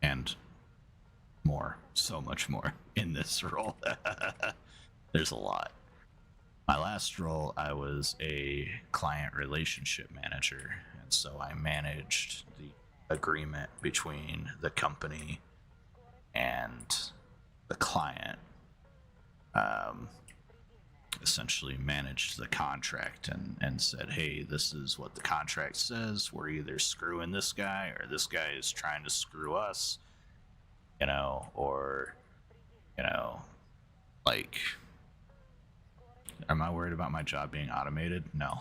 and more, so much more in this role. There's a lot. My last role, I was a client relationship manager, and so I managed the agreement between the company and the client. Essentially managed the contract and said, hey, this is what the contract says. We're either screwing this guy or this guy is trying to screw us, or, like, am I worried about my job being automated? No.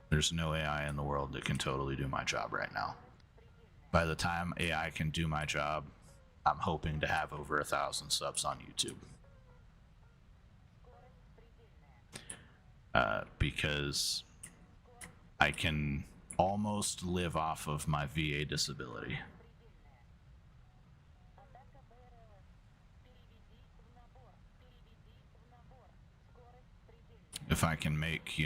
There's no AI in the world that can totally do my job right now. By the time AI can do my job, I'm hoping to have over 1,000 subs on YouTube. Because I can almost live off of my VA disability. If I can make,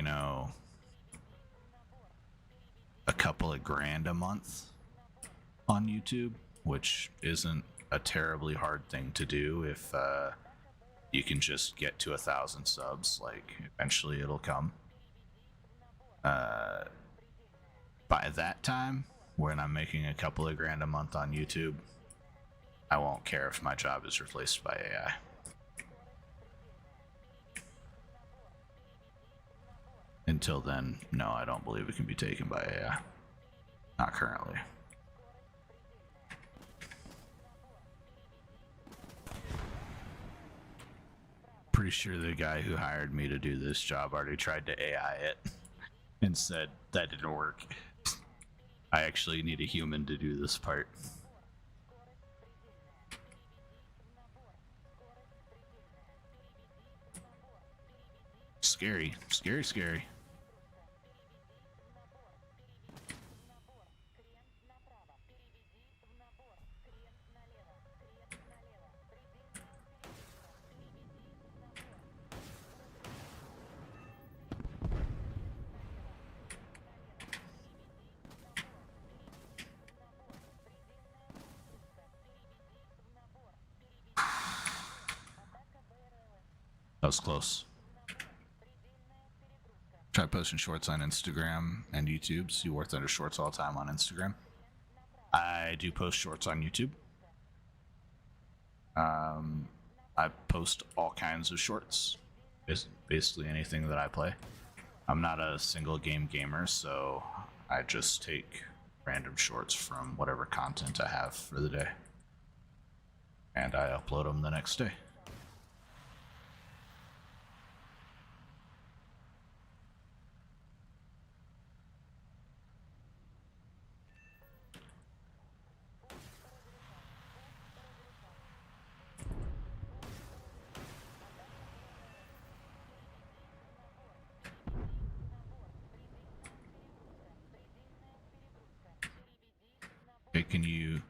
a couple of grand a month on YouTube, which isn't a terribly hard thing to do if you can just get to 1,000 subs, like eventually it'll come. By that time, when I'm making a couple of grand a month on YouTube, I won't care if my job is replaced by AI. Until then, no, I don't believe it can be taken by AI. Not currently. Pretty sure the guy who hired me to do this job already tried to AI it and said that didn't work. I actually need a human to do this part. Scary, scary, scary. That was close. Try posting shorts on Instagram and YouTube. So you work under shorts all the time on Instagram. I do post shorts on YouTube. I post all kinds of shorts. Basically anything that I play. I'm not a single game gamer, so I just take random shorts from whatever content I have for the day. And I upload them the next day. Okay,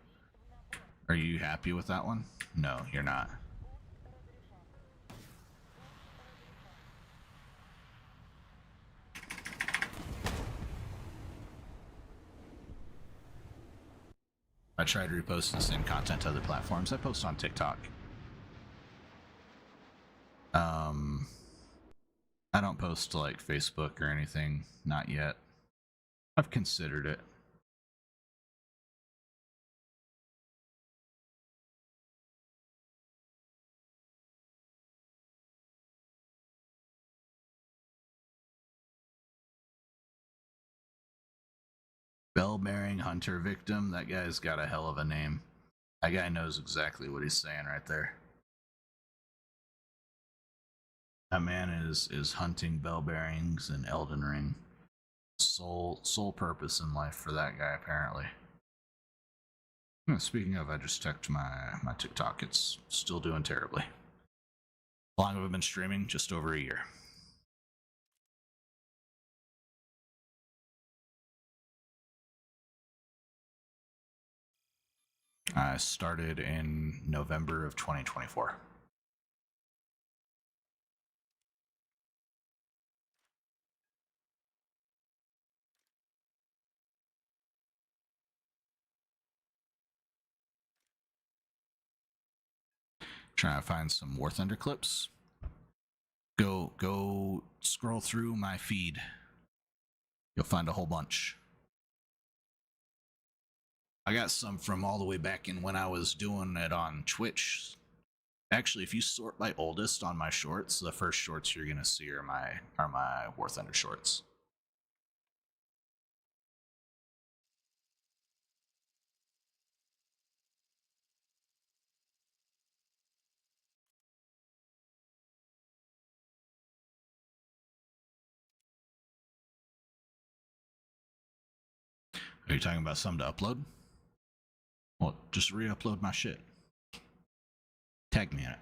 are you happy with that one? No, you're not. I try to repost the same content to other platforms. I post on TikTok. I don't post to like Facebook or anything, not yet. I've considered it. Bell-bearing hunter victim. That guy's got a hell of a name. That guy knows exactly what he's saying right there. That man is hunting bell bearings in Elden Ring. Sole purpose in life for that guy, apparently. Speaking of, I just checked my TikTok. It's still doing terribly. How long have I been streaming? Just over a year. I started in November of 2024. Trying to find some War Thunder clips. Go scroll through my feed. You'll find a whole bunch. I got some from all the way back in when I was doing it on Twitch. Actually, if you sort by oldest on my shorts, the first shorts you're gonna see are my War Thunder shorts. Are you talking about some to upload? Well, just re-upload my shit. Tag me in it.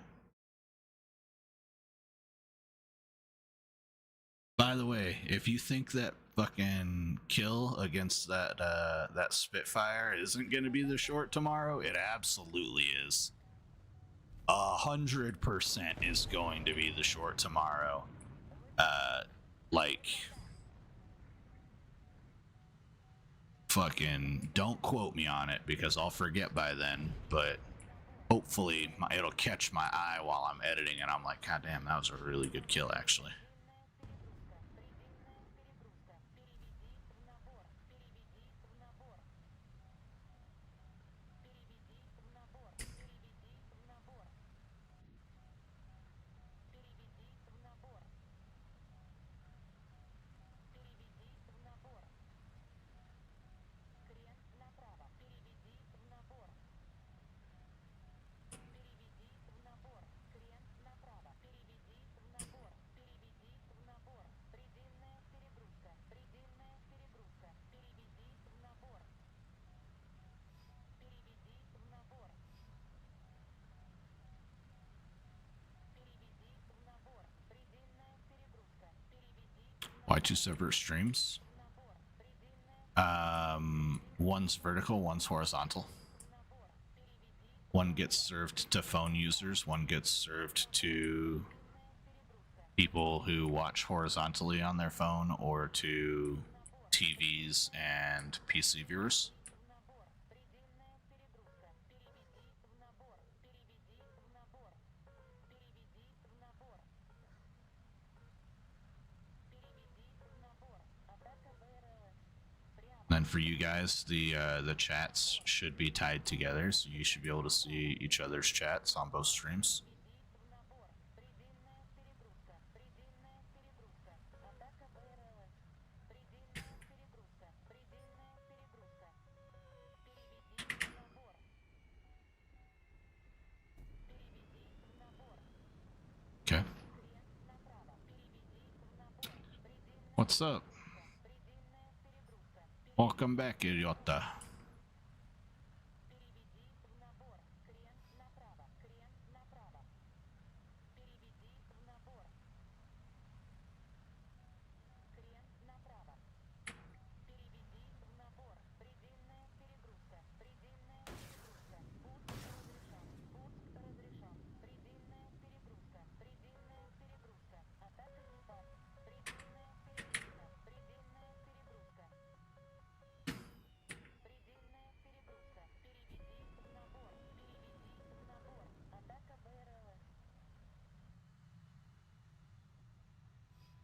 By the way, if you think that fucking kill against that Spitfire isn't gonna be the short tomorrow, it absolutely is. 100% is going to be the short tomorrow. Like, fucking don't quote me on it because I'll forget by then, but hopefully it'll catch my eye while I'm editing and I'm like, god damn, that was a really good kill actually. Why two separate streams? One's vertical, one's horizontal. One gets served to phone users, one gets served to people who watch horizontally on their phone or to TVs and PC viewers. And for you guys, the chats should be tied together, so you should be able to see each other's chats on both streams. Okay. What's up? Welcome back, idiota.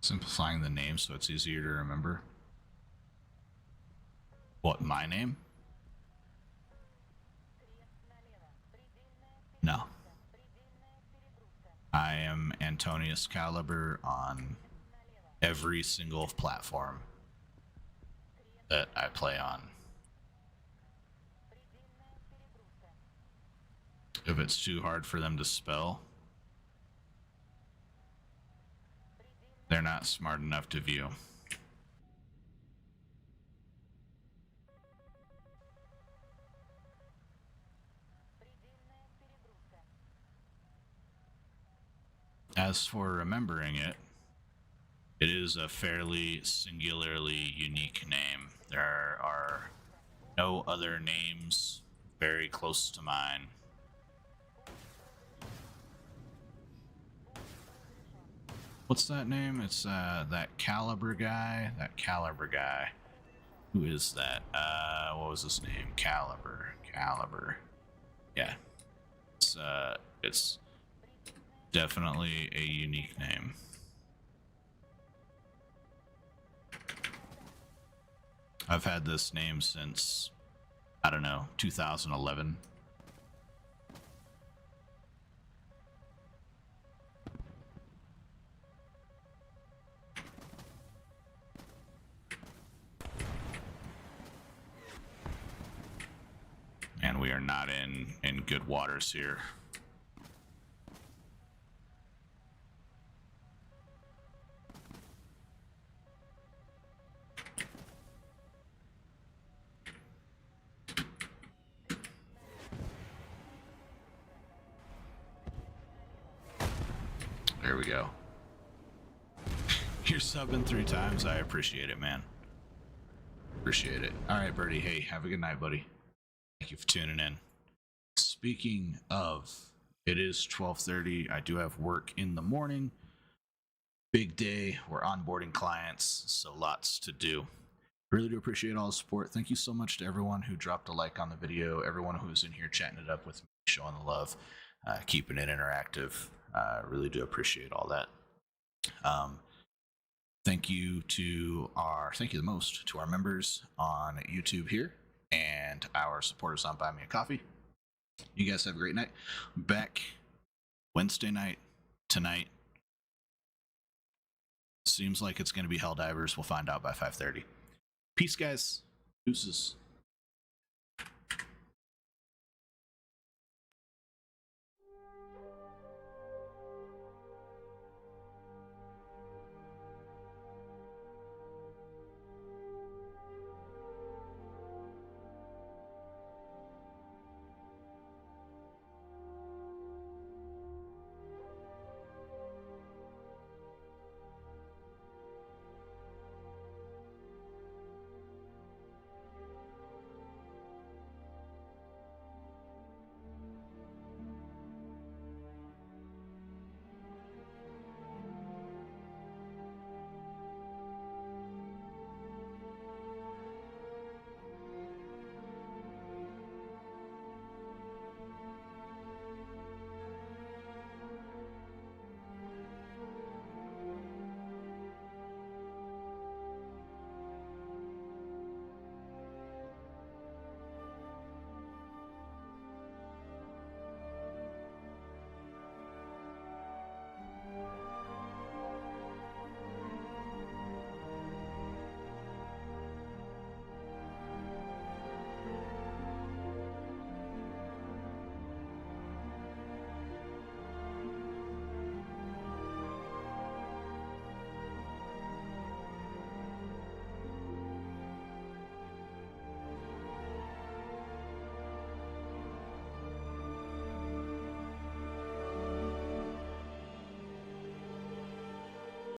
Simplifying the name so it's easier to remember. What, my name? No. I am Antonius Caliber on every single platform that I play on. If it's too hard for them to spell, they're not smart enough to view. As for remembering it, it is a fairly singularly unique name. There are no other names very close to mine. What's that name? It's that Caliber guy. That Caliber guy. Who is that? What was his name? Caliber. Yeah. It's definitely a unique name. I've had this name since, I don't know, 2011. And we are not in good waters here. There we go. You're subbing 3 times. I appreciate it, man. Appreciate it. All right, Birdie. Hey, have a good night, buddy. Thank you for tuning in. Speaking of, it is 12:30. I do have work in the morning. Big day. We're onboarding clients, so lots to do. Really do appreciate all the support. Thank you so much to everyone who dropped a like on the video, everyone who's in here chatting it up with me, showing the love, keeping it interactive. Really do appreciate all that. Thank you the most to our members on YouTube here and our supporters on Buy Me a Coffee. You guys have a great night. Back Wednesday night tonight. Seems like it's going to be Helldivers. We'll find out by 5:30. Peace, guys. Deuces.